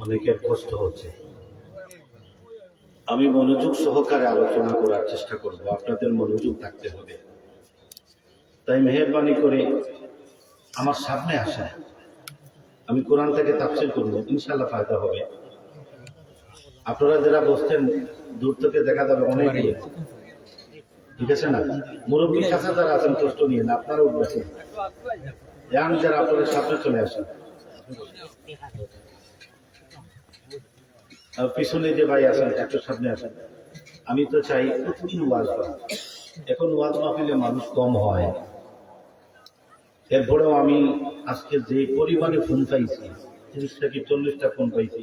অনেকের কষ্ট হচ্ছে। আমি মনোযোগ সহকারে আলোচনা করার চেষ্টা করব, আপনাদের মনোযোগ থাকতে হবে। তাই মেহেরবানি করে আমার সামনে আসা, আমি কোরআন থেকে তাফসীর করব, ইনশাআল্লাহ ফায়দা হবে। আপনারা যারা বসছেন দূর থেকে দেখা যাবে অনেক, ঠিক আছে না? মুরব্বী কাছে যারা আছেন কষ্ট নিয়ে না, আপনারা উঠবেন, যারা আপনাদের সামনে চলে আসেন। পিছনে যে ভাই আছেন একটু সামনে আসেন। আমি তো চাই প্রতিদিন ওয়াজ করা। এখন ওয়াজ মাহফিলে মানুষ কম হয়, এরপরেও আমি আজকে যে পরিমাণে ফোন পাইছি, 30টা কি 40টা ফোন পাইছি,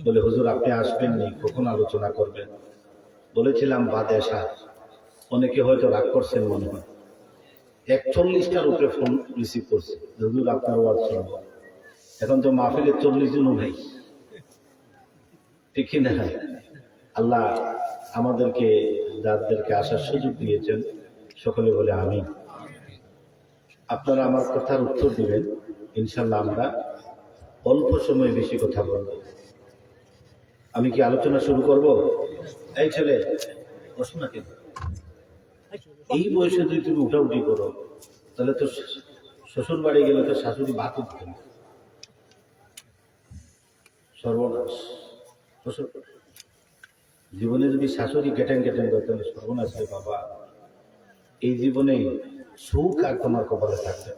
বলে হুজুর আপনি আসবেন নি, কখন আলোচনা করবেন? বলেছিলাম বাদে আসা। অনেকে হয়তো রাগ করছেন মনে হয়। 41টার উপরে ফোন রিসিভ করছে, হুজুর আপনার ওয়াজ শুনবো। এখন তো মাহফিলে 40 জনও ভাই, ঠিক না? আল্লাহ আমাদেরকে যাদেরকে আসার সুযোগ দিয়েছেন সকলে বলে আমি। আপনারা আমার কথার উত্তর দিবেন, ইনশাল্লাহ আমরা অল্প সময়ে বেশি কথা বলব। আমি কি আলোচনা শুরু করব? এই ছেলে বসো না কেন? এই বয়সে যদি তুমি উঠাউঠি করো, তাহলে তো শ্বশুর বাড়ি গেলে তো শাশুড়ি ভাত উঠতেন, সর্বনাশ। জীবনে যদি শাশুড়ি গেটেন গেটেন করে, তাহলে সর্বনাশ রে বাবা। এই জীবনে সুখ আর তোমার কপালে থাকবে।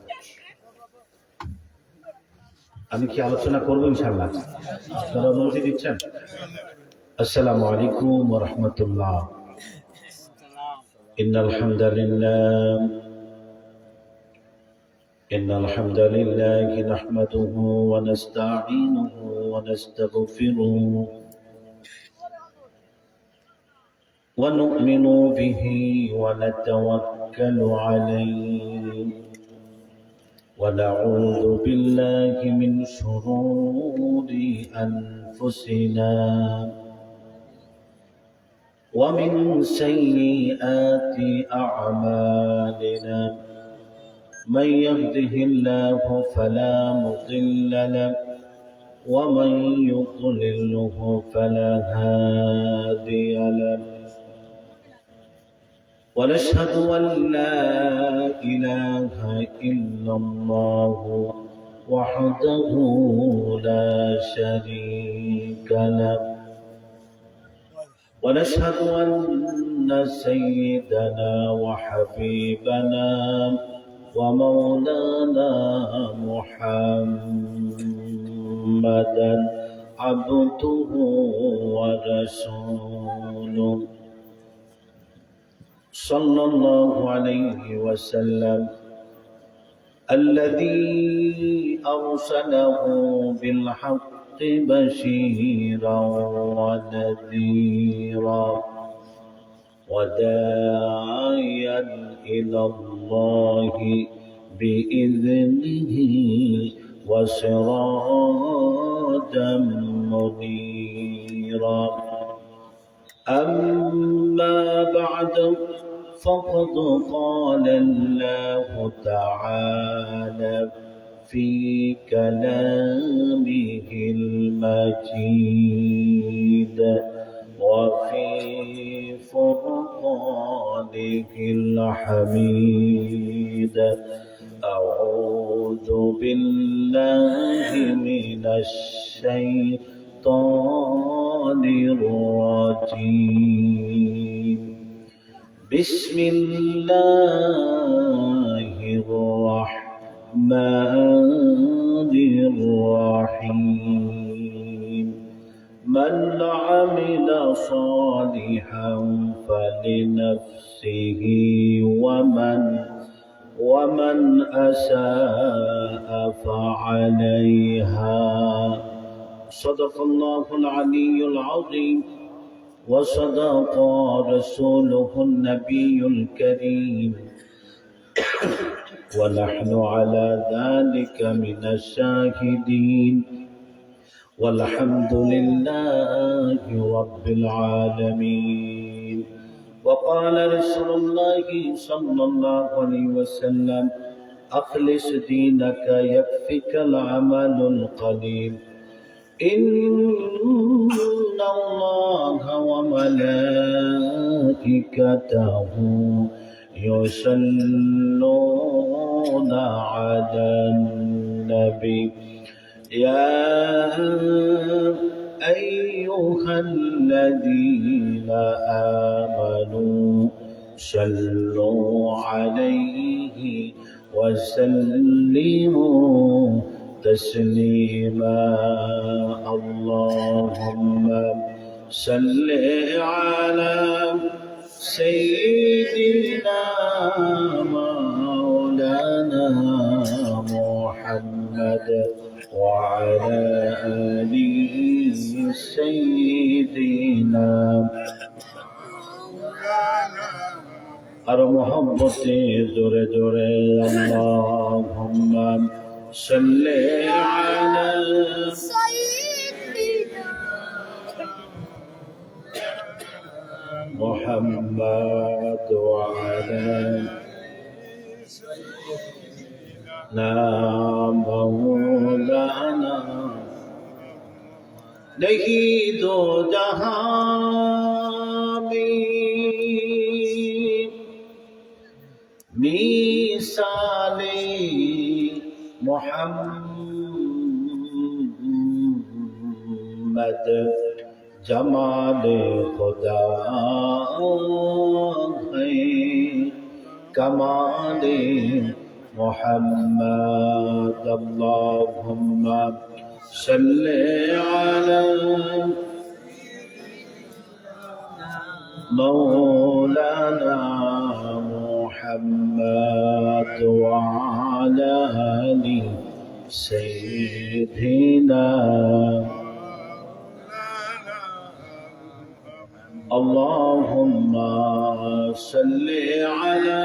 আমি কি আলোচনা করবো ইনশাআল্লাহ? আপনারা অনুমতি দিচ্ছেন? আসসালামু আলাইকুম ওয়া রাহমাতুল্লাহ। ইন্নাল হামদালিল্লাহি নাহমাদুহু ওয়া নাস্তাঈনুহু ওয়া নাস্তাগফিরুহু ওয়া নু'মিনু বিহি ওয়া নাতাওয়াক্কালু আলাইহি ونعوذ بالله من شرور أنفسنا ومن سيئات أعمالنا من يهده الله فلا مضل له ومن يضلله فلا هادي له ونشهد أن لا إله إلا الله وحده لا شريك له ونشهد أن سيدنا وحبيبنا ومولانا محمدا عبده ورسوله صلى الله عليه وسلم الذي أرسله بالحق بشيرا ونذيرا وداعيا إلى الله بإذنه وسراجا منيرا. أما بعد فقد قال الله تعالى في كلامه المجيد وفي فرقانه الحميد. أعوذ بالله من الشيطان الرجيم. بسم الله الرحمن الرحيم. من عمل صالحا فلنفسه ومن أساء فعليها. صدق الله العلي العظيم وصدق رسوله النبي الكريم ونحن على ذلك من الشاهدين والحمد لله رب العالمين. وقال رسول الله صلى الله عليه وسلم أخلص دينك يكفك العمل القليل إن الله وملائكته يصلون على النبي يا أيها الذين آمنوا صلوا عليه وسلموا تسليما اللهم صل على سيدنا مولانا محمد وعلى آله سيدنا আর মোহাম্মতে জোরে জোরে আল্লাহুম্মা সাল্লি আলা সাইয়্যিদিনা মুহাম্মাদ ওয়া আলা সাইয়্যিদিনা মাওলানা नहीं दो जहां में मिसाले मोहम्मद जमाले खुदा है कमाले मोहम्मद अल्लाहुम्मा सल्ले अला मौलाना मुहम्मद व अला आलि सय्यिदिना अल्लाहुम्मा सल्ले अला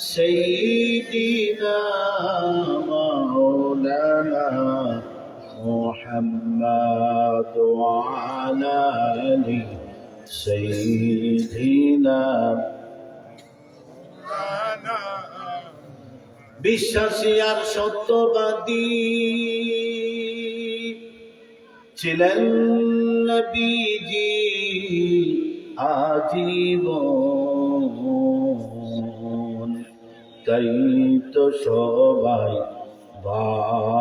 सय्यिदिना मौलाना मुहम्मद व अला आलि सय्यिदिना বিশ্বাসী আর সত্যবাদী ছিলেন নবীজি আজীবন তাই তো সবাই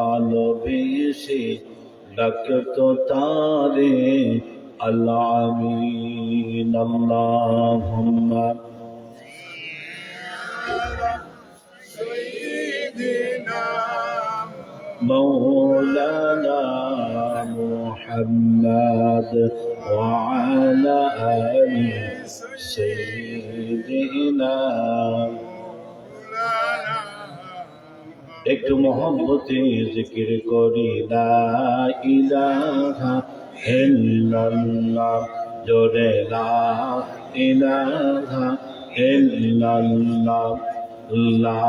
ভালোবেসে ডাকতো তারে আল-আমিন আল্লাহুম্মা مولانا محمد وعلى آل سيدنا একটু মহব্বতে জিকির করি লা ইলাহা ইল্লাল্লাহ জোরে লা ইলাহা ইল্লাল্লাহ লা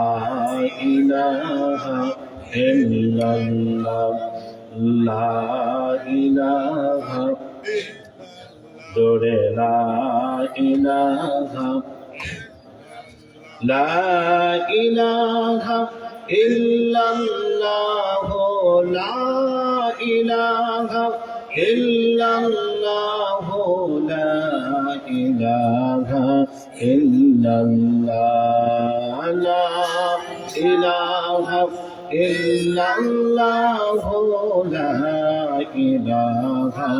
ইলাহা ইল্লাল্লাহ লা ইলাহা জোরে লা ইলাহা লা ইলাহা ইল্লাল্লাহ লা ইলাহা ইল্লাল্লাহ লা ইলাহা ইল্লাল্লাহ লা ইলাহা ইল্লাল্লাহ লা ইলাহা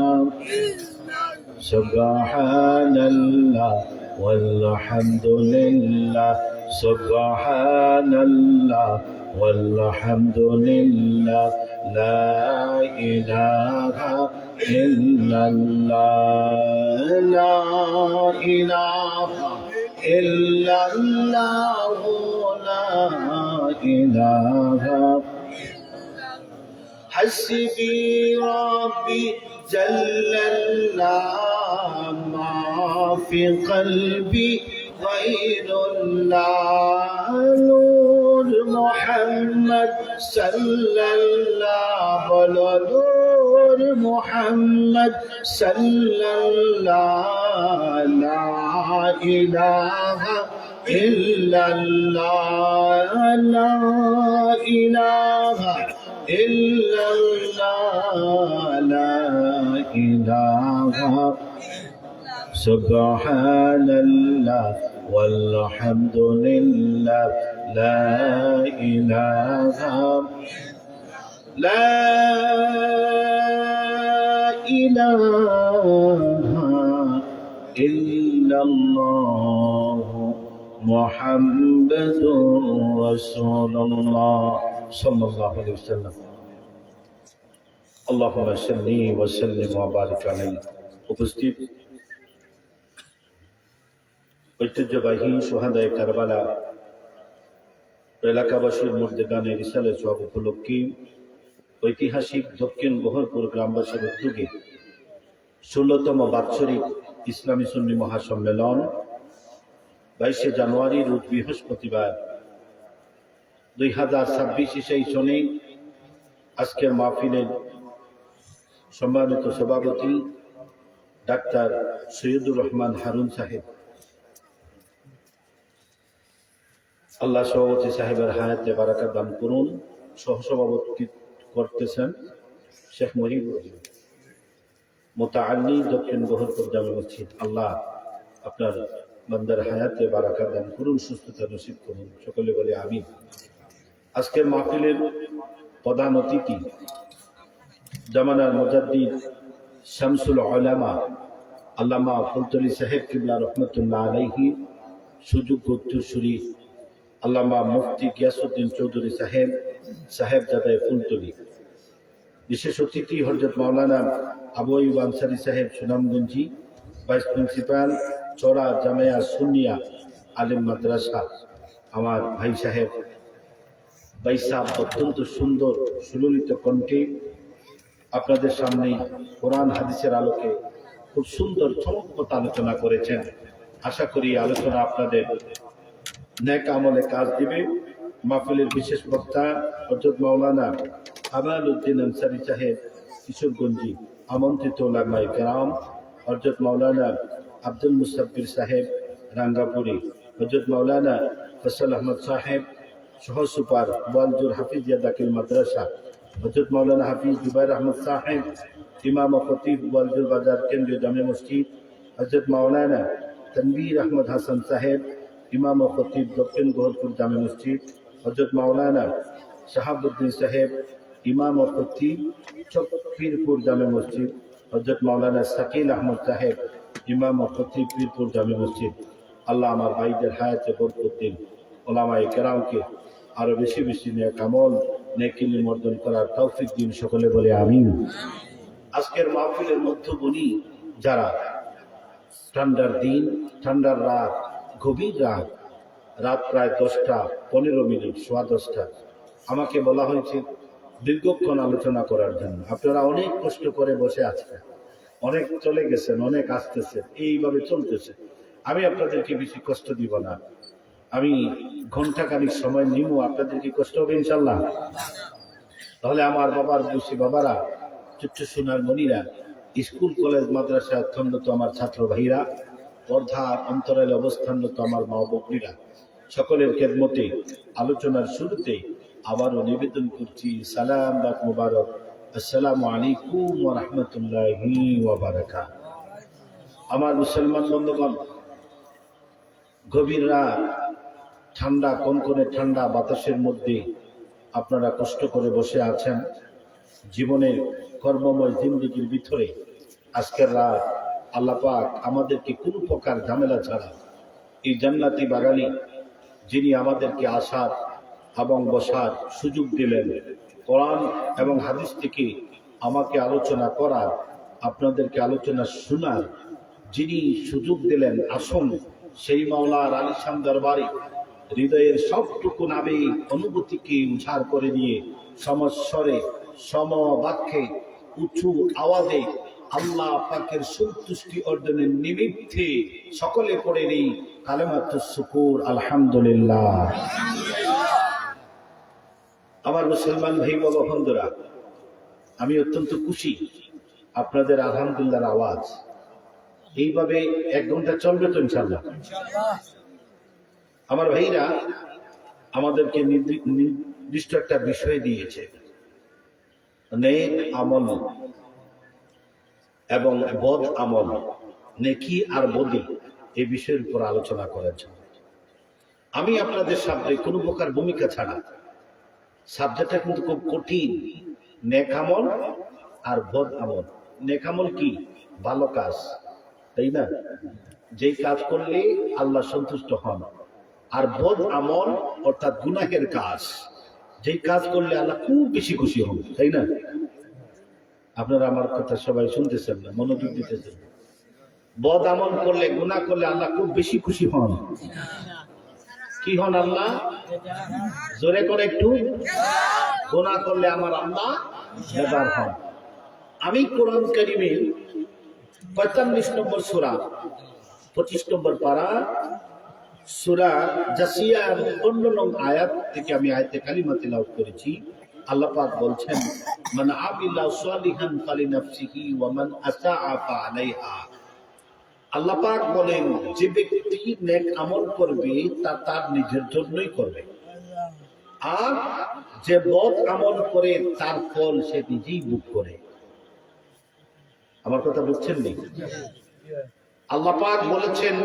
সুবহানাল্লাহ ওয়ালহামদুলিল্লাহ সুবহানাল্লাহ ওয়ালহামদুলিল্লাহ লা ইলাহা ইল্লাল্লাহ লা ইলাহা ইল্লাল্লাহ লা ইলাহা হাসবি রাব্বি জাল্লাল্লাহ মা ফি কলবি গায়রুল্লাহ নূর মুহাম্মদ সাল্লাল্লাহ বলো নূর মুহাম্মদ সাল্লাল্লাহ লা ইলাহা ইল্লাল্লাহ লা ইলাহা ইল্লাল্লাহ لا إله سبحان الله والحمد لله لا إله لا إله إلا الله محمد رسول الله صلى الله عليه وسلم اللهم صل وسلم وبارك عليه উপস্থিত ঐতিহ্যবাহী সোহাদায়ে কারবালা এলাকাবাসীর মধ্যে গানের রিসালের সব উপলক্ষে ঐতিহাসিক দক্ষিণ বহরপুর গ্রামবাসীর উদ্যোগে ১৬তম বাৎসরিক ইসলামী সুন্নি মহাসম্মেলন ২২শে জানুয়ারি রোজ বৃহস্পতিবার ২০২৬ ইসাই সনে আজকের মাহফিলের সম্মানিত সভাপতি ডাক্তার সৈয়দুর রহমান হারুন সাহেব, আল্লাহ সভাপতি সাহেবের হায়াতে বারাকাত দান করুন। সহসভাপতি করতেছেন শেখ মহিবুর রহমান, মোতাআল্লি দক্ষিণ বহরপুর জামে মসজিদ। আল্লাহ আপনার বান্দার হায়াতে বারাকাত দান করুন, সুস্থতা নসিব করুন, সকলে বলে আমিন। আজকের মাহফিলের প্রধান অতিথি জামানার মুজাদ্দিদ শামসুল উলামা আল্লামা ফুলতলি সাহেব কিবলা রহমতুল্লাহ আলাইহি, সুযোগ্য উত্তরসূরি আল্লামা মুফতি গিয়াসউদ্দিন চৌধুরী সাহেবজাদায়ে ফুলতলি। বিশেষ অতিথি হযরত মাওলানা আবু আইয়ুব আনসারী সাহেব সুনামগঞ্জি, ভাইস প্রিন্সিপাল চড়া জামিয়া সুন্নিয়া আলিম মাদ্রাসা। আমার ভাই সাহেব অত্যন্ত সুন্দর সুললিত কণ্ঠে আপনাদের সামনে কোরআন হাদিসের আলোকে খুব সুন্দর চমকপ্রদ আলোচনা করেছেন। আশা করি আলোচনা আপনাদের নেক আমলে কাজ দিবে। মাহফিলের বিশেষ বক্তা হযরত মাওলানা আমাল উদ্দিন আনসারী সাহেব কিশোরগঞ্জি, আমন্ত্রিত উলামায়ে কেরাম হযরত মাওলানা আব্দুল মুসাব্বির সাহেব রাঙ্গাপুরি, হযরত মাওলানা ফসল আহমদ সাহেব সহ সুপার ওয়ালজুর হাফিজিয়া দাখিল মাদ্রাসা, হযরত মাওলানা হাফিজ জুবাইর আহমদ সাহেব ইমাম ও খতিব ওয়ালজুর বাজার কেন্দ্রীয় জামে মসজিদ, হযরত মাওলানা তানবীর আহমদ হাসান সাহেব ইমাম ও খতিব দক্ষিণ বহরপুর জামে মসজিদ, হযরত মাওলানা শাহাবুদ্দিন সাহেব ইমাম ও খতিব পীরপুর জামে মসজিদ, হযরত মাওলানা শাকিল আহমদ সাহেব ইমাম ও খতিব পীরপুর জামে মসজিদ। আল্লাহ আমার ভাইদের হায়াতে বরকত দিন, ওলামায়ে কেরামকে আরো বেশি বেশি নেক আমল নেকি নির্মর্জন করার তৌফিক দিন, সকলে বলে আমিন। আজকের মাহফিলের মধ্যবনী যারা, ঠান্ডার দিন, ঠান্ডার রাত, গভীর রাত প্রায় 10টা 15 সোয়া 10টা, আমাকে বলা হয়েছে দীর্ঘক্ষণ আলোচনা করার জন্য। আপনারা অনেক কষ্ট করে বসে আছেন, অনেক চলে গেছেন, অনেক আসতেছে, এইভাবে চলতেছে। আমি আপনাদেরকে বেশি কষ্ট দিব না, আমি ঘন্টাখানিক সময় নিব, আপনাদেরকে কষ্ট হবে ইনশাল্লাহ। তাহলে আমার বাবার বসি বাবারা, ছোট্ট সোনার মনিরা, স্কুল কলেজ মাদ্রাসা অধ্যয়নরত আমার ছাত্র ভাইরা, পর্দার অন্তরালে অবস্থানরত আমার মা বকরিরা, সকলের খেদমতে আলোচনার শুরুতে আবারও নিবেদন করছি সালাম বা মুবারক, আসসালামু আলাইকুম ওয়া রাহমাতুল্লাহি ওয়া বারাকাতুহু। আমার মুসলমান বন্ধুগণ, গভীর রাত, ঠান্ডা, কনকনে ঠান্ডা বাতাসের মধ্যে আপনারা কষ্ট করে বসে আছেন। জীবনের কর্মময় জিন্দেগির ভিতরে আজকের রাত আল্লাহ পাক আমাদেরকে কোনো প্রকার ঝামেলা ছাড়া এই জান্নাতি বাগানে যিনি আমাদেরকে আসার এবং বসার সুযোগ দিলেন, কোরআন এবং হাদিস থেকে আমাকে আলোচনা করার, আপনাদেরকে আলোচনা শোনার যিনি সুযোগ দিলেন, আসুন সেই মাওলার আলিশান দরবারে হৃদয়ের সবটুকু আবেগ অনুভূতিকে উজাড় করে দিয়ে সমস্বরে সমবাক্যে উঁচু আওয়াজে আল্লাহ পাকের সন্তুষ্টি অর্জনের নিমিত্তে সকলে পড়ে নেই কালেমাতুস শুকুর, আলহামদুলিল্লাহ। আমার মুসলমান ভাই বাবা বন্ধুরা, আমি অত্যন্ত খুশি আপনাদের আলহামদুলিল্লাহর আওয়াজ এইভাবে 1 ঘন্টা চলবে তো ইনশাআল্লাহ। আমার ভাইরা আমাদেরকে নির্দিষ্ট একটা বিষয় দিয়েছে, নেক আমল এবং বদ আমল, নেকি আর বদি, এই বিষয়ের উপর আলোচনা করেছেন। আমি আপনাদের সামনে কোনো প্রকার ভূমিকা ছাড়া, সাবজেক্টটা কিন্তু খুব কঠিন, নেক আমল আর বদ আমল। নেক আমল কি? ভালো কাজ, তাই না? যেই কাজ করলে আল্লাহ সন্তুষ্ট হন। আর বদ আমল অর্থাৎ গুনাহের কাজ, যেই কাজ করলে আল্লাহ খুব বেশি খুশি হন, তাই না? আপনারা আমার কথা সবাই শুনতেছেন না, মনোযোগ দিতেছেন। বদ আমল করলে, গুনাহ করলে আল্লাহ খুব বেশি খুশি হন। কি হন আল্লাহ? জোরে করে একটু। গুনাহ করলে আমার আল্লাহ বেজার হন। আমি কোরআন কারীমের ৪৫ নম্বর সূরা ২৫ নম্বর পারা সূরা জাসিয়ার ১৫ নং আয়াত থেকে আমি আয়াতে কালিমা তিলাওয়াত করেছি। আল্লাহ পাক বলছেন, মান আমিলা সালিহান ফালিনাফসিহি ওয়া মান আসাআ ফাআলাইহা। আল্লাহ পাক বলেন, যে ব্যক্তি নেক আমল করবে তা তার নিজের জন্যই করবে, আর যে বদ আমল করে তার ফল সে নিজেই ভোগ করে। আমার কথা বুঝছেন নি? আল্লাহ পাক বলেছেন,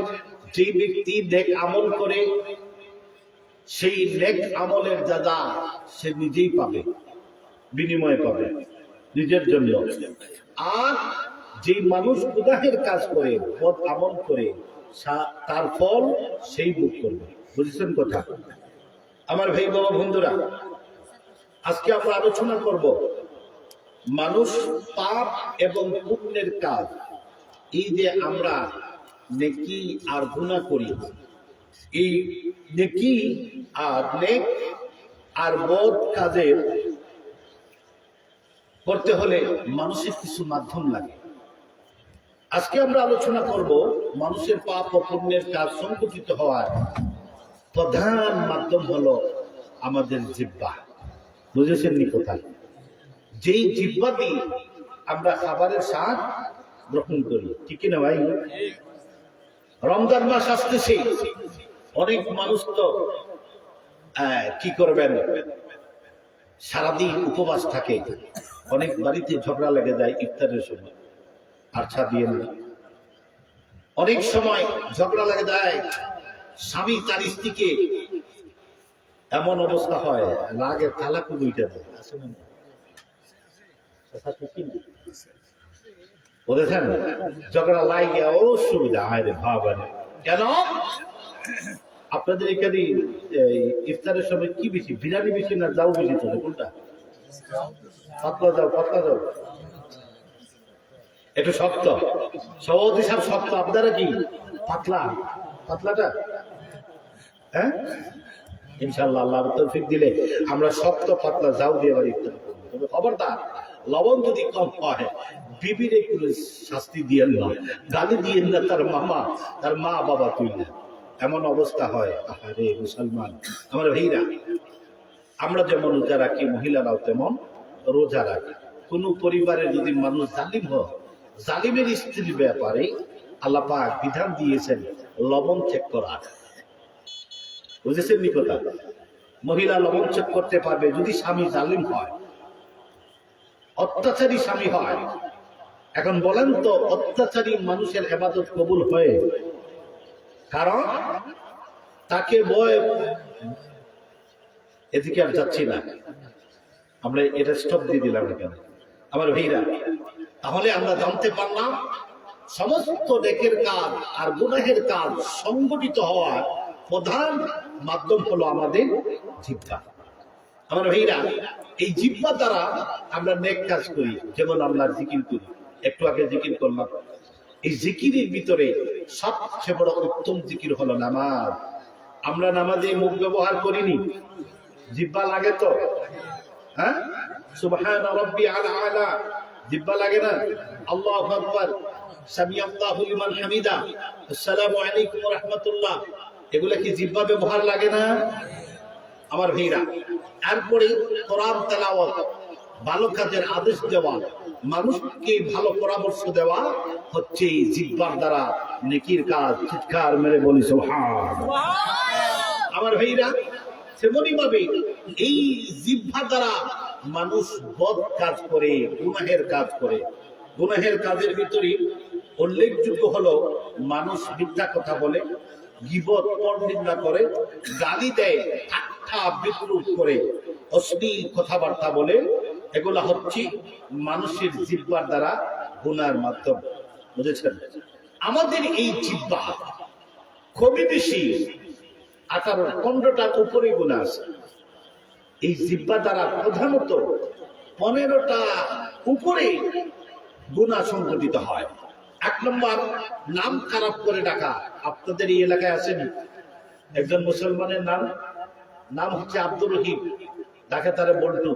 যে ব্যক্তি নেক আমল করে সেই নেক আমলের যাজা সে নিজেই পাবে, বিনিময় পাবে নিজের জন্য। আর যে মানুষ গুনাহের কাজ করে, বদ আমল করে, তার ফল সেই ভোগ করবে। বুঝেছেন কথা? আমার ভাই বাবা বন্ধুরা, আজকে আমরা আলোচনা করব মানুষ পাপ এবং পুণ্যের কাজ, এই যে আমরা নেকি আর গুনাহ করি, এই নেকি আর নেক আর বদ কাজের করতে হলে মানুষের কিছু মাধ্যম লাগে। আজকে আমরা আলোচনা করব মানুষের পাপ ও পুণ্যের কাজ সংগঠিত হওয়ার প্রধান মাধ্যম হলো আমাদের জিহ্বা। বুঝেছেন নি কোথায়? যেই জিহ্বা দিয়ে আমরা খাবারের স্বাদ গ্রহণ করি, ঠিক না ভাই? রমজান মাস আসতেছে, অনেক মানুষ তো কি করবেন, সারাদিন উপবাস থাকে। অনেক বাড়িতে ঝগড়া লেগে যায় ইফতারের সময়, আচ্ছা দিয়ে না। অনেক সময় ঝগড়া লেগে যায়, স্বামী তার স্ত্রীকে এমন অবস্থা হয়, রাগের তালাকু দুইটা দেয়। বুঝেছেন? ঝগড়া লাগে অসুবিধা হয় রে ভাবা। কেন? আপনাদের এখানে ইফতারের সময় কি বেশি, বিরিয়ানি বেশি না যাও বেশি চলে? কোনটা? পাতলা যাও, পাতলা যাও, একটু শক্ত। সভাপতি সাহেব শক্ত, আপনারা কি পাতলা? পাতলাটা হ্যাঁ, ইনশাআল্লাহ আল্লাহ তৌফিক দিলে আমরা শক্ত পাতলা যাও দিয়ে এবার ইফতার করব। তবে খবরদার, লবণ যদি কম হয় বিবির একটু শাস্তি দিয়েন না, গালি দিয়েন না, তার মামা তার মা বাবা তুই না, এমন অবস্থা হয়। আরে মুসলমান আমার ভাইরা, আমরা যেমন রোজা রাখি, মহিলারাও তেমন রোজা রাখি। কোন পরিবারে যদি মানুষ জালিম হয়, জালিমের স্ত্রীর ব্যাপারে আল্লাহ পাক বিধান দিয়েছেন লবণ চেক করার। বুঝেছেন নি কথা? মহিলা লবণ চেক করতে পারবে যদি স্বামী জালিম হয়, অত্যাচারী স্বামী হয়। এখন বলেন তো, অত্যাচারী মানুষের ইবাদত কবুল হয়? কারণ তাকে বয়, এদিকে আর যাচ্ছি না, আমরা এটা স্টপ দিয়ে দিলাম এখানে। আমার ভাইরা, তাহলে আমরা জানতে পারলাম সমস্ত নেকের কাজ আর গুনাহের কাজ সংগঠিত হওয়ার প্রধান মাধ্যম হলো আমাদের জিহ্বা। আমার ভাইরা, এই জিহ্বা দ্বারা আমরা নেক কাজ করি। যেমন আমরা জিকির করি, একটু আগে জিকির করলাম। এই জিকিরের ভিতরে সবচেয়ে বড় উত্তম জিকির হলো নামাজ। আমরা নামাজে মুখ ব্যবহার করিনি, জিহ্বা লাগে তো। হ্যাঁ, সুবহান রাব্বিয়াল আলা, জিহ্বা লাগে না? আল্লাহু আকবার, সামি আল্লাহু লিমান হামিদা, আসসালামু আলাইকুম ওয়া রাহমাতুল্লাহ, এগুলা কি জিহ্বা ব্যবহার লাগে না? আমার ভাইরা, এরপরে কোরআন তেলাওয়াত, ভালো কাজের আদেশ দেওয়া, মানুষকে ভালো পরামর্শ দেওয়া হচ্ছে জিহ্বার দ্বারা নেকির কাজ। চিৎকার মেরে বলি সুবহানাল্লাহ। আমার ভাইরা, সেমনি ভাবে এই জিহ্বা দ্বারা মানুষ বদ কাজ করে, গুনাহের কাজ করে। গুনাহের কাজের ভিতরে উল্লেখযোগ্য হলো মানুষ মিথ্যা কথা বলে, গীবত পরনিন্দা করে, গালি দেয়, ঠাট্টা বিদ্রুপ করে, অশ্লীল কথাবার্তা বলে। এগুলা হচ্ছে মানুষের জিহ্বার দ্বারা গুনার মাধ্যম। বুঝেছেন? আমাদের এই জিহ্বা খুবই বেশি, 18-15টার উপরে গুনাহ আছে। এই জিহ্বা দ্বারা প্রধানত 15টা উপরে গুনাহ সংঘটিত হয়। 1 নম্বর, নাম খারাপ করে ডাকা। আপনাদের এই এলাকায় আছেন একজন মুসলমানের নাম হচ্ছে আব্দুর রহিম, ডাকে তারে বল্টু,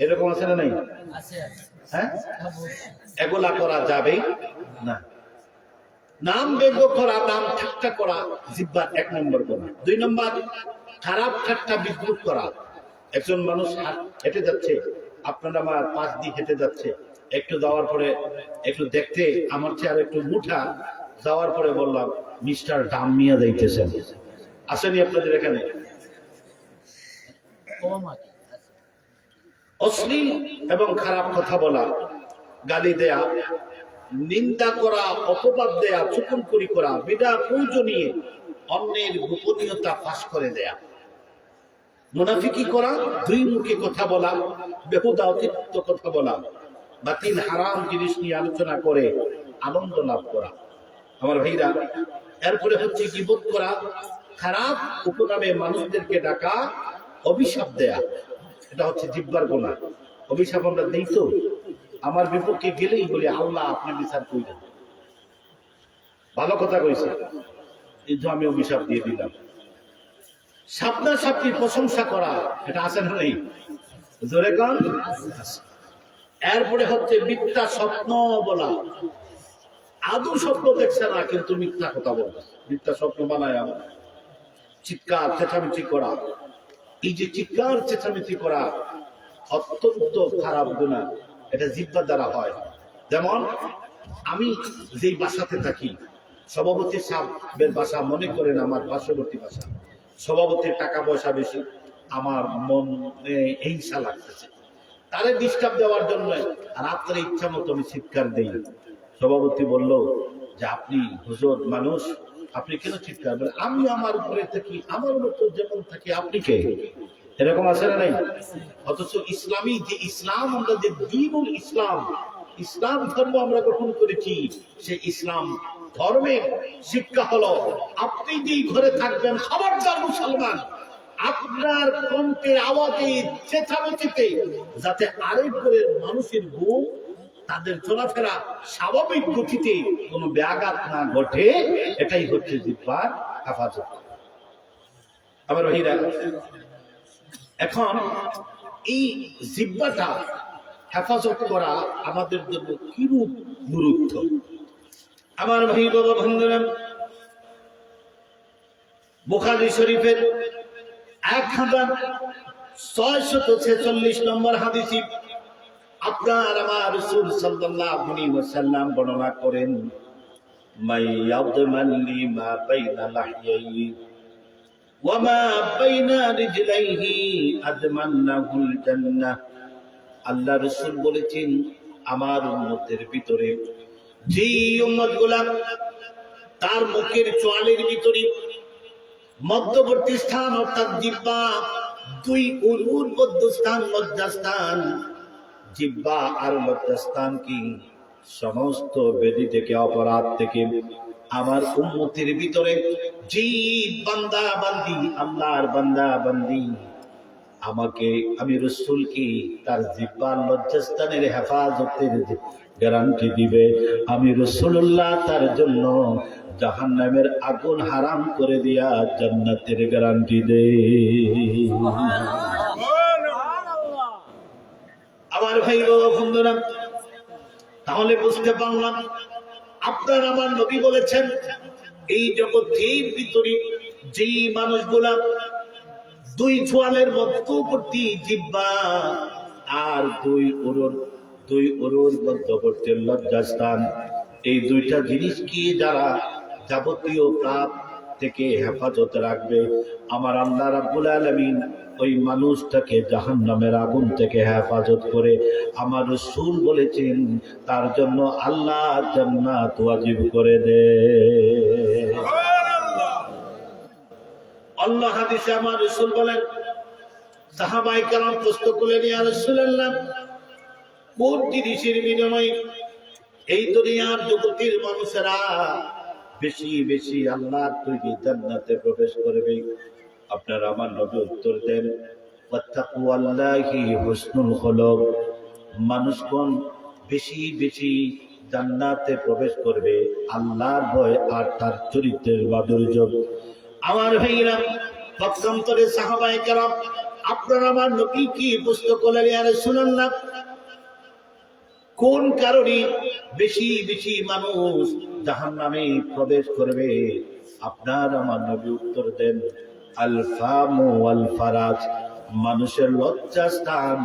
এরকম আছে না নাই? হ্যাঁ, এগুলা করা যাবে না। নাম ব্যঙ্গ করা, নাম ঠাট্টা করা জিহ্বার 1 নম্বর গুনাহ। 2 নম্বর, খারাপ ঠাট্টা বিদ্রুপ করা। একজন মানুষ হেঁটে যাচ্ছে, আপনার আমার পাশ দিয়ে হেঁটে যাচ্ছে, একটু যাওয়ার পরে একটু দেখতে আমার চেয়ে আর একটু মুঠা যাওয়ার পরে বললাম, মিস্টার ডাম্মিয়া যাইতেছেন। আসেনি আপনাদের এখানে? অশ্লীল এবং খারাপ কথা বলা, গালি দেয়া, নিন্দা করা, অপবাদ দেয়া, চুকুনকুরি করা, বিনা প্রয়োজনীয় অন্যের গোপনীয়তা ফাঁস করে দেয়া, মুনাফিকি করা, 2 মুখে কথা বলা, বেহুদা অতিরিক্ত কথা বলা, বাতিল হারাম জিনিস নিয়ে আলোচনা করে আনন্দ লাভ করা। আমার ভাইরা, এরপরে হচ্ছে গীবত করা, খারাপ উপনামে মানুষদেরকে ডাকা, অভিশাপ দেয়া। এটা হচ্ছে জিহ্বার গুনাহ। অভিশাপ আমরা দেই তো, আমার বিপক্ষে গেলেই বলি আল্লাহ আপনি বিচার কইলেন, ভালো কথা কইছে, এই যে আমি অভিশাপ দিয়ে দিলাম। সাপনা সাপটির প্রশংসা করা, এটা আছে না নেই? জোরে কান। এরপরে হচ্ছে মিথ্যা স্বপ্ন বলা। আদৌ স্বপ্ন দেখছে না কিন্তু মিথ্যা কথা বলে, মিথ্যা স্বপ্ন বানায় আমার। চিৎকার চেঁচামেচি করা, এই যে চিৎকার চেঁচামেচি করা অত্যন্ত খারাপ গুনাহ, এটা জিহ্বার দ্বারা হয়। যেমন আমি যেই বাসাতে থাকি, সভাপতি সাহেবের বাসা মনে করেন আমার পার্শ্ববর্তী বাসা, সভাপতির টাকা পয়সা বেশি, আমার মনে হিংসা লাগতেছে, তারে ডিস্টার্ব দেওয়ার জন্য রাত্রে ইচ্ছা মতো আমি চিৎকার দেই। সভাপতি বলল যে আপনি হুজুর মানুষ, আপনি কেন চিৎকার বলেন? আমি আমার উপরে থাকি, আমার মতো যেমন থাকি, আপনি কে? এরকম আছে না নাই? অথচ ইসলামী যে ইসলাম, আমরা যে দ্বীনুল ইসলাম, ইসলাম ধর্ম আমরা গ্রহণ করেছি, সেই ইসলাম ধর্মের শিক্ষা হলো আপনি যেই ঘরে থাকবেন, খবরদার মুসলমান, আপনার কণ্ঠের আওয়াজে চেঁচামেচিতে যাতে আরেক ঘরের মানুষের ঘুম, তাদের চলাফেরা স্বাভাবিক গতিতে কোনো ব্যাঘাত না ঘটে, এটাই হচ্ছে জিহ্বার হেফাজত। আমার ভাইরা, এখন এই জিহ্বাটা হেফাজত করা আমাদের জন্য কিরূপ গুরুত্ব? আমার ভাই বাবা বন্ধুরা, বুখারী শরীফের 1646 নম্বর হাদিসে আপনার আমার রাসূল সাল্লাল্লাহু আলাইহি ওয়াসাল্লাম বর্ণনা করেন, মাইয়াদমান লিমা বাইনা লাহইহি ওয়া মা বাইনা রিজলাইহি আদমান্নাহুল জান্নাহ। আল্লাহ রাসূল বলেছেন, আমার উম্মতের ভিতরে যে উম্মতগুলা তার মুখের চোয়ালের ভিতরে মধ্যবর্তী স্থান অর্থাৎ জিহ্বা, 2 উরুর মধ্যস্থান লজ্জাস্থান, জিহ্বা আর লজ্জাস্থান কি সমস্ত ব্যাধি থেকে, অপরাধ থেকে আমার উম্মতের ভিতরে যে বান্দা বান্দি, আল্লাহর বান্দা বান্দি আমাকে, আমি রাসূলকে তার জিহ্বার লজ্জাস্থানের হেফাজতের গ্যারান্টি দিবে, আমি রাসূলুল্লাহ তার জন্য জাহান্নামের আগুন হারাম করে দিয়া জান্নাতের গ্যারান্টি দে। আমার ভাই বাবা বন্ধুরা, তাহলে বুঝতে পারলাম আপনার আমার নবী বলেছেন, এই জগতের ভিতরে যেই মানুষগুলা 2 চোয়ালের মধ্যবর্তী জিহ্বা আর 2 উরুর মধ্যবর্তী লজ্জাস্থান, এই 2টা জিনিসকে যারা যাবতীয় পাপ থেকে হেফাজত রাখবে। আমার আল্লাহ রাব্বুল আলামিন ওই মানুষটাকে জাহান্নামের আগুন থেকে হেফাজত করে আমার রাসূল বলেছেন তার জন্য আল্লাহ জান্নাত ওয়াজিব করে দে। আল্লাহ হাদিসে আমার রাসূল বলেন, সাহাবায়ে কেরাম প্রশ্ন করলেন, ইয়া রাসূলুল্লাহ, কোন জিনিসের বিনিময়ে এই দুনিয়ার জগতের মানুষেরা বেশি বেশি আল্লাহর তৈরি জান্নাতে প্রবেশ করবে? আপনারা আমার নবী উত্তর দেন, ওয়াত্তাকুল্লাহি হুসনুল খুলুক। মানুষগণ বেশি বেশি জান্নাতে প্রবেশ করবে আল্লাহর ভয় আর তার চরিত্রের মাধুর্য। আমার ভাইরা, পক্ষান্তরে সাহাবায়ে কেরাম আপনারা আমার নবী কি প্রশ্ন করলেন, ইয়া রাসূলুল্লাহ, কোন কারণে বেশি বেশি মানুষ জাহান্নামে প্রবেশ করবে? আপনার আমার নবী উত্তর দেন, আল ফামু ওয়াল ফারাজ। মানুষের লজ্জাস্থান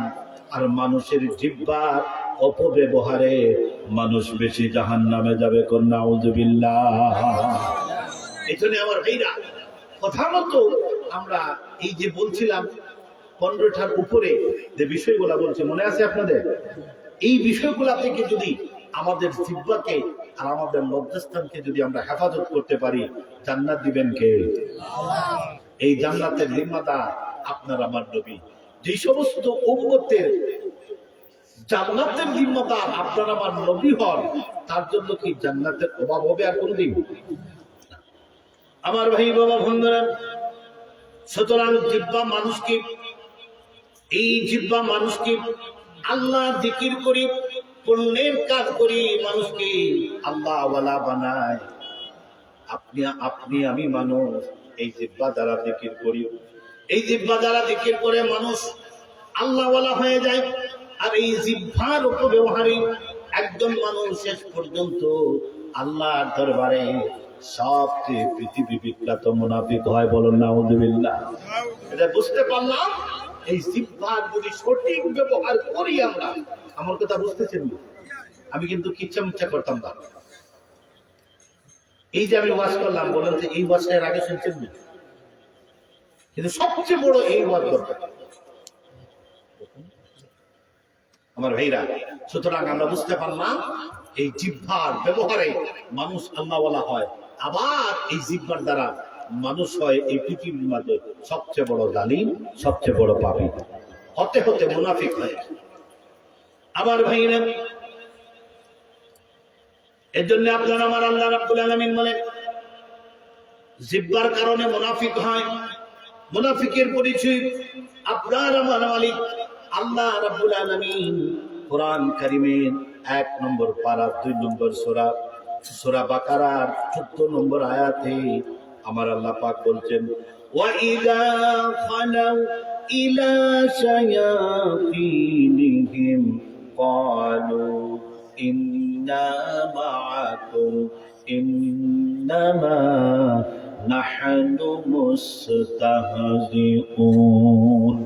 আর মানুষের জিহ্বার অপব্যবহারে মানুষ বেশি জাহান্নামে যাবে। কন্যা আউযুবিল্লাহ। এজন্য আমার ভাইরা, কথা মতো আমরা এই যে বলছিলাম 15টার উপরে যে বিষয়গুলো বলছি, মনে আছে আপনাদের? এই বিষয়গুলা থেকে যদি আমাদের জিহ্বাকে আর আমাদের লজ্জাস্থানকে যদি আমরা হেফাজত করতে পারি, জান্নাত দিবেন কে? এই জান্নাতের জিম্মাদার আপনার আমার নবী। যে সমস্ত উম্মতের জান্নাতের জিম্মাদার আপনার আমার নবী হন, তার জন্য কি জান্নাতের অভাব হবে আর কোনদিন? আমার ভাই বাবা বন্ধুরা, সুতরাং জিহ্বা মানুষকে, এই জিহ্বা মানুষকে আল্লাহ জিকির করি, পুণ্যের কাজ করি, মানুষকে আল্লাহ ওয়ালা বানায়। আপনি আমি মানুষ এই জিহ্বা দ্বারা জিকির করি, এই জিহ্বা দ্বারা জিকির করে মানুষ আল্লাহ ওয়ালা হয়ে যায়। আর এই জিহ্বার অপব্যবহারে একজন মানুষ শেষ পর্যন্ত আল্লাহর দরবারে সবচেয়ে পৃথিবী বিখ্যাত মুনাফিক হয়। বলুন নাউযুবিল্লাহ। এটা বুঝতে পারলাম, এই জিহ্বার যদি সঠিক ব্যবহার করি আমরা। আমার কথা বুঝতেছেন? আমি কিন্তু কিচ্ছা মিথ্যা করতাম না। এই যে আমি ওয়াজ করলাম, বলেন যে এই ওয়াজটা এর আগে শুনছেন না, কিন্তু সবচেয়ে বড় এই ওয়াজ দরকার আমার ভাইরা। সুতরাং আমরা বুঝতে পারলাম এই জিহ্বার ব্যবহারে মানুষ আল্লাহওয়ালা হয়, আবার এই জিহ্বার দ্বারা মানুষ হয় এই পৃথিবীর মাঝে সবচেয়ে বড় জালিম, সবচেয়ে বড় পাপী, হতে হতে মুনাফিক হয়। আমার ভাইরা, এর জন্য আপনার আমার আল্লাহ রাব্বুল আলামিন বলেন, জিহ্বার কারণে মুনাফিক হয়। মুনাফিকের পরিচয় আপনার আমার মালিক আল্লাহ রাব্বুল আলামিন কোরআন কারীমের 1 নম্বর পারা 2 নম্বর সূরা বাকারার 14 নম্বর আয়াতে আমার আল্লাহ পাক বলছেন, ওয়া ইযা খালাউ ইলা শায়াতিনিহিম ক্বালু ইন্না মাআকুম ইন্নামা নাহনু মুস্তাহজিউন।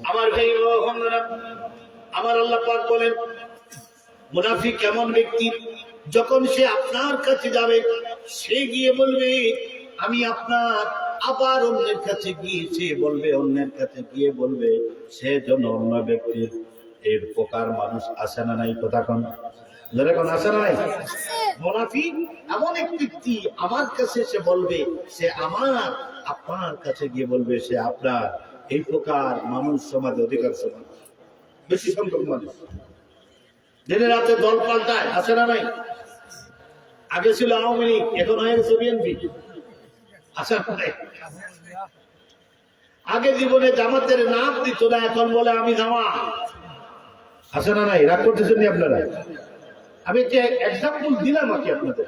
আমার ভাই ও বন্ধুরা, আমার আল্লাহ পাক বলেন, মুনাফিক এমন ব্যক্তি, যখন সে আপনার কাছে যাবে, সে গিয়ে বলবে আমি আপনার, আবার অন্যের কাছে গিয়ে সে বলবে, অন্যের কাছে গিয়ে বলবে, সে যেন অন্য ব্যক্তির। এর প্রকার মানুষ আসে না নাই? কথা কোন যেরকম আসে না নাই? মুনাফিক এমন এক ব্যক্তি, আমার কাছে সে বলবে সে আমার, আপনার কাছে গিয়ে বলবে সে আপনার। এই প্রকার মানুষ সমাজে অধিকার সমাজ বেশি সংখ্যক মানুষ দিনে রাতে দল পাল্টায়, আছে না নাই? আগে ছিল আওয়ামী লীগ, এখন হয়ে গেছে বিএনপি, আছে না নাই? আগে জীবনে জামাতের নাম দিত না, এখন বলে আমি জামাত, আছে না নাই? রাগ করতেছেন আপনারা? আমি যে এক্সাম্পল দিলাম আর কি আপনাদের,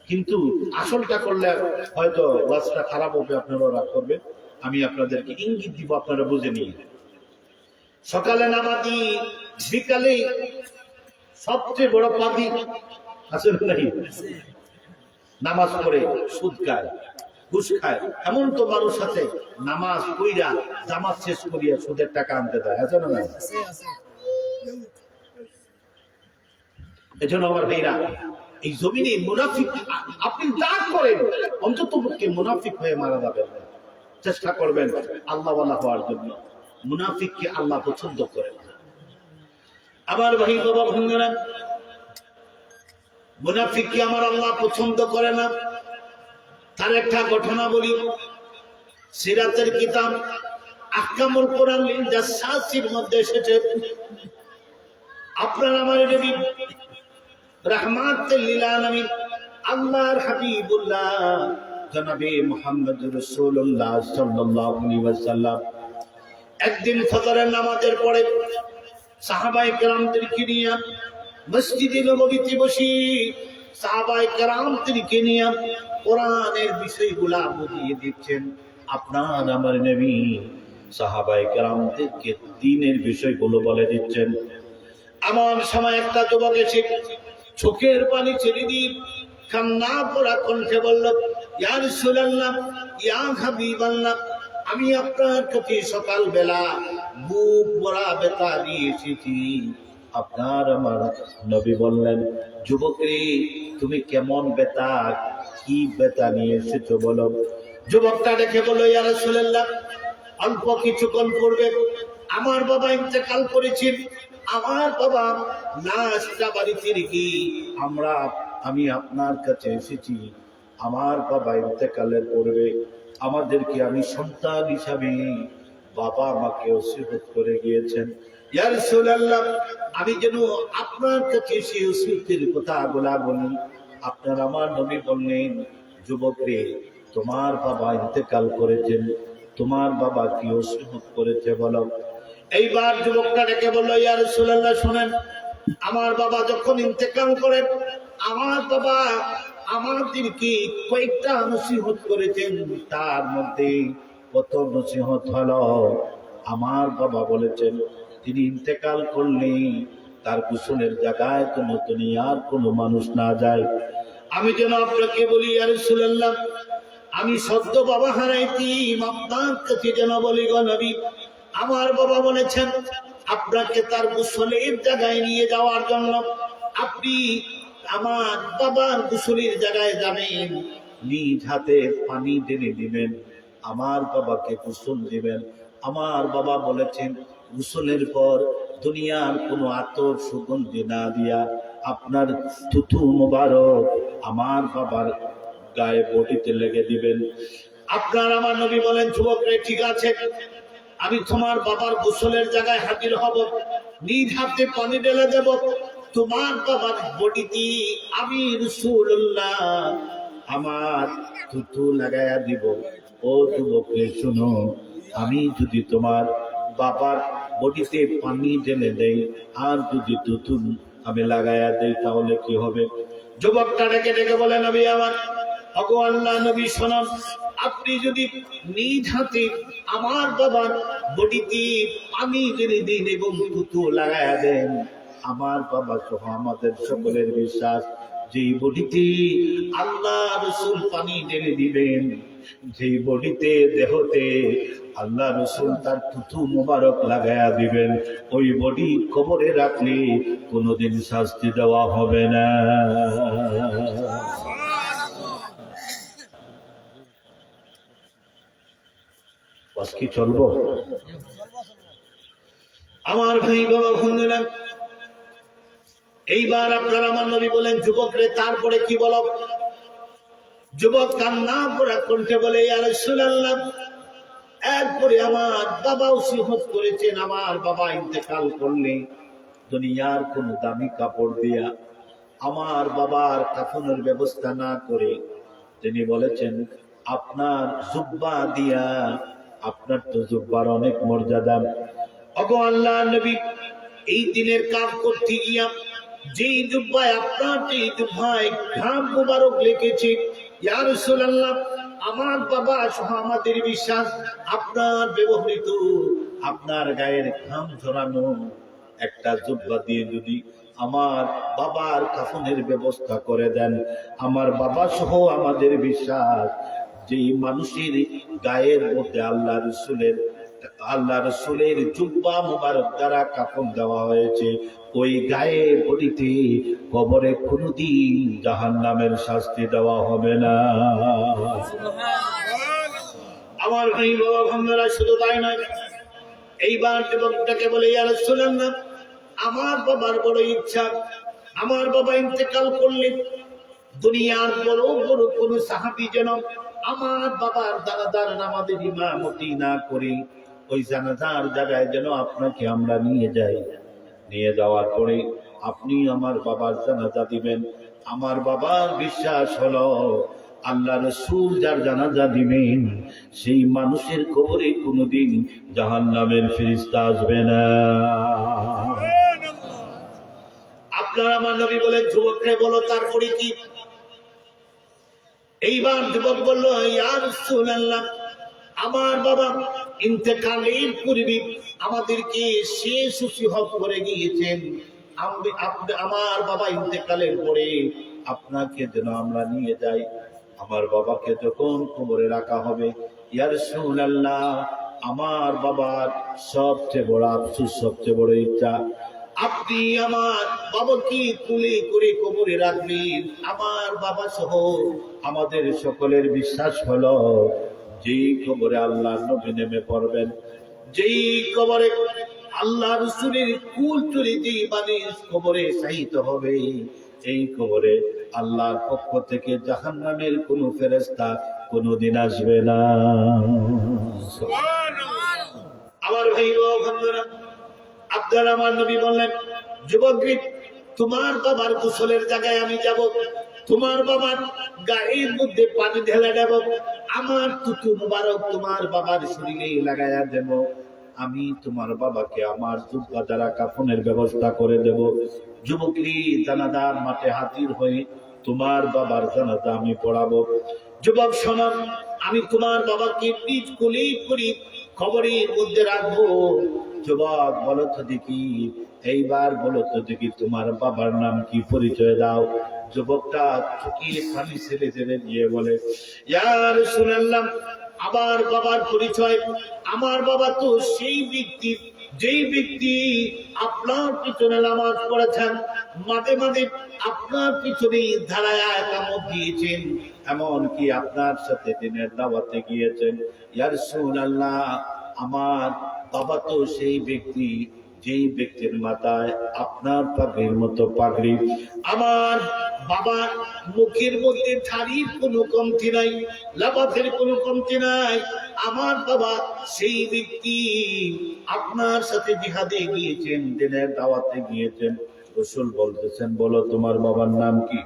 কিন্তু আসলটা করলে হয়তো ওয়াজটা খারাপ হবে, আপনারা রাগ করবে। আমি আপনাদেরকে ইঙ্গিত দিব, আপনারা বুঝে নিয়ে। সকালে নামাজি, বিকালে সবচেয়ে বড় পাপী, আছে নাই? নামাজ পড়ে সুদ খায়, ঘুষ খায়। এমন তো মানুষ আছে নামাজ পড়িয়া জামাত শেষ করিয়া সুদের টাকা আনতে দেয়, আছে না নাই? এজন্য আমার ভাইরা, এই জমিনে মুনাফিক আপনি দাঁড় করেন, অন্তত পক্ষে মুনাফিক হয়ে মারা যাবেন, চেষ্টা করবেন আল্লাহ ওয়ালা হওয়ার জন্য। মুনাফিককে আল্লাহ পছন্দ করেন না। আমার ভাই বাবা বন্ধুরা, মুনাফিককে আমার আল্লাহ পছন্দ করে না। তার একটা ঘটনা বলি, সিরাতের কিতাব আহকামুল কোরআন লিল জাসাসির মধ্যে এসেছে, আপনার আমার নবী রাহমাতুল লিল আলামিন আল্লাহর হাবিবুল্লাহ জনাবে মুহাম্মদ রাসূলুল্লাহ সাল্লাল্লাহু আলাইহি ওয়াসাল্লাম একদিন ফজরের নামাজের পরে সাহাবায়ে কেরামদেরকে নিয়ে মসজিদে নববীতে বসে সাহাবায়ে কেরামদেরকে নিয়ে কোরআনের বিষয়গুলা বুঝিয়ে দিচ্ছেন। আপনার আমার নবী সাহাবায়ে কেরামদেরকে দ্বীনের বিষয়গুলো বলে দিচ্ছেন। এমন সময় একটা যুবক এসে চোখের পানি ছেড়ে দিয়ে কান্না করা কণ্ঠে বলল, ইয়া রাসূলুল্লাহ, ইয়া হাবিবাল্লাহ, আমি আপনার কাছে সকালবেলা বুক ভরা ব্যথা নিয়ে এসেছি। আপনার আমার নবী বললেন, যুবক রে, তুমি কেমন ব্যথা, কি ব্যথা নিয়ে এসেছো বলো। যুবকটা দেখে বলল, ইয়া রাসূলুল্লাহ, অল্প কিছুক্ষণ পূর্বে আমার বাবা ইন্তেকাল করেছেন। আমার বাবা লাশটা বাড়িতে রেখে আমি আপনার কাছে এসেছি। আমার বাবা ইন্তেকালের পূর্বে আমাদেরকে আমি সন্তান হিসাবে বাবা আমাকে ওসিয়ত করে গিয়েছেন। ইয়া রাসূলুল্লাহ, আমি যেন আপনার কাছে সেই ওসিয়তের কথাগুলা বলি। আপনার আমার নবী বললেন, যুবক রে, তোমার বাবা ইন্তেকাল করেছেন, তোমার বাবা কি ওসিয়ত করেছে বলো। এইবার যুবকটা ডেকে বলল, ইয়া রাসূলুল্লাহ, শুনেন, আমার বাবা যখন ইন্তেকাল করেন, আমার বাবা আমাদেরকে কয়েকটা নসিহত করেছেন। তার মধ্যে কত নসিহত হলো, আমার বাবা বলেছেন তিনি ইন্তেকাল করলে তার গোসলের জায়গায় কোনো দুনিয়ার কোনো মানুষ না যায়। আমি যেন আপনাকে বলি, ইয়া রাসূলুল্লাহ, আমি সদ্য বাবা হারাইছি, আপনার কাছে যেন বলি, গো নবী, আমার বাবা বলেছেন আপনাকে তার গোসলের জায়গায় নিয়ে যাওয়ার জন্য। আপনি আমার বাবার গোসলের জায়গায় যাবেন, নিজ হাতে পানি ঢেলে দিবেন, আমার বাবাকে গোসল দিবেন। আমার বাবা বলেছেন গোসলের পর দুনিয়ার কোনো আতর সুগন্ধি না দিয়া আপনার থুথু মোবারক আমার বাবার গায়ে বটিতে লেগে দিবেন। আপনার আমার নবী বলেন, যুবক রে, ঠিক আছে, আমি তোমার বাবার গোসলের জায়গায় হাজির হব, নিজ হাতে পানি ঢেলে দেব, তোমার বাবার বডিতে আমি রাসূলুল্লাহ আমার থুথু লাগাইয়া দিব। ও যুবক রে, শুনো, আমি যদি তোমার বাবার বডিতে পানি ঢেলে দেই আর যদি থুথু আমি লাগাইয়া দেই, তাহলে কি হবে? যুবকটা ডেকে ডেকে বলে, নবী আমার, ওগো আল্লাহ নবী, শোনান, আপনি যদি নিজ হাতে আমার বাবার বডিতে পানি ঢেলে দিন এবং থুথু লাগাইয়া দেন, আমার বাবা সহ আমাদের সকলের বিশ্বাস, যেই বডিতে আল্লাহ রাসূল পানি ঢেলে দিবেন, যেই বডিতে দেহতে আল্লাহ রাসূল তার থুথু মোবারক লাগাইয়া দিবেন, ওই বডি কবরে রাখলে কোনোদিন শাস্তি দেওয়া হবে না। কি চলবো? আমার ভাই বাবা বন্ধুরা, এইবার আপনার আমার নবী বলেন, যুবক রে, তারপরে কি বলো? যুবক কান্না করা কণ্ঠে বলে, ইয়া রাসূলুল্লাহ, এরপরে আমার বাবা ওসিয়ত করেছেন, আমার বাবা ইন্তেকাল করলে দুনিয়ার কোন দামি কাপড় দিয়া আমার বাবার কাফনের ব্যবস্থা না করে তিনি বলেছেন আপনার জুব্বা দিয়া, আপনার তো জুব্বার অনেক মর্যাদা। ওগো আল্লাহর নবী, এই দিনের কাজ করতে গিয়া যেই জুব্বায় আপনার এই জুব্বায় ঘাম মুবারক লেগেছে, ইয়া রাসূলুল্লাহ, আমার বাবা সহ আমাদের বিশ্বাস আপনার ব্যবহৃত আপনার গায়ের ঘাম ঝরানো একটা জুব্বা দিয়ে যদি আমার বাবার কাফনের ব্যবস্থা করে দেন, আমার বাবা সহ আমাদের বিশ্বাস যেই মানুষের গায়ের মধ্যে আল্লাহ রাসূলের আল্লাহ রাসূলের জুব্বা মুবারক দ্বারা কাফন দেওয়া হয়েছে, ওই গায়ে বডিতে কবরে কোনদিন জাহান্নামের শাস্তি দেওয়া হবে না। আমার ভাই বাবা বন্ধুরা, শুধু তাই নয়, এইবার যুবকটাকে বলে, ইয়া রাসূলুল্লাহ, আমার বাবার বড় ইচ্ছা, আমার বাবা ইন্তেকাল করলে দুনিয়ার বড় বড় কোন সাহাবী যেন আমার বাবার জানাজার নামাজের ইমামতি না করে ওই জানাজার জায়গায় যেন আপনাকে আমরা নিয়ে যাই। নিয়ে যাওয়ার পরে আপনি আমার বাবার জানাজা দিবেন। আমার বাবার বিশ্বাস হলো আল্লাহ রাসূল যার জানাজা দিবেন সেই মানুষের কবরে কোনোদিন জাহান্নামের ফেরেশতা আসবে না। আপনার আমার নবী বলে, যুবককে বলো তারপরে কি? এইবার যুবক বলল, ইয়া রাসূলুল্লাহ, আমার বাবা ইন্তেকালের পূর্বে আমাদেরকে শেষ নসিহত করে গিয়েছেন, আমার বাবা ইন্তেকালের পরে আপনাকে যেন আমরা নিয়ে যাই। আমার বাবাকে যখন কবরে রাখা হবে, ইয়া রাসূলুল্লাহ, আমার বাবার সবচেয়ে বড় আফসোস, সবচেয়ে বড় ইচ্ছা, আপনি আমার বাবাকে তুলে করে কবরে রাখবেন। আমার বাবা সহ আমাদের সকলের বিশ্বাস হলো, যেই কবরে আল্লাহর নবী নেমে পড়বেন, যেই কবরে আল্লাহ রাসূলের কুল চুরিতে মানুষ কবরে শায়িত হবে, এই কবরে আল্লাহর পক্ষ থেকে জাহান্নামের কোন ফেরেশতা কোনদিন আসবে না। আমার ভাই ও বন্ধুরা, আপনার আমার নবী বললেন, যুবক, তোমার বাবার গোসলের জায়গায় আমি যাব, তোমার বাবার গায়ের মধ্যে পানি ঢেলে দেব, আমার থুতু মুবারক তোমার বাবার শরীরে লাগাইয়া দেব, আমি তোমার বাবাকে আমার জুব্বা দ্বারা কাফনের ব্যবস্থা করে দেব। যুবকরি জানাজার মাঠে হাজির হয়ে তোমার বাবার জানাজা আমি পড়াবো। যুবক শোনো, আমি তোমার বাবাকে নিজ কোলে করে কবরের মধ্যে রাখবো। যুবক বলো তো দেখি, এইবার বলো তো দেখি, তোমার বাবার নাম কি, পরিচয় দাও। যুবকটা চোখে পানি ছেড়ে ছেড়ে দিয়ে বলে, ইয়া রাসূলুল্লাহ, আমার বাবার পরিচয়, আমার বাবা তো সেই ব্যক্তি যেই ব্যক্তি আপনার পিছনে নামাজ পড়েছেন, মাঝে মাঝে আপনার পিছনে ধারায় কামত দিয়েছেন, এমনকি আপনার সাথে দিনের দাওয়াতে গিয়েছেন। ইয়া রাসূলুল্লাহ, আমার বাবা তো সেই ব্যক্তি যেই ব্যক্তির মাথায় আপনার পাগড়ির মতো পাগড়ি, আমার বাবার মুখের মধ্যে ঠাড়ির কোনো কমতি নাই, লাবাতের কোনো কমতি নাই। আমার বাবা সেই ব্যক্তি আপনার সাথে জিহাদে গিয়েছেন, দিনের দাওয়াতে গিয়েছেন। রাসূল বলতেছেন, বলো তোমার বাবার নাম কি?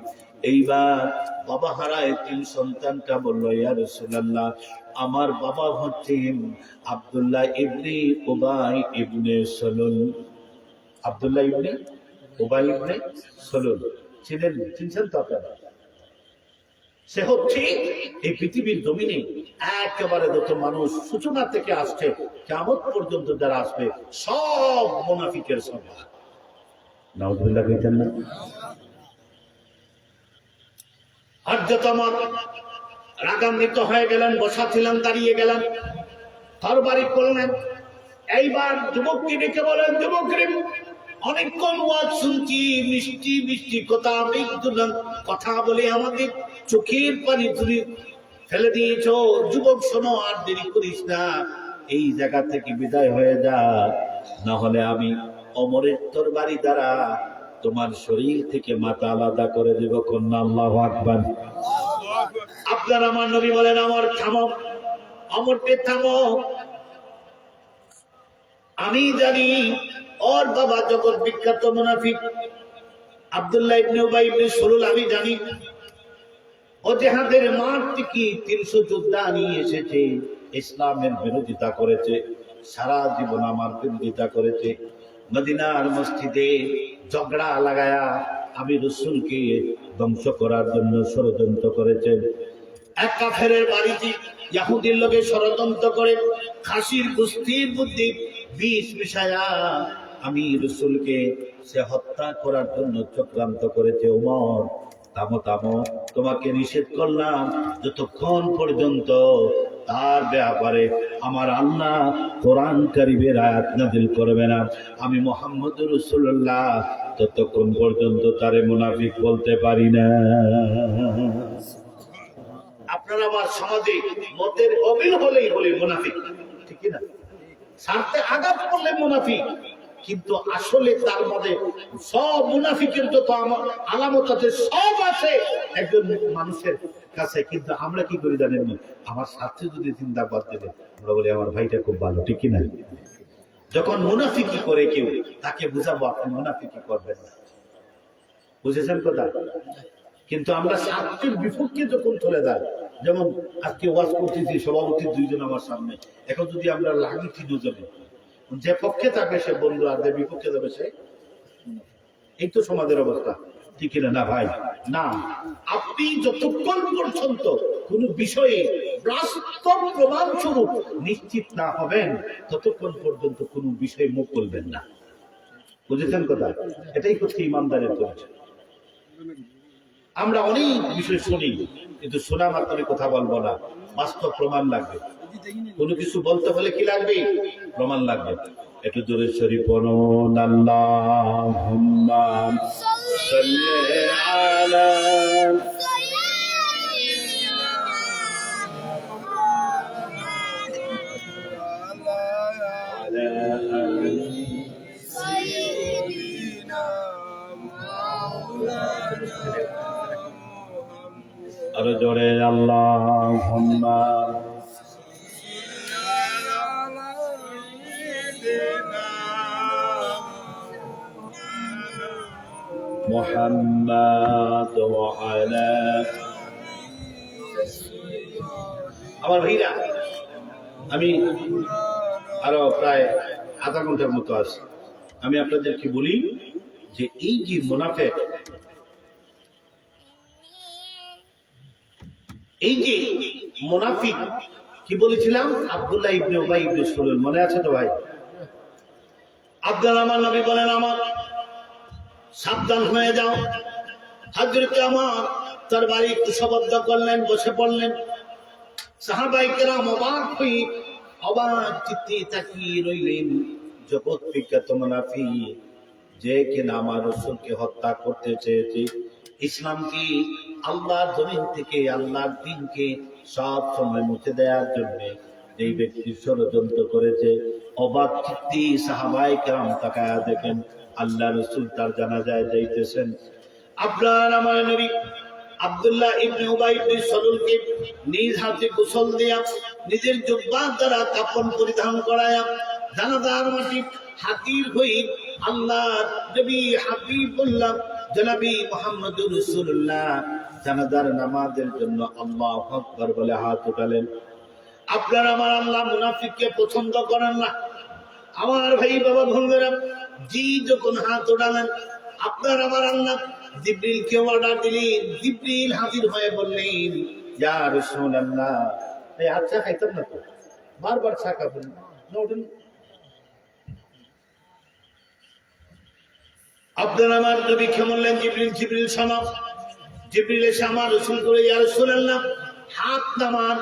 এইবার বাবা হারায় তিন সন্তানটা বলল, ইয়া রাসূলুল্লাহ, আমার বাবা হচ্ছেন আব্দুল্লাহ ইবনে উবাই ইবনে সালুল। আব্দুল্লাহ ইবনে উবাই ইবনে সালুল চিনছেন তো আপনারা? সে হচ্ছে এই পৃথিবীর জমিনে একেবারে যত মানুষ সূচনা থেকে আসছে কিয়ামত পর্যন্ত যারা আসবে সব মুনাফিকের সর্দার। নাউযুবিল্লাহ কইতেন না? হযরত ওমর রাগান্বিত হয়ে গেলেন, বসা ছিলেন, দাঁড়িয়ে গেলেন, তরবারি করলেন। এইবার যুবককে ডেকে বলেন, যুবক রে, অনেকক্ষণ ওয়াজ শুনছি, মিষ্টি মিষ্টি কথা, কথা বলে আমাদের চোখের পানি তুলে ফেলে দিয়েছ। যুবক শোনো, আর দেরি করিস না, এই জায়গা থেকে বিদায় হয়ে যা, না হলে আমি ওমরের তরবারি দ্বারা তোমার শরীর থেকে মাথা আলাদা করে দেব। কন্যা আল্লাহু আকবার। আপনার আমার নবী বলেন, আমার থামো, অমরকে থামো, আমি জানি ওর বাবা জগৎ বিখ্যাত মুনাফিক আব্দুল্লাহ ইবনে উবাই ইবনে সালুল, আমি জানি ও জিহাদের মাঠ থেকে 300 যোদ্ধা নিয়ে এসেছে, ইসলামের বিরোধিতা করেছে, সারা জীবন আমার বিরোধিতা করেছে, মদিনার মসজিদে ঝগড়া লাগায়া আমি রাসূলকে ধ্বংস করার জন্য ষড়যন্ত্র করেছে। এক কাফেরের বাড়িতে ইহুদির লোকে ষড়যন্ত্র করে খাসির কুস্তির বুদ্ধি বিষ মিশায়া আমি রাসূলকে সে হত্যা করার জন্য চক্রান্ত করেছে। ওমর, থামো থামো, তোমাকে নিষেধ করলাম যতক্ষণ পর্যন্ত তার ব্যাপারে আমার আল্লাহ কোরআন কারীমের আয়াত নাযিল করবে না, আমি মুহাম্মদুর রাসূলুল্লাহ ততক্ষণ পর্যন্ত তারে মুনাফিক বলতে পারি না। আপনারা আমার সমাজে মতের অমিল হলেই বলে মুনাফিক, ঠিক না? স্বার্থে আঘাত করলে মুনাফিক, কিন্তু আসলে তার মধ্যে সব মুনাফিকের যত আলামত আছে সব আছে একজন মানুষের কাছে। কিন্তু আমরা কি করি জানেন না, আমার স্বার্থে যদি জিন্দাবাদ দেবে আমরা বলি আমার ভাইটা খুব ভালো, ঠিক না? যখন মুনাফিকি করে কেউ তাকে বুঝাবো আপনি মুনাফিকি করবেন না, বুঝেছেন কথা? কিন্তু আমরা স্বার্থের বিপক্ষে যখন চলে যাই, যেমন আজকে ওয়াজ করতেছি সভাপতি দুইজন আমার সামনে, এখন যদি আমরা লাগি দুজনে, যে পক্ষে থাকবে সে বন্ধু আর যে বিপক্ষে যাবে সে, এই তো সমাজের অবস্থা, ঠিক না? না ভাই না, আপনি যতক্ষণ পর্যন্ত কোন বিষয়ে বাস্তব প্রমাণ স্বরূপ নিশ্চিত না হবেন ততক্ষণ পর্যন্ত কোন বিষয়ে মুখ খুলবেন না, বুঝেছেন কথা? এটাই হচ্ছে ইমানদারের পরিচয়। আমরা অনেক বিষয় শুনি, কিন্তু শোনা মাত্র কথা বলবো না, বাস্তব প্রমাণ লাগবে। কোনো কিছু বলতে হলে কি লাগবে? প্রমাণ লাগবে। একটু জোরে শরীফ পড়ুন, আল্লাহুম্মা সাল্লি আলা আরো জোরে আল্লাহুম্মা মুহাম্মাদ ওয়া আলা। আমার ভাইরা, আমি আরো প্রায় আধা ঘন্টার মতো আছি, আমি আপনাদেরকে বলি যে এই যে মুনাফিক, এই যে মুনাফিক কি বলেছিলাম? আব্দুল্লাহ ইবনে উবাই ইবনে সুলুল, মনে আছে তো ভাই? আব্দুল আমার নবী বলেন আমার সাবধান হয়ে যাও। হযরতে আমার তার বাড়ি কুশবদ্ধ করলেন, বসে পড়লেন। সাহাবায়ে কেরাম অবাক হয়ে অবাক চিত্তে তাকিয়ে রইলেন। জগৎ বিখ্যাত মুনাফিক, যে কিনা আমার রাসূলকে হত্যা করতে চেয়েছে, ইসলামকে আল্লাহর জমিন থেকে আল্লাহর দ্বীনকে সব সময় মুছে দেওয়ার জন্য এই ব্যক্তি ষড়যন্ত্র করেছে। অবাক চিত্তে সাহাবায়ে কেরাম তাকায়া দেখেন আল্লাহ রাসূল তার জানাজায় যাইতেছেন। আপনার আমার নবী আব্দুল্লাহ ইবনে উবাই ইবনে সলুলকে নিজ হাতে গোসল দিয়া নিজের জুব্বা দ্বারা কাফন পরিধান করায়া জানাজার মাটি হাতির হয়ে আল্লাহ নবী হাবিবুল্লাহ জনাবি মুহাম্মদুর রাসূলুল্লাহ জানাজার নামাজের জন্য আল্লাহু আকবার বলে হাত উঠালেন। আপনার আমার আল্লাহ মুনাফিককে পছন্দ করেন না। আমার ভাই বাবা বন্ধুরা, জি যখন হাত উঠালেন, আপনার আমার আল্লাহ জিবরিলকে অর্ডার দিলেন। জিবরিল হাজির হয়ে বললেন, ইয়া রাসূলুল্লাহ, এই আচ্ছা খাইতাম না তো, বারবার চা খাবেন না। আপনার আমার নবীকে বললেন, জিবরিল শোনো। জিবরিল এসে আমার রাসূল করে, ইয়া রাসূলুল্লাহ, হাত নামান।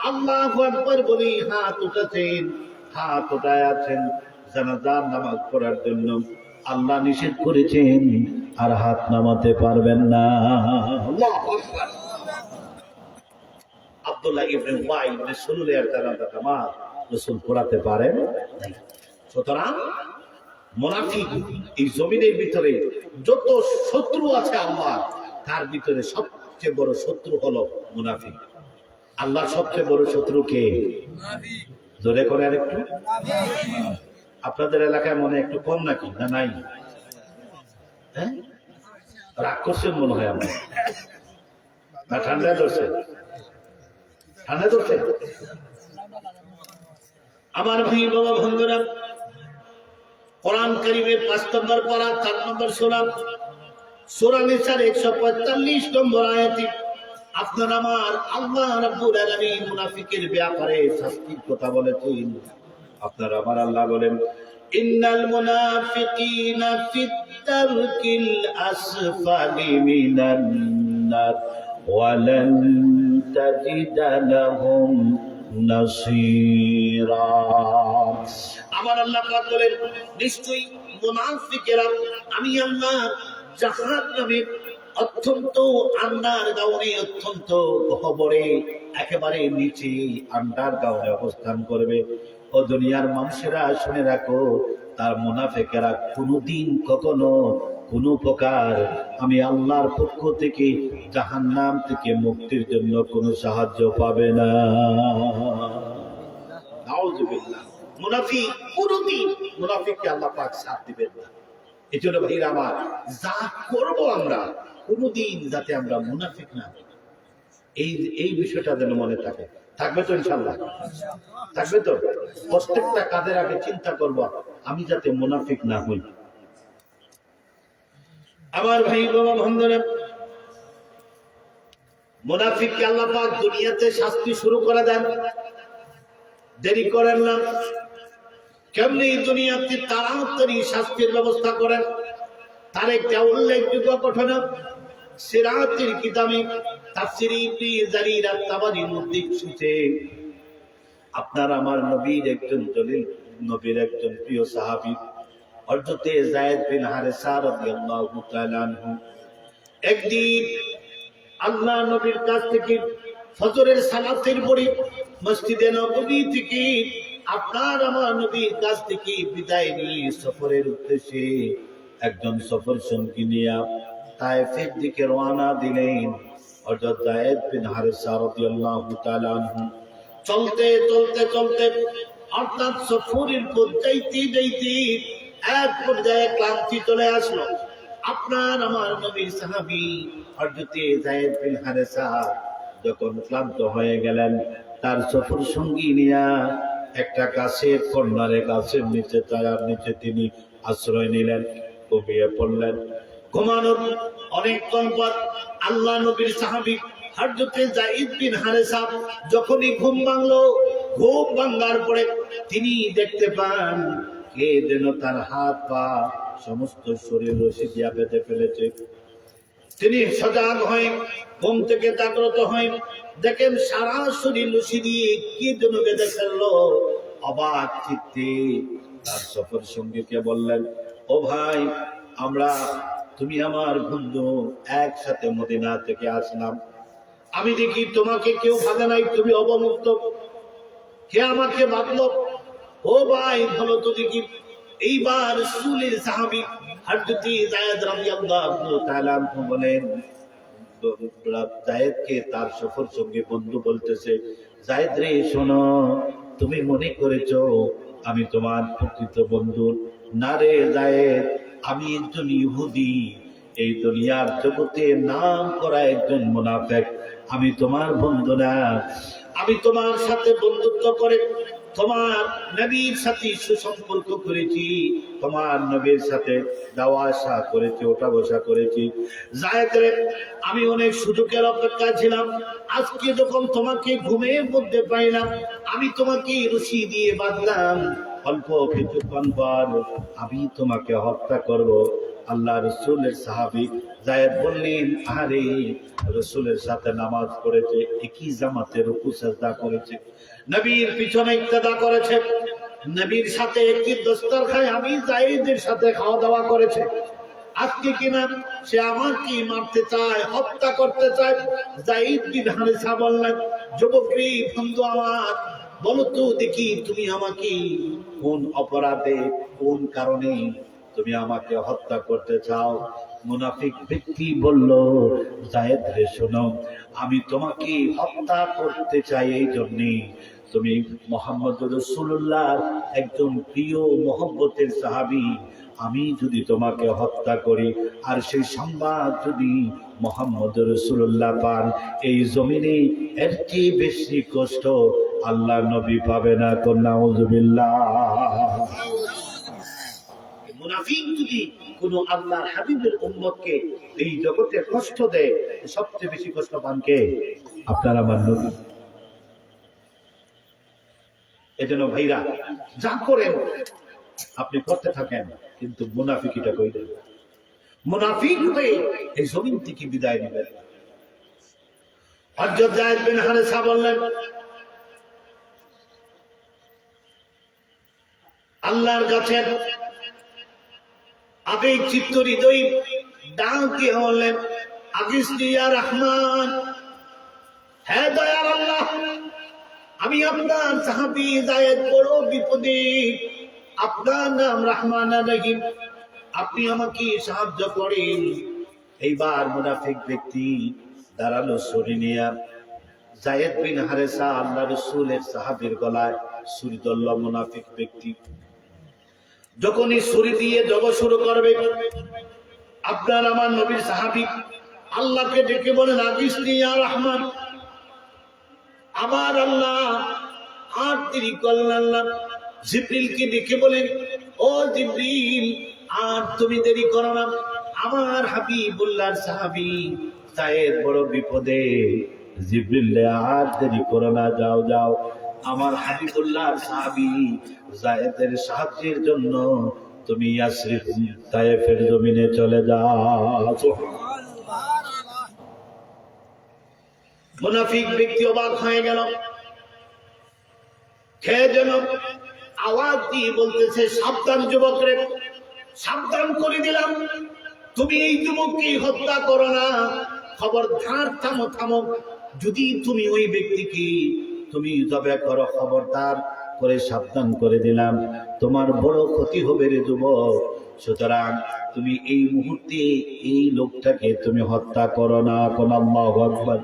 আল্লাহু আকবার বলি হাত উঠাতেন, হাত উঠায় আছেন। জানাজার নামাজ পড়ার জন্য আল্লাহ নিষেধ করেছেন, আর হাত নামাতে পারবেন না। আল্লাহু আকবার। আব্দুল্লাহ ইবনে উবাই ইবনে সুলুলের জানাজা নামাজ রাসূল পড়াতে পারেন নাই। সুতরাং মুনাফিক এই জমিনের ভিতরে যত শত্রু আছে আল্লাহ, তার ভিতরে সবচেয়ে বড় শত্রু হলো মুনাফিক। আল্লাহর সবচেয়ে বড় শত্রু কে? জোরে করে আরেকটু। আপনাদের এলাকায় মনে একটু কম নাকি, না নাই? হ্যাঁ, রাগ করছেন মনে হয় আমরা, না ঠান্ডায় ধরছে? ঠান্ডা ধরছে। আমার ভাই বাবা বন্ধুরা, কোরআন কারীমের 5 নম্বর পারা 4 নম্বর সূরা, সূরা নিসার 145 নম্বর আয়াতে আপনার আমার আল্লাহ রাব্বুল আলামিন মুনাফিকের ব্যাপারে শাস্তির কথা বলেছেন। আপনার আমার আল্লাহ বলেন, ইন্নাল মুনাফিকিনা ফিদ দারকিল আসফালি মিনান নার ওয়া লান তাজিদা লাহুম নাসীরা। আমার আল্লাহ পাক বলেন, নিশ্চয়ই মুনাফিকেরা আমি আল্লাহ জাহান্নামের অত্যন্ত আন্ডারগ্রাউন্ডে, অত্যন্ত গহ্বরে, একেবারে নিচে আন্ডারগ্রাউন্ডে অবস্থান করবে। ও দুনিয়ার মানুষেরা শুনে রাখো, তার মুনাফিকেরা কোনোদিন কখনো কোনো প্রকার আমি আল্লাহর পক্ষ থেকে জাহান্নাম থেকে মুক্তির জন্য কোনো সাহায্য পাবে না। নাউযুবিল্লাহ। মুনাফিক কোনোদিন মুনাফিককে আল্লাহ পাক সাথ দিবেন না। এজন্য ভাইরা আমার, যা করব আমরা কোনোদিন যাতে আমরা মুনাফিক না হই, এই বিষয়টা যেন মনে থাকে। থাকবে তো ইনশাআল্লাহ? থাকবে তো? প্রত্যেকটা কাজের আগে চিন্তা করব আমি যাতে মুনাফিক না হই। আমার ভাই বাবা বন্ধুরা, মুনাফিককে আল্লাহ পাক দুনিয়াতে শাস্তি শুরু করে দেন, দেরি করেন না। কেমনি দুনিয়াতে তাড়াতাড়ি শাস্তির ব্যবস্থা করেন, তার একটা উল্লেখযোগ্য ঘটনা সিরাতের কিতাবে তাফসীর ইবনে জারীর আত-তাবারীর মধ্যে এসেছে। আপনার আমার নবীর একজন জলিল, নবীর একজন প্রিয় সাহাবী হযরতে যায়েদ বিন হারেসা রাদিয়াল্লাহু তাআলা আনহু একদিন আল্লাহ নবীর কাছ থেকে ফজরের সালাতের পরে মসজিদে নববী থেকে আপনার আমার নবীর কাছ থেকে বিদায় নিয়ে সফরের উদ্দেশ্যে একজন সফর সঙ্গী নিয়ে তায়েফের দিকে রওনা দিলেন হযরত যায়েদ বিন হারেসা রাদিয়াল্লাহু তাআলা আনহু। চলতে চলতে চলতে অর্থাৎ সফরের পথ যাইতে যাইতে এক পর্যায়ে ক্লান্তি চলে আসলো। আপনার আমার নবীর সাহাবী হযরতে যায়েদ বিন হারেসা যখন ক্লান্ত হয়ে গেলেন, তার সফর সঙ্গী নিয়ে একটা গাছের কর্নারে, গাছের নিচে, ছায়ার নিচে তিনি আশ্রয় নিলেন, ঘুমিয়ে পড়লেন। ঘুমানোর অনেকক্ষণ পর আল্লাহ নবীর সাহাবী হযরতে যায়েদ বিন হারেসা যখনই ঘুম ভাঙলো, ঘুম ভাঙার পরে তিনি দেখতে পান কে যেন তার হাত পা সমস্ত শরীর রশি দিয়া বেঁধে ফেলেছে। তিনি সজাগ হয়ে ঘুম থেকে জাগ্রত হয়ে দেখেন সারা শরীর রশি দিয়ে কি যেন বেঁধে ফেললো। অবাক চিত্তে তার সফর সঙ্গীকে বললেন, ও ভাই, তুমি আমার বন্ধু, একসাথে মদিনা থেকে আসলাম, আমি দেখি তোমাকে কেউ বাঁধে নাই, তুমি অবমুক্ত, কে আমাকে বাঁধলো? ও ভাই ভালো তো দেখি। এইবার রাসূলের সাহাবী হযরত যায়েদ রাদিয়াল্লাহু তাআলা আনহু বলেন, যায়েদকে তার সফর সঙ্গী বন্ধু বলতেছে, যায়েদ রে শোনো, তুমি মনে করেছো আমি তোমার প্রকৃত বন্ধু? না রে যায়েদ, আমি একজন ইহুদি, এই দুনিয়ার জগতে নাম করা একজন মুনাফিক। আমি তোমার বন্ধু না। আমি তোমার সাথে বন্ধুত্ব করে তোমার নবীর সাথে সুসম্পর্ক করেছি, তোমার নবীর সাথে যাওয়া আসা করেছি, ওঠা বসা করেছি। যায়েদ রে, আমি অনেক সুযোগের অপেক্ষায় ছিলাম। আজকে যখন তোমাকে ঘুমের মধ্যে পাইলাম, আমি তোমাকে রশি দিয়ে বাঁধলাম। অল্প কিছুক্ষণ পর আমি তোমাকে হত্যা করব। আল্লাহ রসুলের সাহাবী যায়েদ বললেন, আরে রসুলের সাথে নামাজ পড়েছে, একই জামাতে রুকু সিজদা করেছে, নবীর পিছনে ইক্তেদা করেছে, নবীর সাথে একটি দস্তরখানে আমি যায়েদের সাথে খাওয়া দাওয়া করেছে। আজকে কিনা সে আমাকে মারতে চায়, হত্যা করতে চায়। যায়েদ বিন হারেসা বললেন, যুবক রে বন্ধু আমার, বলো তো দেখি তুমি আমাকে কোন অপরাধে, কোন কারণে তুমি আমাকে হত্যা করতে চাও? মুনাফিক ব্যক্তি বলল, যায়েদ রে শোনো, আমি তোমাকে হত্যা করতে চাই এই জন্যে তুমি মুহাম্মদ রাসূলুল্লাহর একজন প্রিয় মহব্বতের সাহাবী। আমি যদি তোমাকে হত্যা করি আর সেই সংবাদ যদি মুহাম্মদ রাসূলুল্লাহ পান, এই জমিনে এর চেয়ে বেশি কষ্ট আল্লাহ নবী পাবে না। নাউযুবিল্লাহ। মুনাফিক যদি কোন আল্লাহর হাবিবের উম্মতকে এই জগতে কষ্ট দেয়, সবচেয়ে বেশি কষ্ট পান কে? আপনার আমার নবী। এজন্য ভাইরা, যা করেন আপনি করতে থাকেন, কিন্তু মুনাফিকিটা কইলেন, মুনাফিক হয়ে এই জমিন থেকে বিদায় নেবেন। হযরত যায়েদ বিন হারেসা বললেন, আল্লাহর কাছে আবেগ চিত্ত হৃদয় ডাকে হলেন, আগিসনি ইয়া রহমান, হে দয়ার আল্লাহ, আমি আপনার সাহাবী যায়েদ বড় বিপদে, আপনার নাম রহমান রহিম, আপনি আমাকে সাহায্য করেন। এইবার মুনাফিক ব্যক্তি দাঁড়ালো ছুরি নিয়ে। যায়েদ বিন হারেসা আল্লাহ রাসূলের সাহাবীর গলায় ছুরি ধরল। মুনাফিক ব্যক্তি যখনই ছুরি দিয়ে জব শুরু করবে, আপনার আমার নবীর সাহাবী আল্লাহকে ডেকে বলেন, আগিসনি ইয়া রহমান, আমার আল্লাহ। আর তিনি করলেন না, জিবরিলকে ডেকে বলেন, ও জিবরিল, আর তুমি দেরি করো না, আমার হাবিবুল্লাহর সাহাবী যায়েদ বড় বিপদে। জিবরিল, আর দেরি করো না, যাও যাও, আমার হাবিবুল্লাহর সাহাবী যায়েদের সাহায্যের জন্য তুমি ইয়াসরিব তায়েফের জমিনে চলে যাও। মুনাফিক ব্যক্তি অবাক হয়ে গেল। খেয়ে যেন আওয়াজ দিয়ে বলতেছে, সাবধান যুবক রে, সাবধান করে দিলাম, তুমি এই যুবককে হত্যা করো না, খবরদার, থামো থামো, যদি তুমি ওই ব্যক্তিকে তুমি জবে করো, খবরদার করে সাবধান করে দিলাম, তোমার বড় ক্ষতি হবে রে যুবক। সুতরাং তুমি এই মুহূর্তে এই লোকটাকে তুমি হত্যা করো না। কোন আল্লাহু আকবার।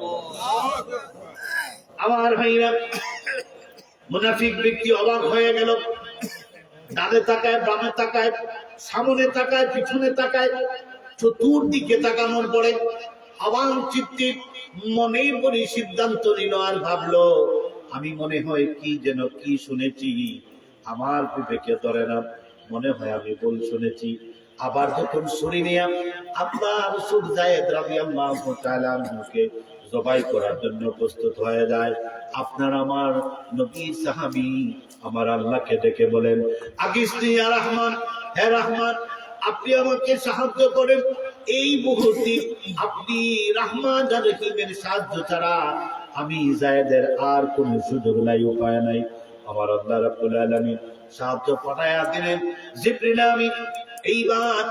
আমার ভাইরা, মুনাফিক ব্যক্তি অবাক হয়ে গেল। ডানে তাকায়, বামে তাকায়, সামনে তাকায়, পিছনে তাকায়, চতুর্দিকে তাকানোর পরে অবাক চিত্তে মনে মনে সিদ্ধান্ত নিল আর ভাবলো, আমি মনে হয় কি যেন কি শুনেছি, আমার বিবেকে ধরে না, মনে হয় আমি ভুল শুনেছি। আবার যখন ছুরি নিয়ে আপনার রাসূল যায়েদ রাদিয়াল্লাহু তাআলা আনহুকে জবাই করার জন্য প্রস্তুত হয়ে যায়, আপনার আমার নবী সাহাবী আমার আল্লাহকে ডেকে বলেন, আগিসনি ইয়া রহমান, হে রহমান, আপনি আমাকে সাহায্য করেন। এই মুহূর্তে আপনি রহমান আর রহিমের সাহায্য ছাড়া আমি যায়েদের আর কোনো সুযোগ নাই, উপায় নাই। আমার আল্লাহ রাব্বুল আলামিন সাহায্য পাঠায়া দিলেন। জিবরিল আমিন এইবার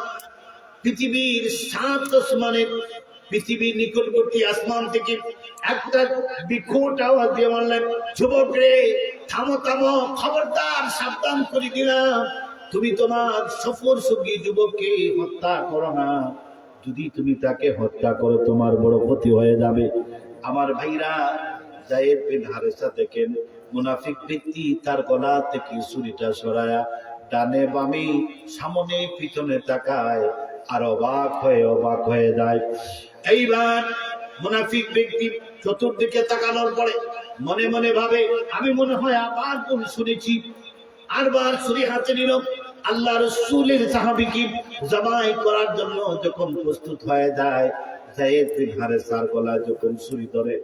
পৃথিবীর 7 আসমানের, পৃথিবীর নিকটবর্তী আসমান থেকে একটা বিকট আওয়াজ দিয়ে বললেন, যুবক রে, থামো থামো, খবরদার, সাবধান করে দিলাম, তুমি তোমার সফর সঙ্গী যুবককে হত্যা করো না, যদি তুমি তাকে হত্যা করো তোমার বড় ক্ষতি হয়ে যাবে। আমার ভাইরা, যায়েদ বিন হারেসা দেখেন মুনাফিক ব্যক্তি তার গলা থেকে ছুরিটা সরায়া ডানে বামে সামনে পিছনে তাকায় আর অবাক হয়ে যায়। এইবার মুনাফিক ব্যক্তি চতুর্দিকে তাকানোর পরে মনে মনে ভাবে, আমি মনে হয় আবার ভুল শুনেছি। আরবার ছুরি হাতে নিল। আল্লাহ রাসূলের সাহাবীকে জবাই করার জন্য যখন প্রস্তুত হয়ে যায়, যায়েদ বিন হারেসার গলায় যখন ছুরি ধরে,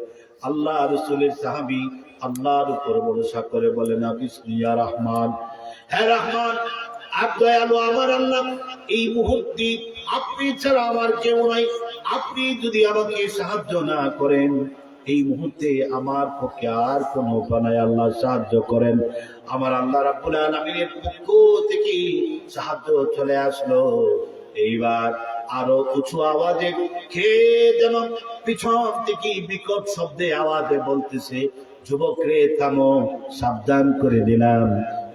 আল্লাহ রাসূলের সাহাবী আল্লাহর উপর ভরসা করে বলেন, আগিসনি ইয়া রহমান, হে রহমান, আপনি দয়ালু আমার আল্লাহ, এই মুহূর্তে আপনি ছাড়া আমার কেউ নাই, আপনি যদি আমাকে সাহায্য না করেন এই মুহূর্তে আমার পক্ষে আর কোনো উপায় নাই, আল্লাহ সাহায্য করেন। আমার আল্লাহ রাব্বুল আলামিনের পক্ষ থেকে সাহায্য চলে আসলো। এইবার আরো উঁচু আওয়াজে কে যেন পিছন থেকে বিকট শব্দে আওয়াজে বলতেছে, যুবক রে, থামো, সাবধান করে দিলাম,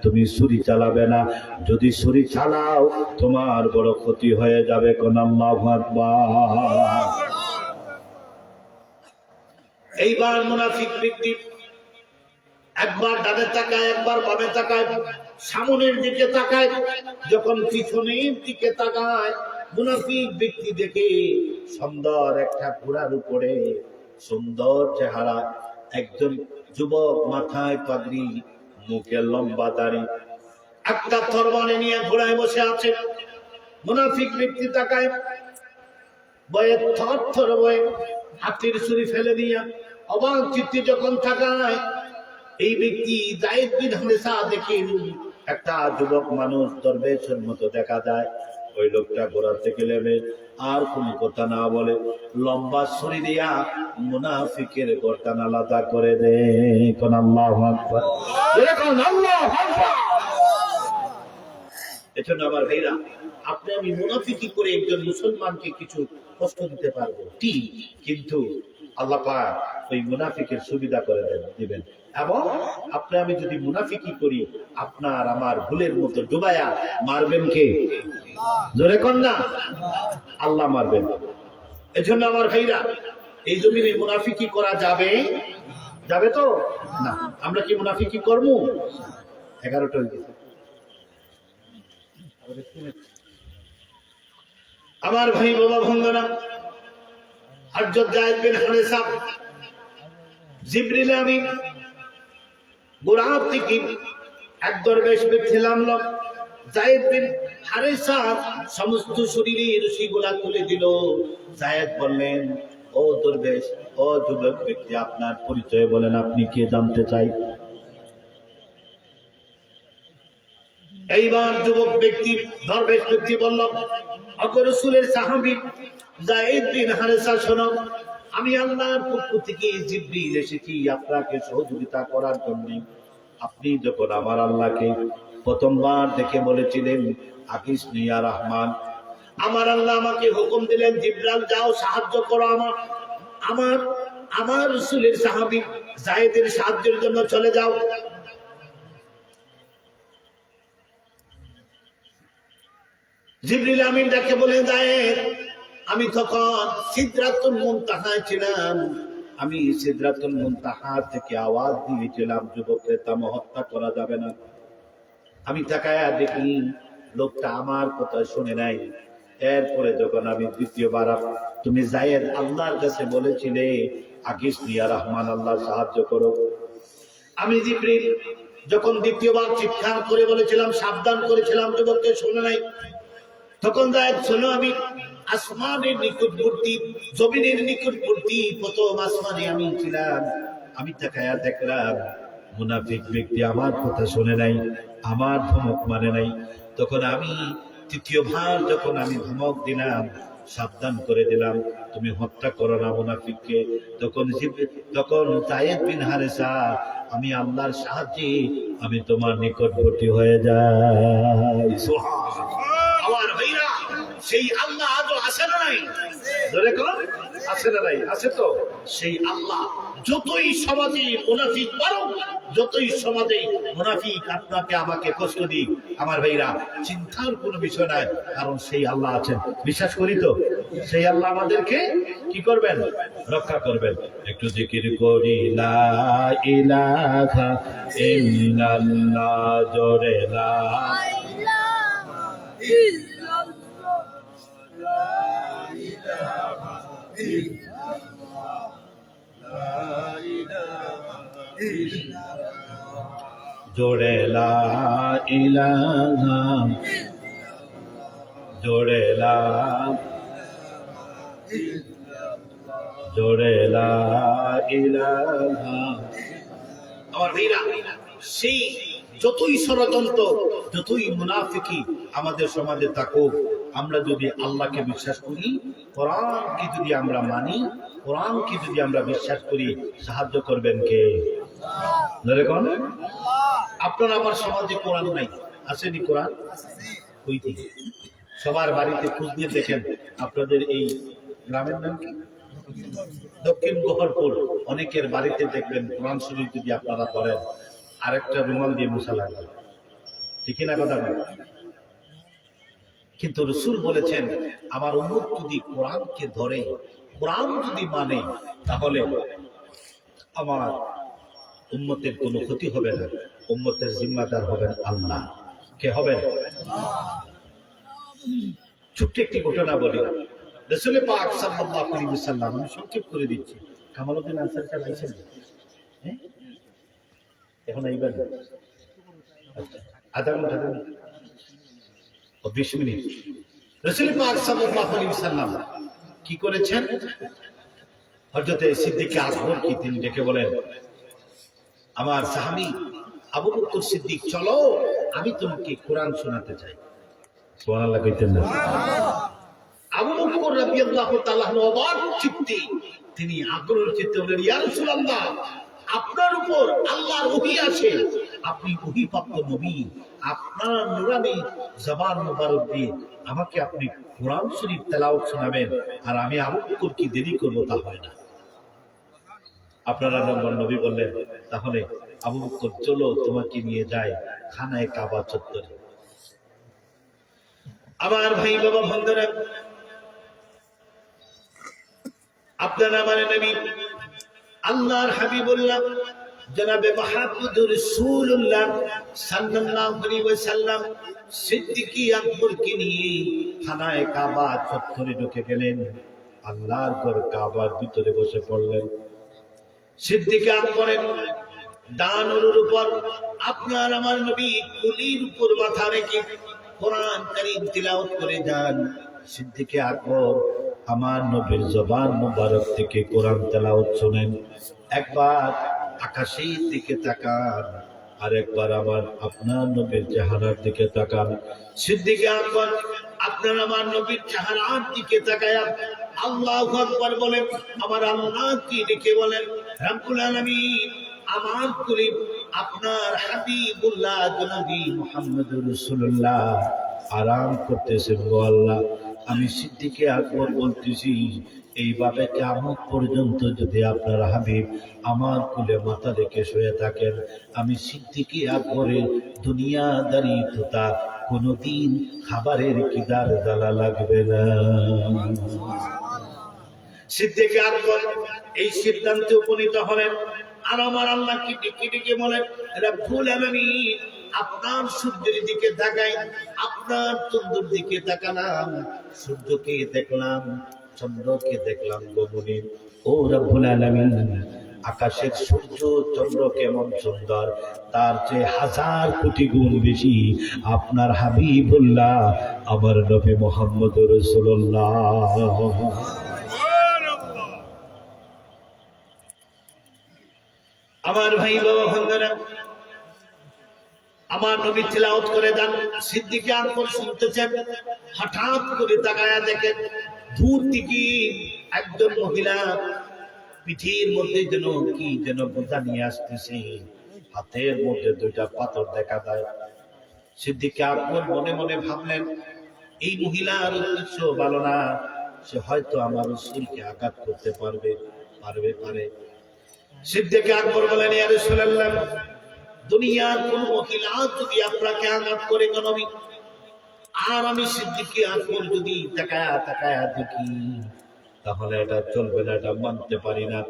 তুমি ছুরি চালাবে না, যদি ছুরি চালাও তোমার বড় ক্ষতি হয়ে যাবে। কোন আল্লাহু আকবার। এইবার মুনাফিক ব্যক্তি একবার ডানে তাকায়, একবার বামে তাকায়, সামনের দিকে তাকায়, যখন পিছনের দিকে তাকায় মুনাফিক ব্যক্তি দেখে সুন্দর একটা ঘোড়ার উপরে সুন্দর চেহারা একজন যুবক, মাথায় পাগড়ি, মুখে লম্বা দাড়ি, একটা তরবারি নিয়ে ঘোড়ায় বসে আছে। মুনাফিক ব্যক্তি তাকায়, বয়ে থর বয়ে হাতির ছুরি ফেলে দিয়া অবাক চিত্তে যখন তাকায়, এই ব্যক্তি যায়েদ বিন হারেসা দেখে একটা যুবক মানুষ, দরবেশের মতো দেখা যায়। ওই লোকটা ঘোড়া থেকে নেমে আর কোনো কথা না বলে লম্বা ছুরি দিয়া মুনাফিকের গর্দান আলাদা করে দেয়। কোন আল্লাহু আকবার। এরকম আল্লাহু আকবার। এজন্য আমার ভাইরা, আপনি আমি মুনাফিকি করে একজন মুসলমানকে কিছু কষ্ট দিতে পারবো ঠিক, কিন্তু আল্লাহ পাক ওই মুনাফিকের সুবিধা করে দিবেন। এবং আপনি আমি যদি মুনাফিকি করি, আপনার আমার ভুলের মতো ডুবায়া মারবেন কে? জোরে কোন না, আল্লাহ মারবেন। এজন্য আমার ভাইরা, এই জমিনে মুনাফিকি করা যাবে? যাবে তো না? আমরা কি মুনাফিকি করবো? 11টা হয়ে গেছে। আমার ভাই বাবা ভঙ্গনা, হযরত যায়েদ বিন হারেসা, জিবরিল আমিন বুরাক থেকে এক দরবেশ ব্যক্তি নামলো। যায়েদ বিন হারেসা সমস্ত শরীরের রশিগুলা খুলে দিল। যায়েদ বললেন, ও দরবেশ, ও যুবক ব্যক্তি, আপনার পরিচয় বলেন, আপনি কে জানতে চাই? এইবার যুবক ব্যক্তি, দরবেশ ব্যক্তি বলল, ওগো রাসূলের সাহাবী যায়েদ বিন হারেসা, শোনো, আমি আল্লাহর পক্ষ থেকে জিবরিল এসেছি আপনাকে সহযোগিতা করার জন্য। আপনি যখন আমার আল্লাহকে প্রথমবার দেখে বলেছিলেন আকিসনি ইয়া রহমান, আমার আল্লাহ আমাকে হুকুম দিলেন, জিবরাইল যাও সাহায্য করো আমার রাসূলের সাহাবী যায়েদের সাহায্যের জন্য চলে যাও। জিবরিল আমিন ডাকে বলে, যায়েদ, আমি তখন সিদরাতুল মুনতাহায় ছিলাম, আমি সিদরাতুল মুনতাহা থেকে আওয়াজ দিয়েছিলাম, যুবককে তাম হত্যা করা যাবে না। আমি তাকায়া দেখি লোকটা আমার কথা শুনে নাই। এরপরে যখন আমি দ্বিতীয়বার, তুমি যায়েদ আল্লাহর কাছে বলেছিলে আকিসনি ইয়া রহমান, আল্লাহ সাহায্য করো, আমি জিবরিল যখন দ্বিতীয়বার চিৎকার করে বলেছিলাম, সাবধান করেছিলাম, যুবককে শুনে নাই, তখন যায়েদ শোনো, আমি আসমানের নিকটবর্তী, জমিনের নিকটবর্তী প্রথম আসমানে আমি ছিলাম। আমি তাকায়া দেখলাম মুনাফিক ব্যক্তি আমার কথা শুনে নাই, আমার ধমক মানে নাই। তখন আমি তৃতীয়বার যখন আমি ধমক দিলাম, সাবধান করে দিলাম, তুমি হত্যা করো না মুনাফিককে, তখন যায়েদ বিন হারেসা, আমি আল্লাহর সাহায্যে আমি তোমার নিকটবর্তী হয়ে যাই। আমার ভাইরা, সেই আল্লাহ আজও আছে না নাই? ধরে কোন আছে না নাই? আছে তো। সেই আল্লাহ যতই সমাজে মুনাফিক পারো, যতই সমাজে মুনাফিক আপনাকে আমাকে কষ্ট দিক, আমার ভাইরা চিন্তার কোনো বিষয় নাই, কারণ সেই আল্লাহ আছেন। বিশ্বাস করি তো সেই আল্লাহ আমাদেরকে কি করবেন? রক্ষা করবেন। একটু জিকির করি লা ইলাহা ইল্লাল্লাহ, জোরে লা জোরে লা ইলাহা, জোরে লা, জোরে লা ইলাহা। আমার ভাইরা, সেই যতই ষড়যন্ত্র, যতই মুনাফিকি আমাদের সমাজে থাকুক, আমরা যদি আল্লাহকে বিশ্বাস করি, কোরআনকে যদি আমরা মানি, কোরআনকে যদি আমরা বিশ্বাস করি, সাহায্য করবেন কে? ধরে কোন? আপনার আমার সমাজে কোরআন নাই, আসেনি কোরআন? কই থেকে? সবার বাড়িতে খোঁজ নিয়ে দেখেন, আপনাদের এই গ্রামের নাম কি? দক্ষিণ গোহরপুর। অনেকের বাড়িতে দেখবেন কোরআন শরীফ যদি আপনারা পড়েন, আরেকটা রুমাল দিয়ে মুছা লাগবে, ঠিক না কথা বলেন? কিন্তু রাসূল বলেছেন, আমার উম্মত যদি কোরআনকে ধরে, কোরআন যদি মানে, তাহলে আমার উম্মতের কোনো ক্ষতি হবে না। উম্মতের জিম্মাদার হবেন আল্লাহ। কে হবেন? ছোট্ট একটি ঘটনা বলি। রাসূল পাক সাল্লাল্লাহু আলাইহি ওয়াসাল্লাম, আমি সংক্ষেপ করে দিচ্ছি, কামালউদ্দিন আনসারী সাহেব আইছেন? হ্যাঁ, এখন আইবেন? আচ্ছা, আধা ঘন্টা ও 20 মিনিট। রাসূল পাক সাল্লাল্লাহু আলাইহি ওয়াসাল্লাম কি করেছেন? হযরত সিদ্দিক আকবর কি তিনি ডেকে বলেন, আমার সাহাবী আবু বকর সিদ্দিক, চলো আমি তোমাকে কোরআন শোনাতে চাই। সুবহানাল্লাহ কইতেন না? আবু বকর রাদিয়াল্লাহু তাআলা অবাক চিত্তে, তিনি আগ্রহের চিত্তে বলেন, ইয়া রাসূলুল্লাহ, আপনার উপর আল্লাহর ওহী আছে, আপনি ওহীপ্রাপ্ত নবী, আপনার নুরানি জবান মুবারক দিয়ে আমাকে আপনি কোরআন শরীফ তেলাওয়াত শোনাবেন, আর আমি আবু বকর কি দেরি করবো তা হয় না। আপনারা নবী বললেন, তাহলে আবু বকর চলো তোমাকে নিয়ে যাই খানায় কাবা চত্বরে। আমার ভাই বাবা বন্ধুরা, আপনারা আমার নবী আল্লাহর হাবিবুল্লাহ জনাবে মুহাম্মদুর রাসূলুল্লাহ সাল্লাল্লাহু আলাইহি ওয়াসাল্লাম সিদ্দিকী আকবরকে নিয়ে খানায় কাবা চত্বরে ঢুকে গেলেন। আল্লাহর ঘর কাবার ভিতরে বসে পড়লেন। সিদ্দিকী আকবরের ডানুর উপর আপনার আমার নবী কুলির উপর মাথা রেখে কোরআন কারীম তিলাওয়াত করে যান। সিদ্দিকী আকবর আমার নবীর জবান মুবারক থেকে কোরআন তেলাওয়াত শুনেন। একবার আকাশের দিকে তাকান, আর একবার আমার আপনার নবীর চেহারার দিকে তাকান। সিদ্দিকী আকবর আপনার আমার নবীর চেহারার দিকে তাকায়া আল্লাহু আকবার বলেন। আমার আল্লাহ কি দেখে বলেন, রব্বুল আলামিন আমার কুলি আপনার হাবিবুল্লাহ নবী মুহাম্মদুর রাসূলুল্লাহ আরাম করতেছেন। গো আল্লাহ, আমি সিদ্দিকী আকবর বলতেছি, এইভাবে কিয়ামত পর্যন্ত যদি আপনার হাবিব আমার কোলে মাথা রেখে শুয়ে থাকেন, আমি সিদ্দিকী আকবরের দুনিয়াদারি তোতা কোনদিন খাবারের কিদার জ্বালা লাগবে না। সিদ্দিকী আকবর এই সিদ্ধান্তে উপনীত হলেন। আর আমার আল্লাহ কি ডেকে বলেন, রব্বুল আলামিন আপনার সূর্যের দিকে তাকাই, আপনার চন্দ্রের দিকে তাকালাম, সূর্যকে দেখলাম, চন্দ্রকে দেখলাম। গোমনি ও রব্বুল আলামিন, আকাশের সূর্য চন্দ্র কেমন সুন্দর, তার চেয়ে 1000 কোটি গুণ বেশি আপনার হাবিবুল্লাহ আমার নবী মুহাম্মদুর রাসূলুল্লাহ। আমার ভাই বাবা বন্ধুরা, আমার নবী তিলাওয়াত করে দেন। সিদ্দিকী আকবর শুনতেছেন। হঠাৎ করে তাকায়া দেখেন দূর থেকে একজন মহিলা পিঠের মধ্যে যেন কি যেন বোঝা নিয়ে আসতেছে, হাতের মধ্যে 2টা পাথর দেখা যায়। সিদ্দিকী আকবর মনে মনে ভাবলেন, এই মহিলার উদ্দেশ্য ভালো না, সে হয়তো আমার রাসূলকে আঘাত করতে পারে। সিদ্দিকী আকবর বলেন, ইয়া রাসূলুল্লাহ, দুনিয়ার কোন মহিলা যদি আপনাকে আঘাত করে নবী, আর আমি সিদ্দিকী আকবর যদি তাকায়া দেখি, তাহলে এটা চলবে না, এটা মানতে পারি না।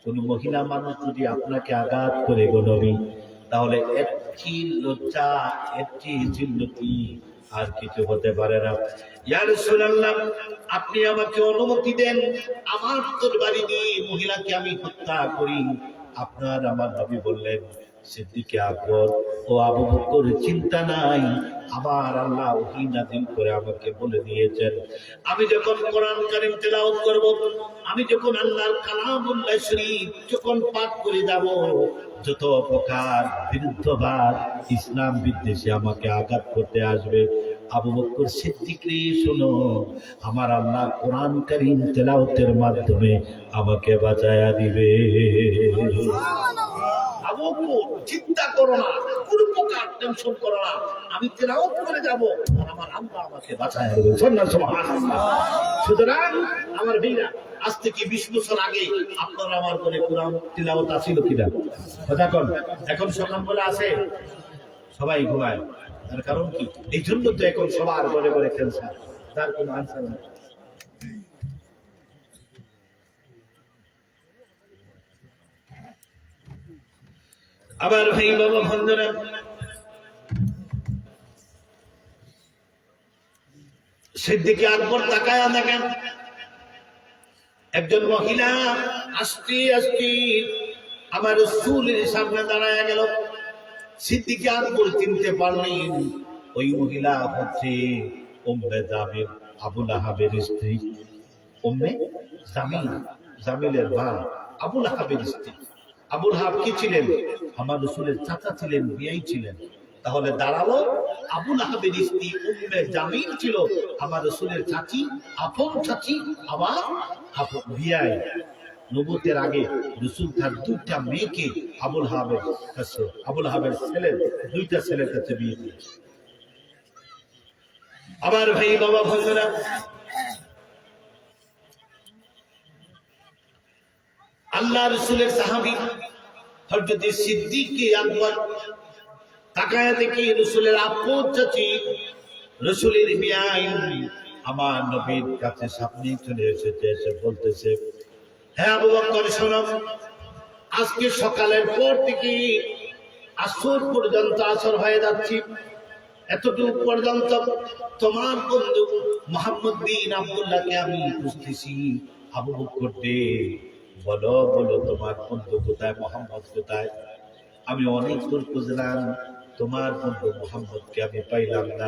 কোন মহিলা মানুষ যদি আপনাকে আঘাত করে গো নবী, তাহলে এর চেয়ে লজ্জা, এর চেয়ে জিল্লতি আর কিছু হতে পারে না। ইয়া রাসূলুল্লাহ, আপনি আমাকে অনুমতি দেন, আমার তরবারি দিয়ে মহিলাকে আমি হত্যা করি। আপনার আমার নবী বললেন, সিদ্দিকী আকবর ও আবু বকর, চিন্তা নাই, আমার আল্লাহ ওহী নাযিল করে আমাকে বলে দিয়েছেন, আমি যখন কোরআন কারীম তেলাওয়াত করব, আমি যখন আল্লাহর কালামুল্লাহ শরীফ যখন পাঠ করে যাব, যত প্রকার বিরুদ্ধবাদ, ইসলাম বিদ্বেষে আমাকে আঘাত করতে আসবে, আবু বকর সিদ্দিক রে শোনো, আমার আল্লাহ কোরআন কারীম তেলাওয়াতের মাধ্যমে আমাকে বাঁচায়া দিবে। আবু বকর, চিন্তা করো না, কোনো প্রকার টেনশন করো না, আমি তেলাওয়াত করে যাব আর আমার আল্লাহ আমাকে বাঁচায়া দিবে। সুবহানাল্লাহ। সুতরাং আমার ভাইরা, আজ থেকে 20 বছর আগে আপনারা আমার করে কোরআন তিলাওয়াত আছিল কিনা কথা কোন? এখন সকালবেলা আছে, সবাই ঘুমায়। তার কারণ কি? এই জন্য তো এখন সবার ঘরে ঘরে ক্যান্সার, তার কোনো আনসার নেই। আবার ভাই বাবা বন্ধুরা, সিদ্দিকী আকবর তাকায়া দেখেন একজন মহিলা আস্তে আস্তে আমার রাসূলের সামনে দাঁড়ায় গেল। সিদ্দিকী আকবর চিনতে পারলেন ওই মহিলা হচ্ছে উম্মে জামিল, আবু লাহাবের স্ত্রী। উম্মে জামিল, জামিলের মা, আবু লাহাবের স্ত্রী। আবু লাহাব কি ছিলেন? আমার রাসূলের চাচা ছিলেন, বিয়াই ছিলেন। তাহলে দাঁড়ালো আবু লাহাবের স্ত্রী উম্মে জামিল ছিল আমার রাসূলের চাচি, আপন চাচি, আবার আপন বিয়াই। নবুয়তের আগে রাসূল তার দুইটা মেয়েকে আবুল হাবের ছেলের দুইটা ছেলের কাছে বিয়ে দিয়েছে। আবার ভাই বাবা ভাইরা, আল্লাহ রাসূলের সাহাবী হযরত সিদ্দিক আকবর তাকায় দেখি রাসূলের আপন চাচি রাসূলের বিয়াই আমার নবীর কাছে সামনে চলে এসেছে, এসে বলতেছে, হ্যাঁ আবু বকর শোনো, আজকে সকালের পর থেকে আসর পর্যন্ত, আসর হয়ে যাচ্ছি, এতটুকু পর্যন্ত তোমার বন্ধু মোহাম্মদ বিন আব্দুল্লাহকে আমি খুঁজতেছি। আবু বকর রে, বলো বলো তোমার বন্ধু কোথায়, মোহাম্মদ কোথায়? আমি অনেক দূর খুঁজলাম, তোমার বন্ধু মোহাম্মদকে আমি পাইলাম না।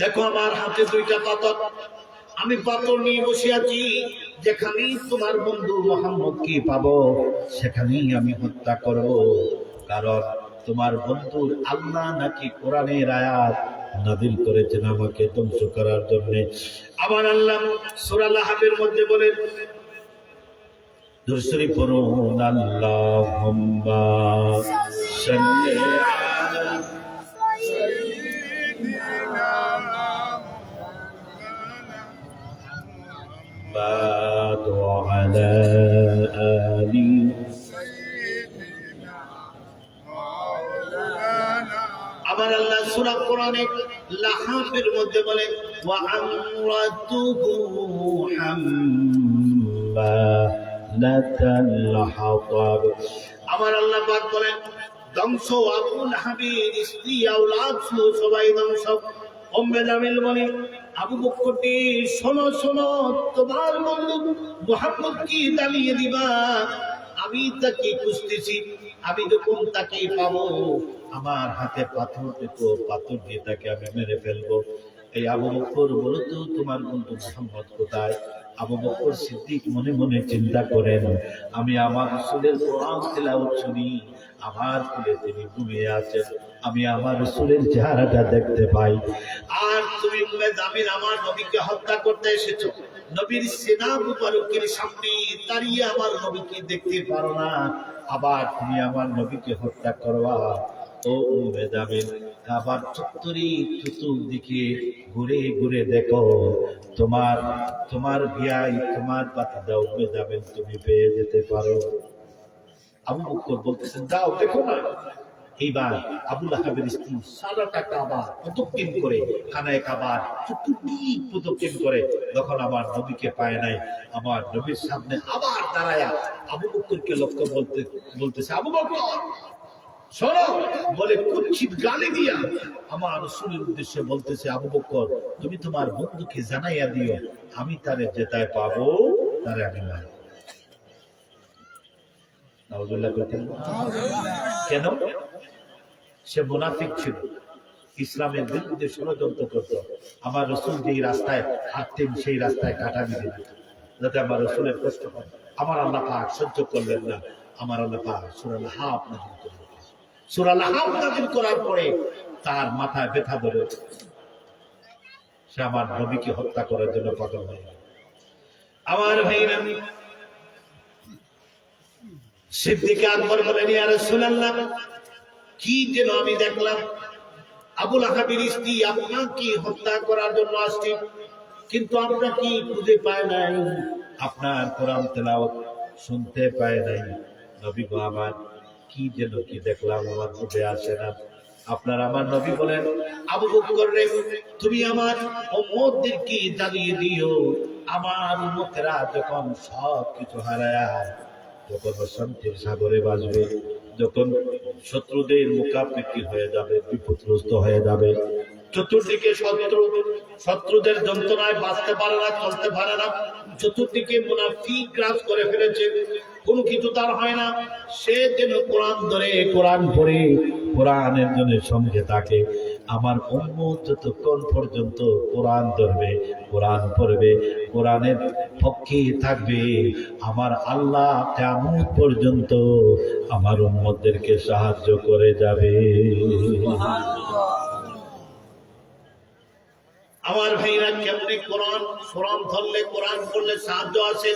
দেখো আমার হাতে দুইটা পাথর, আমি পাথর নিয়ে বসে আছি, যেখানেই তোমার বন্ধু মোহাম্মদকে পাবো সেখানেই আমি হত্যা করব। কারণ তোমার বন্ধুর আল্লাহ নাকি কোরআনের আয়াত নাযিল করেছেন আমাকে ধ্বংস করার জন্য। আমার আল্লাহ সূরা লাহাবের মধ্যে বলেন, দুরূদ শরীফ পড়ুন, আল্লাহুম্মা সাল্লি আলা সাইয়্যিদিনা মুহাম্মাদ ওয়া আলা আলি সাইয়্যিদিনা মাওলানা। আমার আল্লাহ সূরা কোরআনে লাহাবের মধ্যে বলেন, ওয়া আমরাতুহু হাম্মা আমার আল্লাহ পাক বলেন, ধ্বংস আবুল হাবির স্ত্রী আওলাদ সবাই ধ্বংস। উম্মে জামিল বলে, আবু বকর শোনো শোনো, তোমার বন্ধু মুহাম্মদ কি জ্বালিয়ে দিবা? আমি তাকে খুঁজতেছি, আমি যখন তাকে পাবো আমার হাতে পাথর দেখো, পাথর দিয়ে তাকে আমি মেরে ফেলবো। এই আবু বকর বলো তো তোমার বন্ধু মুহাম্মদ কোথায়? আবু বকর সিদ্দিক মনে মনে চিন্তা করেন, আমি আমার রাসূলের কোরআন তেলাওয়াত শুনি, আমার কোলে তিনি ঘুমিয়ে আছেন, আমি আমার রাসূলের চেহারাটা দেখতে পাই, আর তুমি উম্মে জামিল আমার নবীকে হত্যা করতে এসেছো, নবীর সিনা মুবারকের সামনে দাঁড়িয়ে আমার নবীকে দেখতে পারো না, আবার তুমি আমার নবীকে হত্যা করবা। ও উম্মে জামিল, আবার চতুর্দিকে ঘুরে ঘুরে দেখো, তোমার বিয়াই, তোমার ভাতিজা উম্মে জামিল তুমি পেয়ে যেতে পারো। আবু বকর বলতেছেন, যাও দেখো না। এইবার আবু লাহাবের স্ত্রী সারাটা কাবা প্রদক্ষিণ করে, খানায় কাবার চতুর্দিক প্রদক্ষিণ করে, যখন আমার নবীকে পায় নাই, আমার নবীর সামনে আবার দাঁড়ায়া আবু বকরকে লক্ষ্য বলতেছে, আবু বকর শোনো বলে কুৎসিত গালি দিয়া আমার রাসূলের উদ্দেশ্যে বলতেছে, আবু বকর তুমি তোমার বন্ধুকে জানাইয়া দিও, আমি তারে যেটায় পাবো তারে আমি মারব। নাউজুবিল্লাহ করতেন। কেন? সে মুনাফিক ছিল, ইসলামের বিরুদ্ধে ষড়যন্ত্র করত। আমার রাসূল যেই রাস্তায় হাঁটতেন সেই রাস্তায় কাঁটা বিঁধে দিত, যাতে আমার রাসূলের কষ্ট হয়। আমার আল্লাহ পাক সহ্য করলেন না, আমার আল্লাহ পাক সূরা লাহাব নাযিল করলেন। সূরা লাহাব নাযিল করার পরে তার মাথায় ব্যথা ধরে, সে আমার নবীকে হত্যা করার জন্য পাগল হয়ে গেল। আমার ভাইরা, সিদ্দিক আকবর বলেন, ইয়া রাসূলুল্লাহ, কি যেন আমি দেখলাম, আবু লাহাবের স্ত্রী আপনাকে হত্যা করার জন্য আসছে, কিন্তু আমরা কি খুঁজে পাই নাই, আপনার কোরআন তেলাওয়াত শুনতে পাই নাই। নবী গো আমার, কি যেন কি দেখলাম, আমার বুঝে আসে না। আপনার আমার নবী বলেন, আবু বকর রে, তুমি আমার উম্মতদেরকে জানিয়ে দিও, আমার উম্মতেরা যখন সব কিছু হারায়, যখন শান্তির সাগরে বাসবে, যখন শত্রুদের মুখাপেক্ষি হয়ে যাবে, বিপদগ্রস্ত হয়ে যাবে, চতুর্দিকে শত্রুদের যন্ত্রণায় বাঁচতে পারে না, চলতে পারে না, চতুর্দিকে মুনাফিক গ্রাস করে ফেলেছে, কোনো কিছু তার হয় না, সে যেন কোরআন ধরে, কোরআন পড়ে, কোরআনের জন্য সঙ্গে থাকে। আমার উম্মত যতক্ষণ পর্যন্ত কোরআন ধরবে, কোরআন পড়বে, কোরআনের পক্ষে থাকবে, আমার আল্লাহ কিয়ামত পর্যন্ত আমার উম্মতদেরকে সাহায্য করে যাবে। আমার ভাইরা, কেমনে কোরআন ধরলে, কোরআন পড়লে সাহায্য আসে?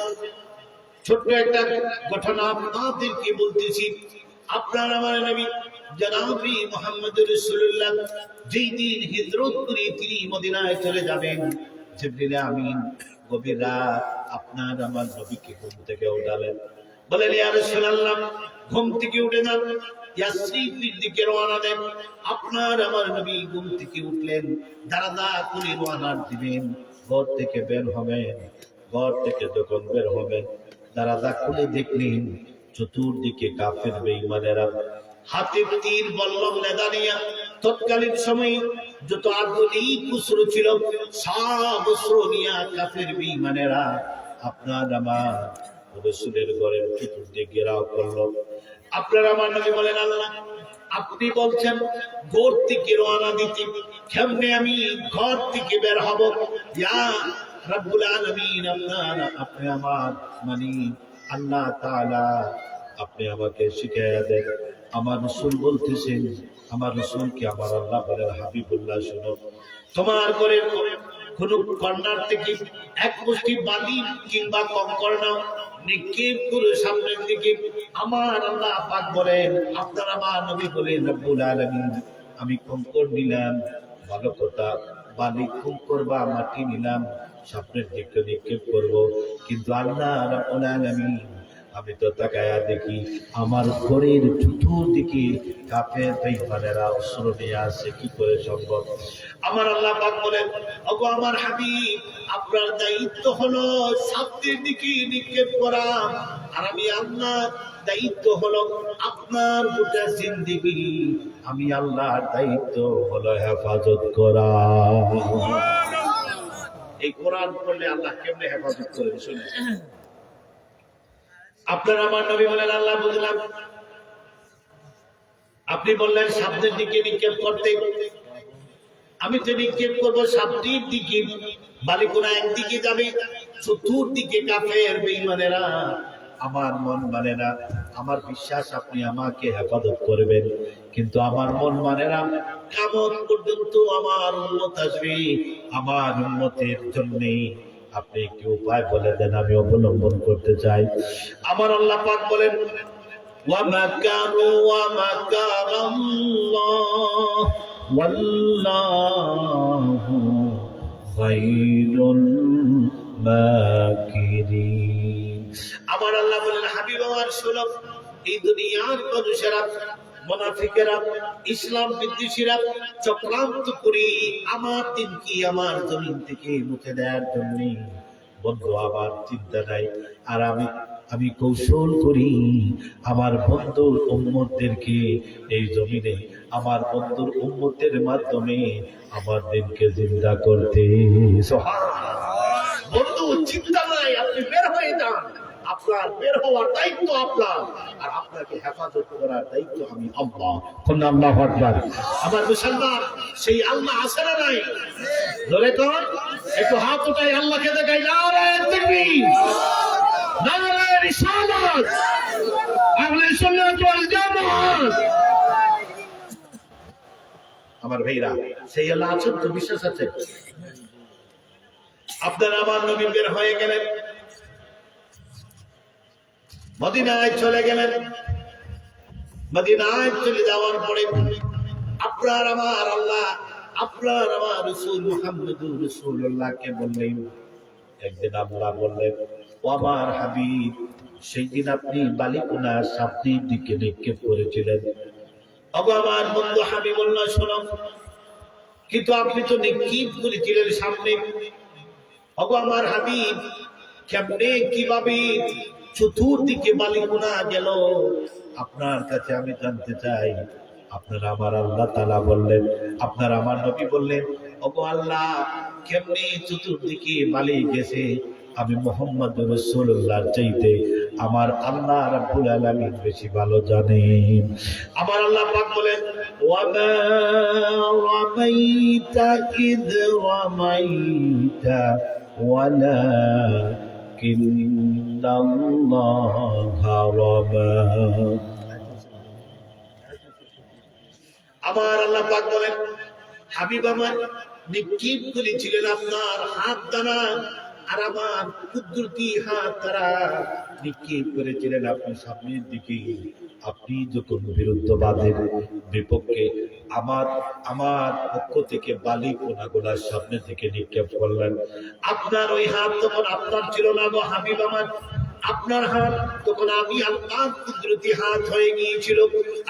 ছোট্ট একটা ঘটনা আপনাদেরকে বলতেছি। আপনার আমার নবী জনাবি মুহাম্মদ রাসূলুল্লাহ যেই দিন হিজরত করে তিনি মদিনায় চলে যাবেন, জিবরিল আমিন গভীর রাত আপনার আমার নবীকে ঘুম থেকে উঠালেন, বলেন ইয়া রাসূলুল্লাহ ঘুম থেকে উঠে যান, ইয়াসরিফের দিকে রওনা দেন। আপনার আমার নবী ঘুম থেকে উঠলেন, দাঁড়া করে রওনা দিবেন, ঘর থেকে বের হবেন। ঘর থেকে যখন বের হবেন দাঁড়া খুলে দেখলেন চতুর্দিকে কাফের বেঈমানেরা হাতে তীর বল্লম নেদা নিয়া তৎকালীন সময়ে যত আধুনিক অস্ত্র ছিল সব অস্ত্র নিয়া কাফের বেঈমানেরা আপনার আমার রাসূলের ঘরের চতুর্দিকে ঘেরাও করলো। আপনার আমার নবী বলেন আল্লাহ আপনি বলছেন ঘর থেকে রওনা দিতে, কেমনে আমি ঘর থেকে বের হব? ইয়া রব্বুল আলামিন আপনি আমার মানে আল্লাহ তাআলা আপনি আমাকে শিখাইয়া দেন। আমার রাসূল বলতেছেন, আমার রাসূলকে আমার আল্লাহ বলেন হাবিবুল্লাহ শুনো, তোমার ঘরের কোন কর্নার থেকে এক মুষ্টি বালি কিংবা কঙ্কর নাও, নিক্ষেপ করে সামনের দিকে। আমার আল্লাহ পাক বলেন, আপনার আমার নবী বলেন রব্বুল আলামিন আমি কঙ্কর নিলাম, ভালো কথা, বালি কঙ্কর বা মাটি নিলাম, সামনের দিকে নিক্ষেপ করব, কিন্তু আল্লাহ রাব্বুল আলামিন আমি তো তাকায়া দেখি আমার ঘরের চতুর্দিকে কাফের বেঈমানেরা অস্ত্র নিয়ে আসে, কি করে সম্ভব? আমার আল্লাহ পাক বলেন ওগো আমার হাবিব আপনার দায়িত্ব হলো সামনের দিকে নিক্ষেপ করা, আর আমি আল্লাহর দায়িত্ব হলো আপনার গোটা জিন্দেগি, আমি আল্লাহর দায়িত্ব হলো হেফাজত করা। এই কোরআন পড়লে আল্লাহ কেমনে হেফাজত করেন শুনে। আপনার আমার নবী বলেন আল্লাহ বুঝলাম, আপনি বললেন সামনের দিকে নিক্ষেপ করতে, আমি তো নিক্ষেপ করবো সামনের দিকে, বালিকোনা একদিকে যাবে, চতুর্দিকে কাফের বেঈমানেরা, আমার মন মানে না, আমার বিশ্বাস আপনি আমাকে হেফাজত করবেন, কিন্তু আমার মন মানে না, কিয়ামত পর্যন্ত আমার উম্মত আসবে, আমার উম্মতের জন্য আপনি একটি উপায় বলে দেন, আমি অবলম্বন করতে চাই। আমার আল্লাহ পাক বলেন ওয়ামাকারু ওয়ামাকারাল্লাহ ওয়াল্লাহু খায়রুল মাকিরিন। আমার আল্লাহ বলেন হাবিব আমার শুনো, এই দুনিয়ার মানুষেরা মুনাফিকেরা ইসলাম বিদ্বেষীরা চক্রান্ত করে আমার দিনকে আমার জমিন থেকে মুছে দেওয়ার জন্য বন্ধু আমার চিন্তা নাই, আর আমি কৌশল করি আমার বন্ধুর উম্মতদেরকে এই জমিনে আমার বন্ধুর উম্মতের মাধ্যমে আমার দিনকে জিন্দা করতে। বন্ধু চিন্তা নাই, আপনি বের হয়ে যান, আপনার বের হওয়ার দায়িত্ব আপনার, আর আপনাকে হেফাজত করার দায়িত্ব আমি আল্লাহ। আল্লাহু আকবার। আমার মুসলমান সেই আল্লাহ আছে না নাই? ধরে তো একটু হাত উঠাই আল্লাহকে দেখাই, নারে তাকবীর, নারে রিসালাত, আহলে সুন্নাত ওয়াল জামাত। আমার ভাইরা সেই আল্লাহ আছেন তো, বিশ্বাস আছে? আপনার আমার নবী বের হয়ে গেলেন, মদিনায় চলে গেলেন। মদিনায় চলে যাওয়ার পরে আপনার আমার আল্লাহ আপনার আমার রাসূল মুহাম্মদুর রাসূলুল্লাহকে বললেন, একদিন আল্লাহ বললেন ও আমার হাবিব সেই দিন আপনি বালিকুনা সামনের দিকে নিক্ষেপ করেছিলেন। ওগো আমার বন্ধু হাবিবুল্লাহ শোনো, কিন্তু আপনি তো নিক্ষেপ করেছিলেন সামনে। ওগো আমার হাবিব কেমনে কিভাবে চতুর্দিকে বালিকুনা গেল আপনার কাছে আমি জানতে চাই। আপনার আমার আল্লাহ তাআলা বললেন, আপনার আমার নবী বললেন ওগো আল্লাহ কেমনে চতুর্দিকে বালি গেছে আমি মুহাম্মদুর রাসূলুল্লাহর চাইতে আমার আল্লাহ রাব্বুল আলামিন বেশি ভালো জানেন। আমার আল্লাহ পাক বলেন ওয়ামা রামাইতা ইয রামাইতা ওয়ালাকিন্নাল্লাহা রামা। আমার আল্লাহ পাক বলেন হাবিব আমার নিক্ষেপ করেছিলেন আপনার হাত দানা, আর আমার কুদরতি হাত তারা নিক্ষেপ করেছিলেন আপনি সামনের দিকে। আপনি যখন বিরুদ্ধবাদের বিপক্ষে আমার পক্ষ থেকে বালি কোনাগুলা সামনে থেকে নিক্ষেপ করলেন, আপনার ওই হাত তখন আপনার ছিল না গো হাবিব আমার। আপনার হাত তখন আমি আল্লাহ কুদরতি হাত হয়ে গিয়েছিল।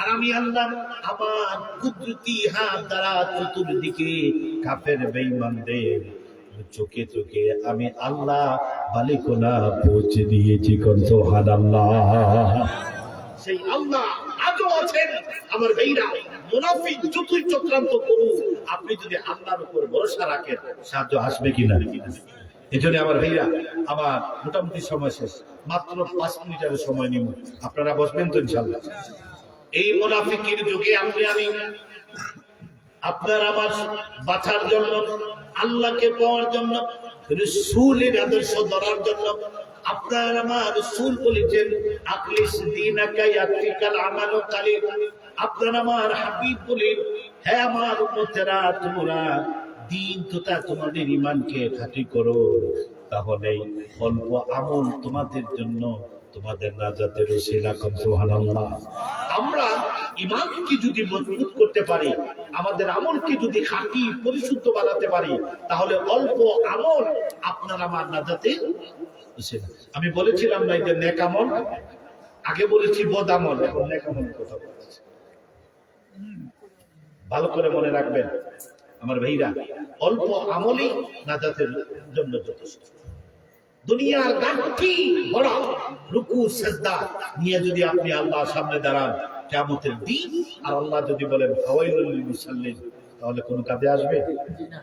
আর আমি আল্লাহ আমার কুদরতি হাত দ্বারা চতুর্দিকে কাফের বেঈমানদের চোখে চোখে আমি আল্লাহ বালিকোনা পৌঁছে দিয়েছি। সুবহানাল্লাহ। সেই আল্লাহ আজও আছেন আমার ভাইরা। মুনাফিক যতই চক্রান্ত করুক, আপনি যদি আল্লাহর উপর ভরসা রাখেন, সাহায্য আসবে কিনা। এজন্য আমার ভাইরা, আমার মোটামুটি সময় শেষ, মাত্র 5 মিনিটের সময় নিব। আপনারা বসবেন তো ইনশাআল্লাহ। এই মুনাফিকের যুগে আমি আপনার আমার বাঁচার জন্য, আল্লাহকে পাওয়ার জন্য, রাসূলের আদর্শ ধরার জন্য আপনার আমার রাসূল বলেছেন আখলিস দীনাকা ইয়াতিকাল আমালু কালিল। আপনার আমার হাবিব বলেন, হে আমার উম্মতেরা, তোমরা দিন তথা তোমাদের ঈমানকে খাঁটি করো, তাহলে অল্প আমল তোমাদের জন্য তোমাদের নাজাতের ওসিলা। সুবহানাল্লাহ। আমরা ঈমানকে যদি মজবুত করতে পারি, আমাদের আমলকে যদি খাঁটি পরিশুদ্ধ বানাতে পারি, তাহলে অল্প আমল আপনার আমার নাজাতের ওসিলা। আমি বলেছিলাম না যে নেক আমল, আগে বলেছি বদ আমল, এখন নেক আমল কথা বলছি। ভালো করে মনে রাখবেন আমার ভাইরা, অল্প আমলই নাজাতের জন্য যথেষ্ট। দুনিয়ার গাঠি ভরা রুকু সিজদা নিয়ে যদি আপনি আল্লাহর সামনে দাঁড়ান কিয়ামতের দিন, আর আল্লাহ যদি বলেন ফাওয়াইলুল লিল মুসাল্লিন, তাহলে কোন কাজে আসবে না,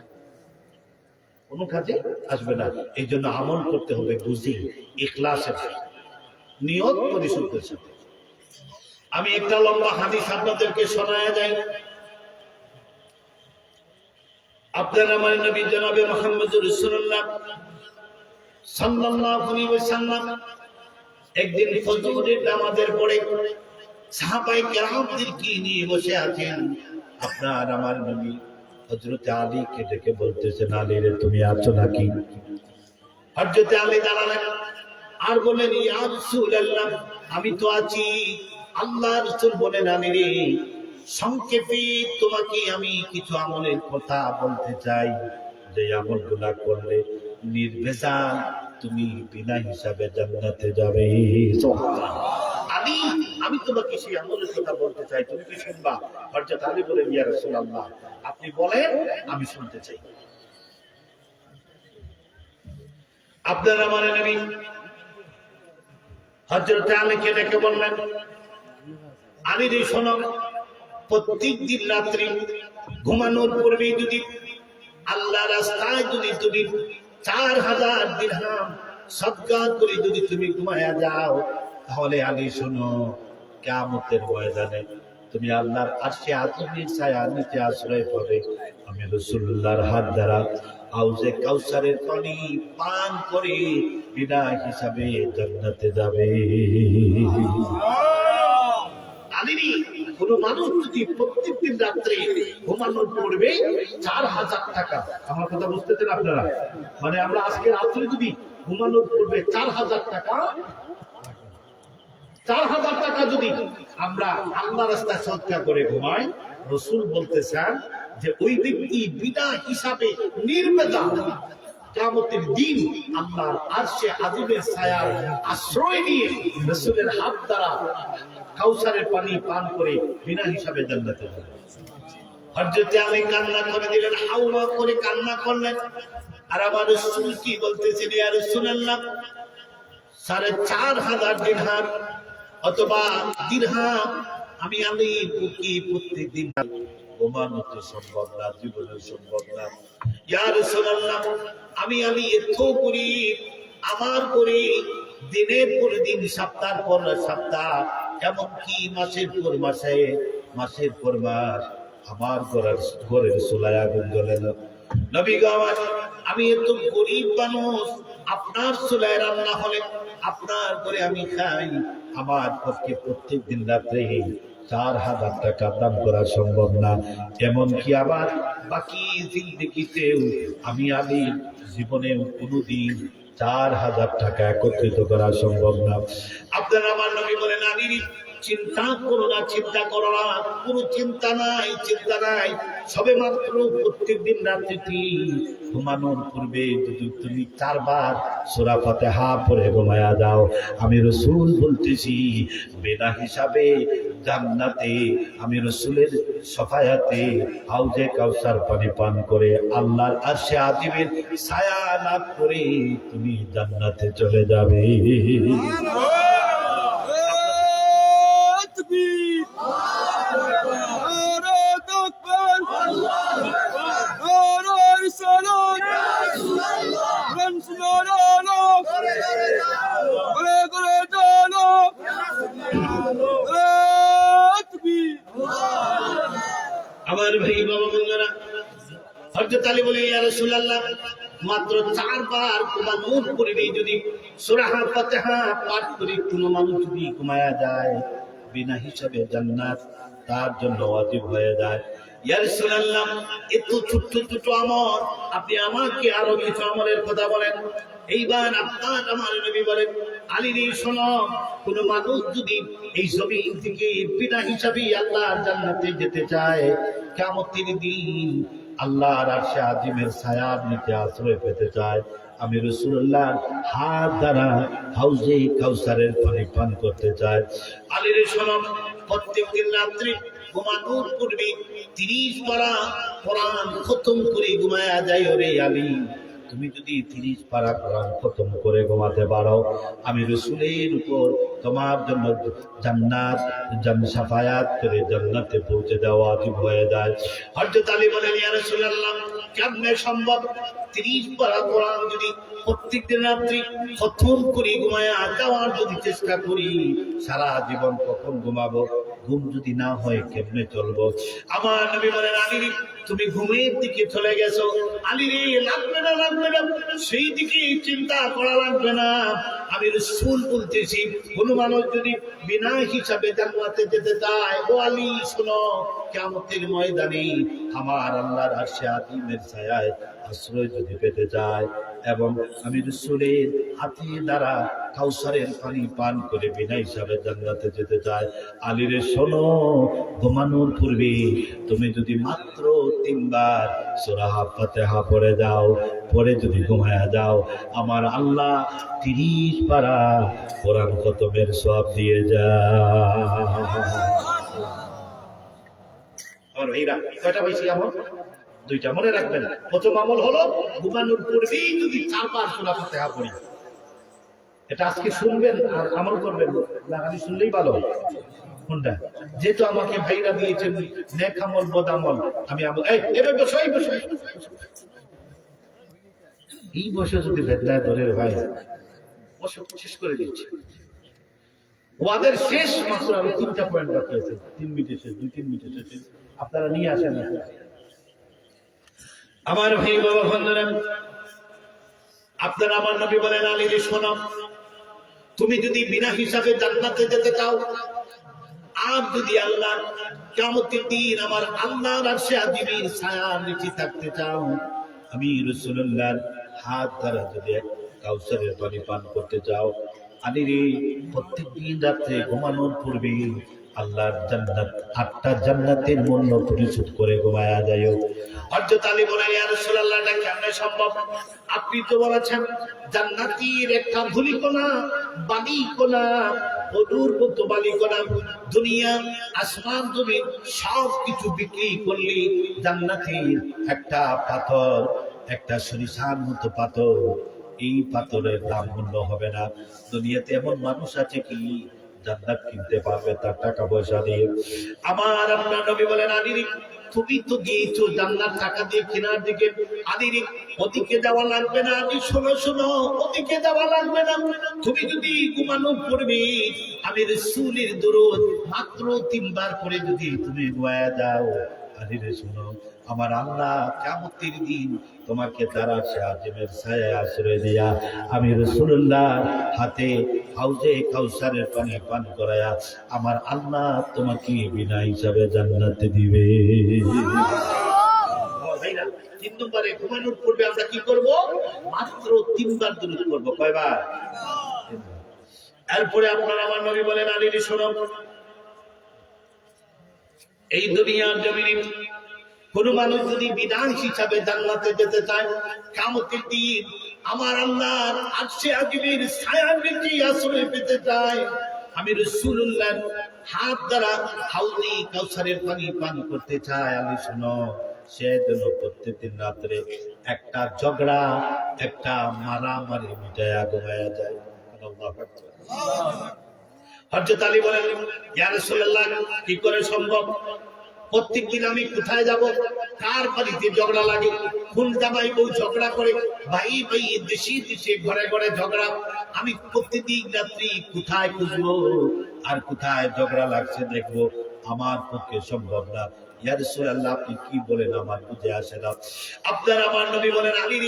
কোন কাজে আসবে না। এই জন্য আমল করতে হবে বুঝি, ইখলাসের সাথে, নিয়ত পরিশুদ্ধের সাথে। আমি একটা লম্বা হাদিস আপনাদেরকে শোনায়া যাই। আপনার আমার নবী জনাবে মুহাম্মদুর রাসূলুল্লাহ সাল্লাল্লাহু আলাইহি ওয়াসাল্লাম একদিন ফজরের নামাজের পরে সাহাবায়ে কেরামদেরকে নিয়ে বসে আছেন। আপনার আমার নবী হযরত আলীকে ডেকে বলতেছেন, আলী রে তুমি আছো নাকি? হযরত আলী দাঁড়ালেন আর বললেন, ইয়া রাসূলুল্লাহ, আমি তো আছি। আল্লাহর রাসূল বলেন, আলী রে, সংক্ষেপে তোমাকে আমি কিছু আমলের কথা বলতে চাই, যে আমলগুলা করলে নির্ভেজাল তুমি বিনা হিসাবে জান্নাতে যাবে। আলী, আমি তোমাকে সেই আমলের কথা বলতে চাই, তুমি কি শুনবা? হযরত আলী বলেন, ইয়া রাসূলুল্লাহ, আপনি বলেন, আমি শুনতে চাই। আপনার আমার নবী হযরত আলীকে ডেকে বললেন, আলী রে শোনো, প্রত্যেক দিন রাত্রি ঘুমানোর পূর্বে যদি আল্লাহ রাস্তায় যদি তুমি 4000 দিরহাম সদকা করে যদি তুমি ঘুমায়া যাও, তাহলে আলী শোনো, কিয়ামতের ময়দানে তুমি আল্লাহর আরশে আজিমের ছায়ার নিচে আশ্রয় পাবে। আমি রাসূলুল্লাহর হাত দ্বারা হাউজে কাউসারের পানি পান করে বিনা হিসাবে জান্নাতে যাবে। কোন মানুষ যদি প্রত্যেকদিন রাত্রে ঘুমানোর পূর্বে 4000 টাকা, আমার কথা বুঝতেছেন আপনারা, মানে আমরা আজকে রাত্রে যদি ঘুমানোর পূর্বে 4000 টাকা, 4000 টাকা যদি আমরা আল্লাহ রাস্তায় সদকা করে ঘুমাই, রাসূল বলতেছেন যে ওই ব্যক্তি বিনা হিসাবে নির্ভেজাল কিয়ামতের দিন আল্লাহর আরশে আজিমের ছায়ার আশ্রয় নিয়ে রাসূলের হাত দ্বারা কাউসারের পানি পান করে বিনা হিসাবে জান্নাতে যাবে। হযরত আলী কান্না করে দিলেন, হাওয়া করে কান্না করলেন। আর আমার রাসূল কি বলতেছেন, ইয়া রাসূলুল্লাহ, 4500 দিরহাম অথবা দিরহাম আমি আলী বুকি প্রত্যেকদিন ঘুমানো তো সম্ভব না, জীবনে সম্ভব না। ইয়া রাসূলুল্লাহ, আমি এত করি, আমার করে দিনের পর দিন, সপ্তাহ পর সপ্তাহ, এমনকি মাসের পর মাসে, মাসের পর মাস আমার ঘরের চুলায় আগুন জ্বলে না। নবী গো আমার, আমি এত গরিব মানুষ, আপনার চুলায় রান্না হলে আপনার ঘরে আমি খাই, আমার পক্ষে প্রত্যেক দিন রাত্রে 4000 টাকা দান করা সম্ভব না। এমনকি আবার বাকি জিন্দেগিতেও আমি জীবনে কোনোদিন 4000 টাকা একত্রিত করা সম্ভব না। আপনার আমার নবী বলেন, আলীর চিন্তা করো না, চিন্তা করো না, কোনো চিন্তা নাই, চিন্তা নাই। সবে মাত্র প্রত্যেকদিন রাত্রিতে ঘুমানোর পূর্বে যদি তুমি 4 বার সূরা ফাতিহা পড়ে ঘুমায়া যাও, আমি রাসূল বলতেছি বিনা হিসাবে জান্নাতে আমি রাসূলের শাফায়াতে হাউজে কাউসার পানি পান করে আল্লাহর আরশে আজিমের ছায়া লাভ করে তুমি জান্নাতে চলে যাবে। আমার ভাই বাবা বন্ধুরা, হযরত আলী বলে, ইয়া রাসূলুল্লাহ, মাত্র 4 বার ঘুমানোর পূর্বে যদি সূরা ফাতিহা পাঠ করি কোনো মানুষ যদি ঘুমায়া যায়, বিনা হিসাবে জান্নাত তার জন্য ওয়াজিব হয়ে যায়। ইয়া রাসূলুল্লাহ, এত ছোট্ট ছোট্ট আমল, আপনি আমাকে আরো কিছু আমলের কথা বলেন। এইবার আপনার আমার নবী বলেন, আলী রে শোনো, কোন মানুষ যদি এই জমিন থেকে বিনা হিসাবে আল্লাহর জান্নাতে যেতে চায়, কিয়ামতের দিন আল্লাহর আরশে আজিমের ছায়ার নিচে আশ্রয় পেতে চায়, আমি রাসূলুল্লাহর হাত দ্বারা হাউজে কাউসারের পানি পান করতে চাই। আলী রে শোনো, প্রত্যেকদিন রাত্রি ঘুমানোর পূর্বে 30 পারা কোরআন খতম করে ঘুমায়া যায়। ওরে আলী, তুমি যদি 30 পারা কোরআন খতম করে ঘুমাতে পারো, আমি রাসূলের উপর তোমার জন্য জান্নাত শাফায়াত করে জান্নাতে পৌঁছে দেওয়া ওয়াজিব হয়ে যায়। হযরত আলী বলেন, ইয়া রাসূলুল্লাহ, কেমনে সম্ভব? 30 পারা কোরআন যদি প্রত্যেকদিন রাত্রি খতম করে ঘুমায়া যাওয়ার যদি চেষ্টা করি, সারা জীবন কখন ঘুমাবো? ঘুম যদি না হয় কেমনে চলবো? আমার নবী বলেন, আলী তুমি ঘুমের দিকে চলে গেছো। আলী রে, লাগবে না, লাগবে না, সেই দিকে চিন্তা করা লাগবে না। আমি রাসূল বলতেছি, কোন মানুষ যদি বিনা হিসাবে জান্নাতে যেতে চায়, ও আলী শোনো, কিয়ামতের ময়দানে আমার আল্লাহর আরশে আজিমের ছায়ায় আশ্রয় যদি পেতে যায় এবং আমি রাসূলের হাতে দ্বারা কাউসারের পানি পান করে বিনা হিসাবে জান্নাতে যেতে চায়, আলী রে শোনো, ঘুমানোর পূর্বে তুমি যদি মাত্র 3 বার সূরা ফাতিহা পড়ে যাও, পরে যদি ঘুমায়া যাও, আমার আল্লাহ 30 পারা কোরআন খতমের সওয়াব দিয়ে যায়। আর ভাইরা, কয়টা পাইছি আমল? 2টা, মনে রাখবেন। প্রথম আমল হলো ঘুমানোর পূর্বেই যদি 4 বার সূরা ফাতিহা পড়ি। এটা আজকে শুনবেন আর আমল করবেন না, খালি শুনলেই ভালো। কোনটা? যেহেতু আমাকে ভাইরা দিয়েছেন নেক আমল বদ আমল, আমি আমল এবার বসো, এই বসে যদি বেদনায় ধরে ভাই বসে শেষ করে দিচ্ছে। ওদের শেষ মাত্র আরো 3টা পয়েন্ট বাকি আছে, 3 মিনিট শেষ, 2-3 মিনিট শেষ, আপনারা নিয়ে আসেন। আমার ভাই বাবা বন্ধুরা, আপনারা আমার নবী বলেন, আলী রে শোনো, তুমি যদি বিনা হিসাবে জান্নাতে যেতে চাও, আর যদি আল্লাহ কিয়ামতের দিন আমার আল্লাহর আরশে আজিমের ছায়ার নিচে থাকতে চাও, আমি রাসূলুল্লাহর হাত দ্বারা যদি কাউসারের পানি পান করতে চাও, আলী রে, প্রত্যেকদিন রাতে ঘুমানোর পূর্বে আল্লাহর জান্নাত 8টা জান্নাতের মূল্য পরিশোধ করে ঘুমায়া যাও। হযরত আলী বলেন, ইয়া রাসূলুল্লাহ, এটা কেমনে সম্ভব? আপনি তো বলেছেন জান্নাতের একটা ধুলিকণা, বালিকণা, অদূর মতো বালিকণা, দুনিয়া আসমান জমিন সব কিছু বিক্রি করলে জান্নাতের একটা পাথর, একটা সরিষার মতো পাথর, এই পাথরের দাম মূল্য হবে না। দুনিয়াতে এমন মানুষ আছে কি জান্নাত কিনতে পারবে তার টাকা পয়সা দিয়ে? আমার আপনার নবী বলেন, আলী তুমি তো দিয়েছো জান্নাত টাকা দিয়ে কেনার দিকে, আলী ওদিকে যাওয়া লাগবে না। আমি শোনো, ওদিকে যাওয়া লাগবে না। তুমি যদি ঘুমানোর পূর্বে আমি রাসূলের দরুদ মাত্র 3 বার করে যদি তুমি ঘুমায়া যাও, আলী রে শোনো, আমার আল্লাহ কিয়ামতের দিন তোমাকে তার আরশে আজিমের ছায়ায় আশ্রয় দিয়া আমি রাসূলুল্লাহ হাতে হাউজে কাউসারের পানি পান করায়া আমার আল্লাহ তোমাকে বিনা হিসাবে জান্নাতে দিবে। 3 নম্বরে ঘুমানোর পূর্বে আমরা কি করব? মাত্র 3 বার দুরূদ পড়ব। কয়বার? এরপরে আপনারা আমার নবী বলেন, আলী শোনো, এই দুনিয়ার জমিনে কোন মানুষ যদি বিধান হিসাবে জান্নাতে যেতে চায়, কিয়ামতের দিন আমার আল্লাহর আরশে আজিমের ছায়ার নিচে আশ্রয় পেতে চায়, আমি রাসূলুল্লাহর হাত দ্বারা হাউজে কাউসারের পানি পান করতে চায়, আমি শোনো, সেজন্য প্রত্যেকদিন রাত্রে একটা ঝগড়া, একটা মারামারি মিটায়া ঘুমায়া যায়। আল্লাহু আকবার। হযরত আলী বলেন, ইয়া রাসূলুল্লাহ, কি করে সম্ভব? প্রত্যেকদিন আমি কোথায় যাব, কার বাড়িতে ঝগড়া লাগে, কোন জামাই বউ ঝগড়া করে, ভাই ভাই দেশি দেশে ঘরে ঘরে ঝগড়া, আমি প্রত্যেকদিন রাত্রি কোথায় খুঁজবো আর কোথায় ঝগড়া লাগছে দেখবো? আমার পক্ষে সম্ভব না। ইয়া রাসূলুল্লাহ, আপনি কি বলেন আমার বুঝে আসে না। আপনার আমার নবী বলেন, আলী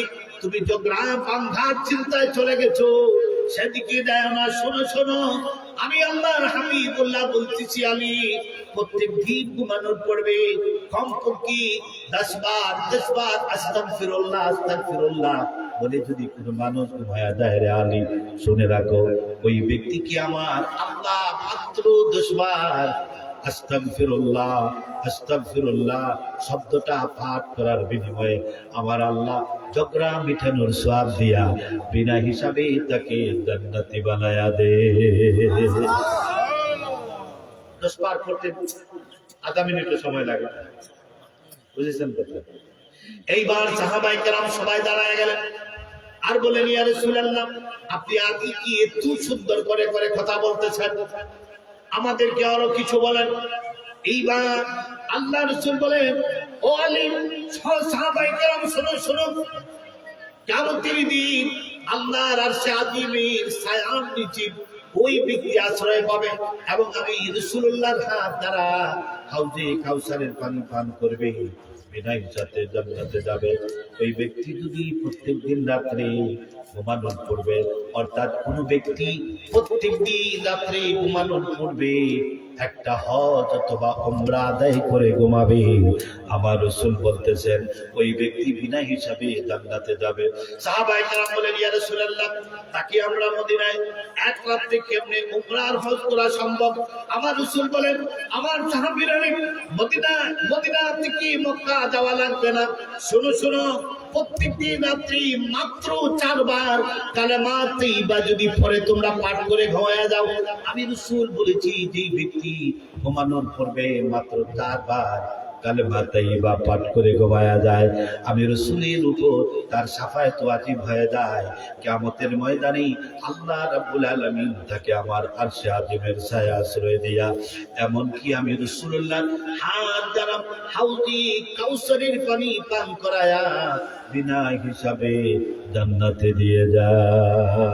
তুমি ঝগড়া বাঁধার চিন্তায় চলে গেছো, সেদিকে যায় না। শোনো শোনো, আমি আল্লাহর হাবিবুল্লাহ বলতেছি, আলী প্রত্যেক দিন ঘুমানোর পড়বে কমপক্ষে 10 বার আস্তাগফিরুল্লাহ আস্তাগফিরুল্লাহ বলে যদি কোনো মানুষ ঘুমায়া যায়, রে আলী শুনে রাখো, ওই ব্যক্তিকে আমার আল্লাহ মাত্র 10 বার আস্তাগফিরুল্লাহ আস্তাগফিরুল্লাহ শব্দটা পাঠ করার বিনিময়ে আমার আল্লাহ ঝগড়া মিটানোর সওয়াব দিয়া বিনা হিসাবে তাকে জান্নাতি বানায়া দে। 10 বার করতে আধা মিনিটের সময় লাগে, বুঝেছেন কথা? এইবার সাহাবায়ে কেরাম সবাই দাঁড়ায় গেলেন আর বলেন, ইয়া রাসূলুল্লাহ, আপনি আগে কি এত সুন্দর করে করে কথা বলতেছেন, আমাদেরকে আরো কিছু বলেন। এইবার আল্লাহ রাসূল বলেন, ও আলী, সাহাবায়ে কেরাম শোনো শোনো, কিয়ামতের দিন আল্লাহর আরশে আজিমের ছায়ার নিচে ওই ব্যক্তি আশ্রয় পাবে এবং আমি রাসূলুল্লাহর হাত দ্বারা হাউজে কাউসারের পানি পান করবে, বিনা হিসাবে জান্নাতে যাবে। ওই ব্যক্তি যদি প্রত্যেকদিন রাত্রে ঘুমানোর পূর্বে, অর্থাৎ কোন ব্যক্তি প্রত্যেকদিন রাত্রে ঘুমানোর পূর্বে একটা হজ অথবা উমরা আদায় করে ঘুমাবে, আমার রাসূল বলতেছেন ওই ব্যক্তি বিনা হিসাবে জান্নাতে যাবে। সাহাবায়ে কেরাম বলেন, ইয়া রাসূলুল্লাহ, তাকে আমরা মদিনায় এক রাতে কেমনে উমরা আর হজ করা সম্ভব? আমার রাসূল বলেন, আমার সাহাবীরা, মদিনা থেকে মক্কা যাওয়া লাগবে না। শোনো শোনো, প্রত্যেকদিন রাত্রি মাত্র 4 বার কালেমা তাইয়্যিবা যদি পরে তোমরা পাঠ করে ঘুমায়া যাও, আমি রাসূল বলেছি যে ব্যক্তি ঘুমানোর পূর্বে মাত্র 4 বার কালেমা তাইয়্যিবা পাঠ করে ঘুমায়া যায়, আমি রাসূলের উপর তার শাফায়াত ওয়াজিব হয়ে যায়। কিয়ামতের ময়দানে আল্লাহ রাব্বুল আলামিন তাকে আমার আরশে আজিমের ছায়া আশ্রয় দিয়া, এমন কি আমি রাসূলুল্লাহ হাত দ্বারা হাউজে কাউসারের পানি পান করায়া বিনা হিসাবে জান্নাতে দিয়ে যায়।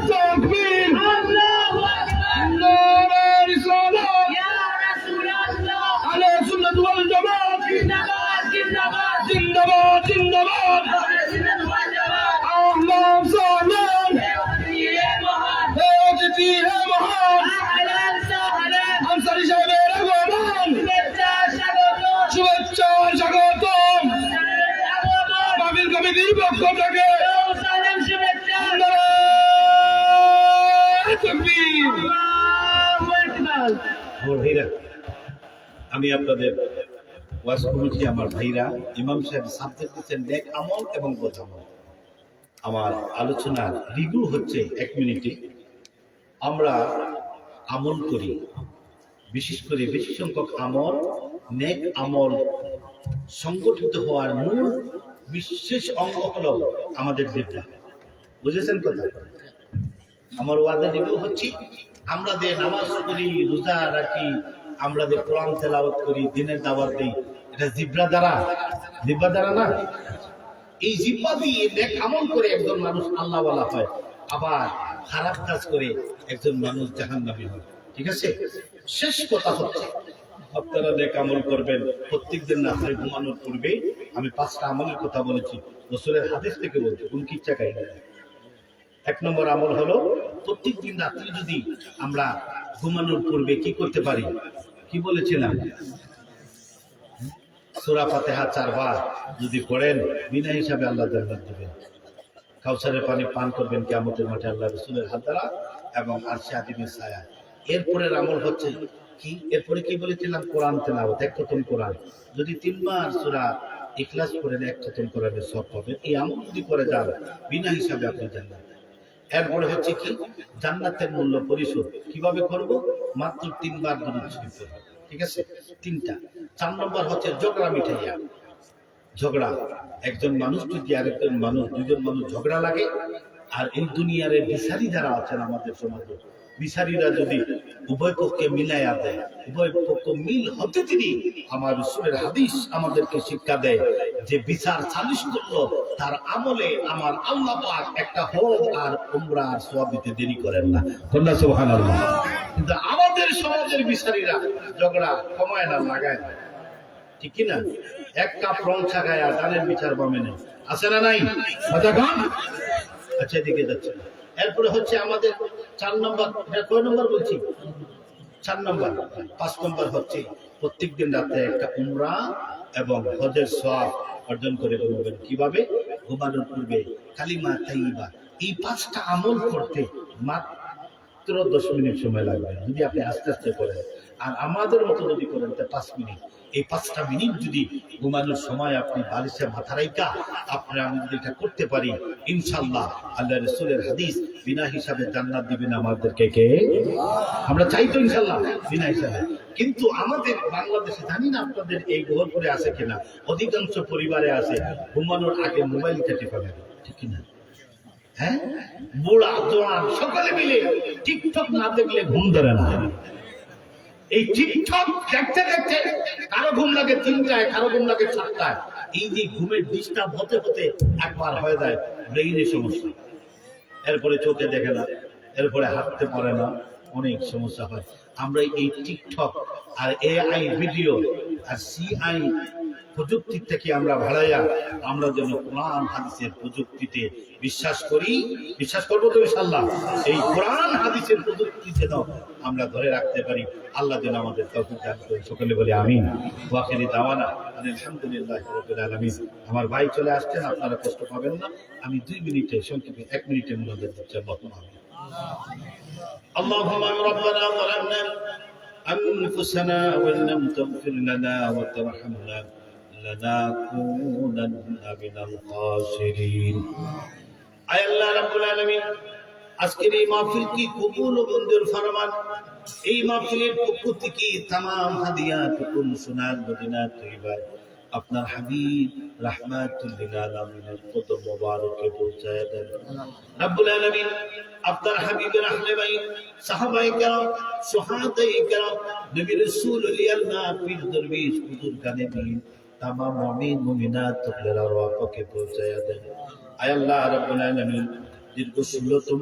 তাকবীর, আল্লাহু আকবার, নারে রিসালাত, ইয়া রাসূলুল্লাহ, আহলে সুন্নাত ওয়াল জামাত, জিন্দাবাদ জিন্দাবাদ জিন্দাবাদ জিন্দাবাদ, আহলে সুন্নাত ওয়াল জামাত, আহলান সাহলান, হে মহান, হে অতিথি, হে মহান, আহলান সাহলান, আনসারী সাহেবের আগমন, শুভেচ্ছা স্বাগতম, মাহফিল কমিটির পক্ষ থেকে আমি আপনাদের ওয়াজ কমিটি, আমার ভাইরা, ইমাম সাহেব সাবজেক্ট দিচ্ছেন নেক আমল এবং বদ আমল। আমার আলোচনার রিভিউ হচ্ছে 1 মিনিটে। আমরা আমল করি, বিশেষ করে বেশি সংখ্যক আমল, নেক আমল সংগঠিত হওয়ার মূল বিশেষ অঙ্গ হলো আমাদের জিহ্বা। বুঝেছেন কথা? আমার ওয়াদা রিভিউ হচ্ছে, আমরা যে নামাজ পড়ি, রোজা রাখি, আমরা যে কোরআন তেলাওয়াত করি, দিনের দাওয়াত দিই, এটা জিহ্বা দ্বারা না। এই জিহ্বা দিয়ে নেক আমল করে একজন মানুষ আল্লাহওয়ালা হয়, আবার খারাপ কাজ করে একজন মানুষ জাহান্নামী হয়। ঠিক আছে? শেষ কথা হচ্ছে, আপনারা নেক আমল করবেন। প্রত্যেকদিন রাত্রে ঘুমানোর পূর্বে আমি 5টা আমলের কথা বলেছি, রাসূলের হাদিস থেকে বলছি, কোন কিচ্ছা কাহিনী। 1 নম্বর আমল হলো প্রত্যেক দিন রাত্রি যদি আমরা ঘুমানোর পূর্বে কি করতে পারি, কি বলেছিলাম, সূরা ফাতিহা 4 বার যদি পড়েন বিনা হিসাবে আল্লাহ জান্নাত দিবেন। কাউসারের পানি পান করবেন কিয়ামতের মাঠে আল্লাহ রাসূলের হাত দ্বারা এবং আরশে আজিমের ছায়া। এরপরের আমল হচ্ছে কি, এরপরে কি বলেছিলাম, কোরআন তেলাওয়াত, এক খতম কোরআন। যদি 3 বার সূরা ইখলাস পড়েন এক খতম কোরআনের সওয়াব পাবেন। এই আমল যদি করে যান বিনা হিসাবে আপনি জান্নাত। এরপরে হচ্ছে কি, জান্নাতের মূল্য পরিশোধ কিভাবে করব, মাত্র 3 বার দুরূদ শরীফ পড়ব। ঠিক আছে, 3টা। 4 নম্বর হচ্ছে ঝগড়া মিটাইয়া। ঝগড়া, একজন মানুষ যদি আরেকজন মানুষ, দুজন মানুষ ঝগড়া লাগে, আর এই দুনিয়ার বিচারী যারা আছেন আমাদের সমাজে, বিচারীরা যদি উভয় পক্ষে মিলাইয়া দেয়, উভয় পক্ষ মিল হতে তিনি, আমার রাসূলের হাদিস আমাদেরকে শিক্ষা দেয় যে বিচার সালিশ করলো তার আমলে আমার আল্লাহ পাক একটা হজ আর উমরার সওয়াব দিতে দেরি করেন না। কন্যা সুবহানাল্লাহ। কিন্তু আমাদের সমাজের বিচারীরা ঝগড়া কমায় না, লাগায় না, ঠিক কি না? এক কাপ রং ছাগায় আর ডানের বিচার বামে নেই, আছে না নাই? আচ্ছা, এদিকে যাচ্ছে। এরপরে হচ্ছে আমাদের 4 নম্বর, কয় নম্বর বলছি? 4 নম্বর। 5 নম্বর হচ্ছে প্রত্যেকদিন রাতে একটা উমরা এবং হজের সওয়াব অর্জন করে ঘুমাবেন। কিভাবে? ঘুমানোর পূর্বে কালিমা তাইয়্যিবা। এই 5টা আমল করতে মাত্র 10 মিনিট সময় লাগবে যদি আপনি আস্তে আস্তে করেন। আর আমাদের মতো যদি করেন তা 5 মিনিট। এই 5টা মিনিট যদি ঘুমানোর সময় আপনি বালিশে মাথা রাইখা আপনি আমি যদি এটা করতে পারি, ইনশাআল্লাহ আল্লাহ রাসূলের হাদিস বিনা হিসাবে জান্নাত দিবেন আমাদেরকে। কে? আমরা চাই তো ইনশাআল্লাহ বিনা হিসাবে। কিন্তু আমাদের বাংলাদেশে, জানি না আপনাদের এই ঘর করে আছে কিনা, অধিকাংশ পরিবারে আছে ঘুমানোর আগে মোবাইল টিপা লাগে, ঠিক কিনা? হ্যাঁ, বুড়া জোয়ান সকলে মিলে টিকটক না দেখলে ঘুম ধরে না। এই টিকটক দেখতে দেখতে কারো ঘুম লাগে 3টায়, কারো ঘুম লাগে 4টায়। এই যে ঘুমের ডিস্টার্ব হতে হতে একবার হয়ে যায় ব্রেইনের সমস্যা, এরপরে চোখে দেখে না, এরপরে হাঁটতে পারে না, অনেক সমস্যা হয়। আমরা এই টিকটক আর এআই ভিডিও আর সিআই প্রযুক্তির থেকে আমরা ভাড়াইয়া আমরা যেন কোরআন হাদিসের প্রযুক্তিতে বিশ্বাস করি, বিশ্বাস করবো তো ইনশাআল্লাহ। এই কোরআন হাদিসের প্রযুক্তি যেন আমরা ধরে রাখতে পারি, আল্লাহ যেন আমাদের তৌফিক দান করেন। সকলে বলি আমিন। ওয়া আখিরু দাওয়ানা আলহামদুলিল্লাহি রাব্বিল আলামিন। আমার ভাই চলে আসছেন, আপনারা কষ্ট পাবেন না। আমি 2 মিনিটে সংক্ষেপে 1 মিনিটের মধ্যে দিচ্ছি। আল্লাহুম্মা রাব্বানা যালামনা আনফুসানা ওয়া লাম তাগফির লানা ওয়া তারহামনা লানাকুনান্না মিনাল খাসিরিন। আয় আল্লাহ রাব্বুল আলামিন, আজকের এই মাহফিল কি কবুল ও মঞ্জুর ফরমান। এই মাহফিলের পক্ষ থেকে तमाम হাদিয়াত কুল সুনাত মদিনা তৈয়বা আপনার হাবিব রাহমাতুল লিল আলামিনের কদম মোবারকে পৌঁছায় দেন রব্বুল আলামিন। আপনার হাবিবের আহলে বাইত, সাহাবায়ে কেরাম, সুহাদায়ে কেরাম, নবী রাসূল আল্লাহ পীর দরবেশ হুজুর কানেমী तमाम মুমিন মুমিনাত এর আরওয়াহকে পৌঁছায় দেন। আয় আল্লাহ রাব্বুল আলামিন, দীর্ঘ 16তম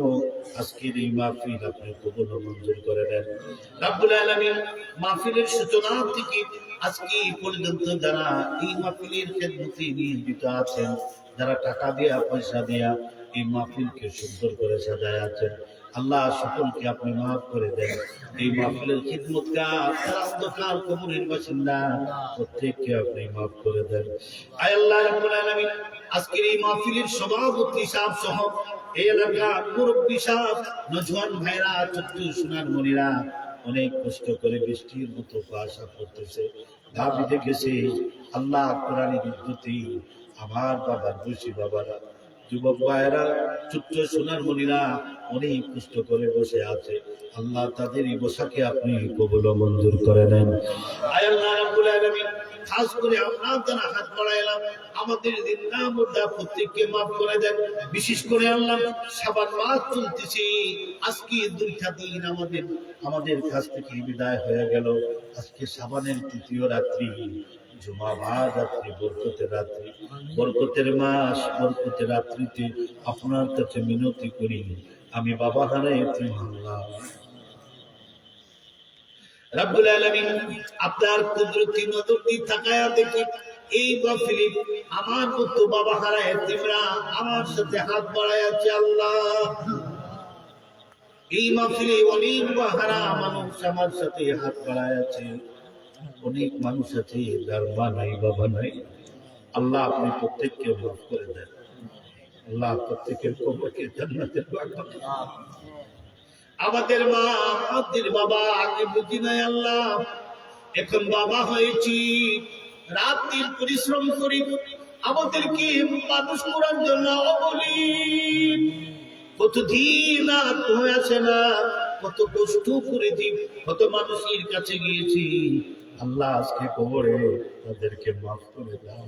আজকের এই মাহফিল আপনি কবুল ও মঞ্জুর করে দেন রব্বুল আলামিন। মাহফিলের সূচনা থেকে আজকে পর্যন্ত যারা এই মাহফিলের খেদমতে নিয়োজিত আছেন, যারা টাকা দেয়া পয়সা দেয়া এই মাহফিলকে সুন্দর করে সাজায় আছেন, আল্লাহ সকলকে আপনি মাফ করে দেন। এই মাহফিলের খিদমতগার, অন্ধকার কবরের বাসিন্দা প্রত্যেককে আপনি মাফ করে দেন। আয় আল্লাহ রাব্বুল আলামিন, আজকের এই মাহফিলের সভাপতি সাহেব সহ এই এলাকার মুরব্বী সাহেব, নজওয়ান ভাইরা, ছোট্ট সোনার মনিরা অনেক কষ্ট করে বৃষ্টির মতো আশা করতেছে, ভাবিতে গেছে আল্লাহ কোরআনের ইজ্জতি আমার বাবার বসি বাবারা, যুবক ভাইরা, ছোট্ট সোনার মনিরা অনেক কষ্ট করে বসে আছে। আল্লাহ তাদের এই বসাকে আপনি কবুল ও মঞ্জুর করে নেন। আয় আল্লাহ রাব্বুল আলামিন, খাস করে আমরা যারা হাত বাড়াইলাম আমাদের জিন্দা মুর্দা প্রত্যেককে মাফ করে দেন। বিশেষ করে আল্লাহ শাবান মাস চলতেছে, আজকে 2টা দিন আমাদের কাছ থেকে বিদায় হয়ে গেল। আজকে শাবানের 3য় রাত্রি, জুমাবার রাত্রি, বরকতের রাত্রি, বরকতের মাস, বরকতের রাত্রিতে আপনার কাছে মিনতি করি, আমি বাবা হারাই আল্লাহ রাব্বুল আলামিন, আপনার কুদরতি নজর দিয়ে তাকায়া দেখি এই মাহফিলে আমার মতো বাবা হারায় তোমরা আমার সাথে হাত বাড়ায় আছে। আল্লাহ এই মাহফিলে অনেক বাহারা মানুষ আমার সাথে হাত বাড়ায় আছে, অনেক মানুষ আছে যার মা নাই বাবা নাই। আল্লাহ আপনি প্রত্যেককে মাফ করে দেন। আল্লাহ প্রত্যেকের কবরকে জান্নাতের বাগান। আমাদের মা আমাদের বাবা আগে বুঝি নাই আল্লাহ, এখন বাবা হয়েছি, রাত দিন পরিশ্রম করি আমাদেরকে মানুষ করার জন্য বলি। কতদিন হয়ে আছে না, কত কষ্ট করেছি, কত মানুষের কাছে গিয়েছি। আল্লাহ আজকে কবরে তাদেরকে মাফ করে দাও।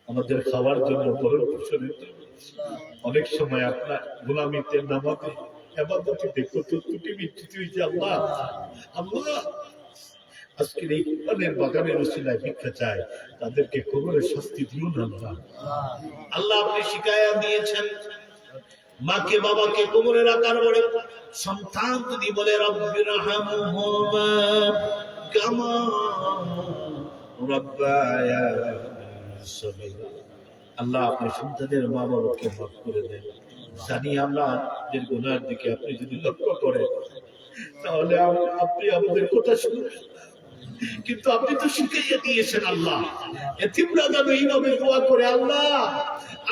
আমাদের খাওয়ার জন্য বরং পোষণের জন্য অনেক সময় আপনার গোলামিতে নামাতে এবাদতে কত ত্রুটি বিচ্যুতি হয়েছে। আল্লাহ আল্লাহ আজকের এই কোরআনের বাগানের ওসিলায় ভিক্ষা চায়, তাদেরকে কবরের শাস্তি দিও না আল্লাহ। আল্লাহ আপনি শিখায়া দিয়েছেন মাকে বাবাকে কবরে রাখার পরে সন্তান যদি বলে রব্বিরহামহুমা কামা রাব্বায়ানি সগীরা, আল্লাহ আপনি সন্তানের মা বাবাকে মাফ করে দেন। জানি আমরা আমাদের গুনার দিকে আপনি যদি লক্ষ্য করেন তাহলে আপনি আমাদের কথা শুনবেন, কিন্তু আপনি তো শিখিয়ে দিয়েছেন আল্লাহ। এতিমরা যেন এইভাবে দোয়া করে, আল্লাহ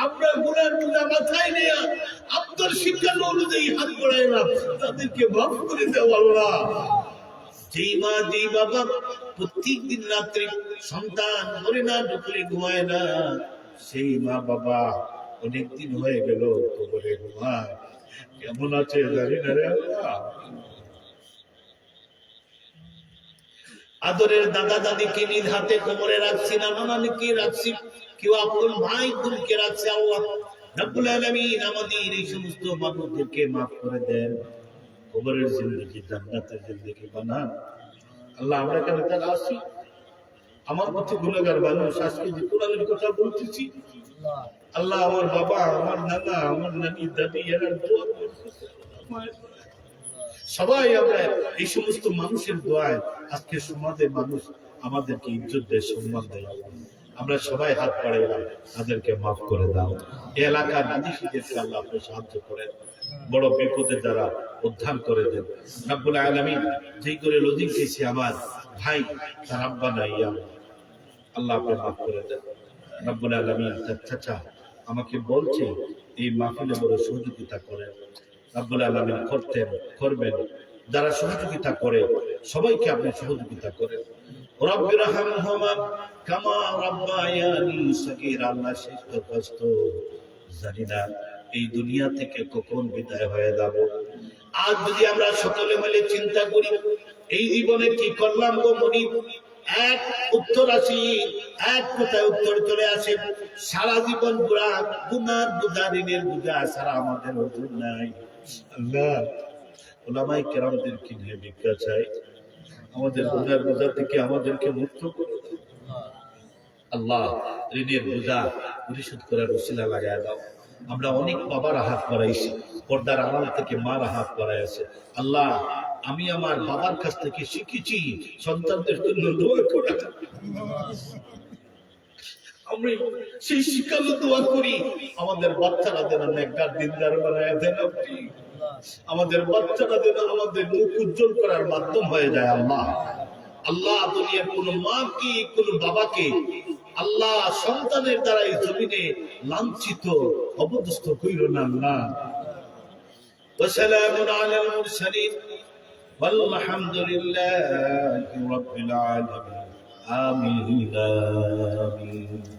আমরা গুনার বোঝা মাথায় নিয়ে আপনার শিক্ষা অনুযায়ী হাত বাড়াইলাম, তাদেরকে মাফ করে দেও আল্লাহ। যেই মা যেই বাবা প্রত্যেক দিন রাত্রে সন্তান ধরে না ঢুকলে ঘুমায় না, সেই মা বাবা অনেকদিন হয়ে গেল কবরে ঘুমায়, কেমন আছে জানি না রে আল্লাহ। আদরের দাদা দাদিকে নিজ হাতে কবরে রাখছি, নানা নানিকে রাখছি, কেউ আপন ভাই বোনকে রাখছে। আল্লাহ রাব্বুল আলামিন আমাদের এই সমস্ত মানুষদেরকে মাফ করে দেন, কবরের জিন্দেগি জান্নাতের জিন্দেগি বানান। আল্লাহ আমরা কেন তারা আসি, আমার মতো গুনাহগার মানুষ আজকে যে কোরআনের কথা বলতেছি, আল্লাহ আমার বাবা আমার নানা আমার নানি দাদি এরা দোয়া করতেছে, সবাই আমরা এই সমস্ত মানুষের দোয়ায় আজকে সমাজের মানুষ আমাদেরকে ইজ্জত দেয়, সম্মান দেয়। আমরা সবাই হাত বাড়াইলাম, তাদেরকে মাফ করে দাও। এই এলাকার নাদিসীদেরকে আল্লাহ আপনি সাহায্য করেন, বড় বিপদে যারা উদ্ধার করে দেন। রাব্বুল আলামিন যেই করে লজিং দিয়েছে আমার ভাই তার আব্বা নাই, আল্লাহ আপনি মাফ করে দেন। রাব্বুল আলামিন তার চাচা আমাকে বলছে এই মাহফিলে বড় সহযোগিতা করেন। রাব্বুল আলামিন করবেন, যারা সহযোগিতা করে সবাইকে আপনি সহযোগিতা করেন। রব্বিরহামহুমা কামা রাব্বায়ানি সগীরা, আল্লাহ শেষ কষ্ট জানি না এই দুনিয়া থেকে কখন বিদায় হয়ে যাব। আজ যদি আমরা সকলে মিলে চিন্তা করি এই জীবনে কি করলাম গো মনিব, এক উত্তর আসি, এক কথায় উত্তর চলে আসে, সারা জীবন পুরা গুনার বোঝা ঋণের বোঝা সারা আমাদের ওজন নাই। আল্লাহ ওলামায়ে কেরামদেরকে নিয়ে ভিক্ষা চাই, আমাদের গুনার বোঝা থেকে আমাদেরকে মুক্ত করে দাও। আল্লাহ ঋণের বোঝা পরিশোধ করার উসিলা লাগায় দাও। আমরা অনেক বাবার হাত করাইছি, পর্দার আড়াল থেকে মার হাত করাই আছে। আল্লাহ আমি আমার বাবার কাছ থেকে শিখেছি সন্তানদের জন্য দোয়া করা, আমি সেই শিখানো দোয়া করি আমাদের বাচ্চারা যেন নেককার দিনদার বানায় দেন আপনি, আমাদের বাচ্চারা যেন আমাদের মুখ উজ্জ্বল করার মাধ্যম হয়ে যায়। আল্লাহ আল্লাহ দুনিয়ার কোন মাকে কোন বাবাকে আল্লাহ সন্তানের দ্বারা এই জমিনে লাঞ্ছিত অপদস্থ কইল না। আল্লাহ ওয়াসালামু আলাল মুরসালিন ওয়ালহামদুলিল্লাহি রাব্বিল আলামিন। আমিন আমিন।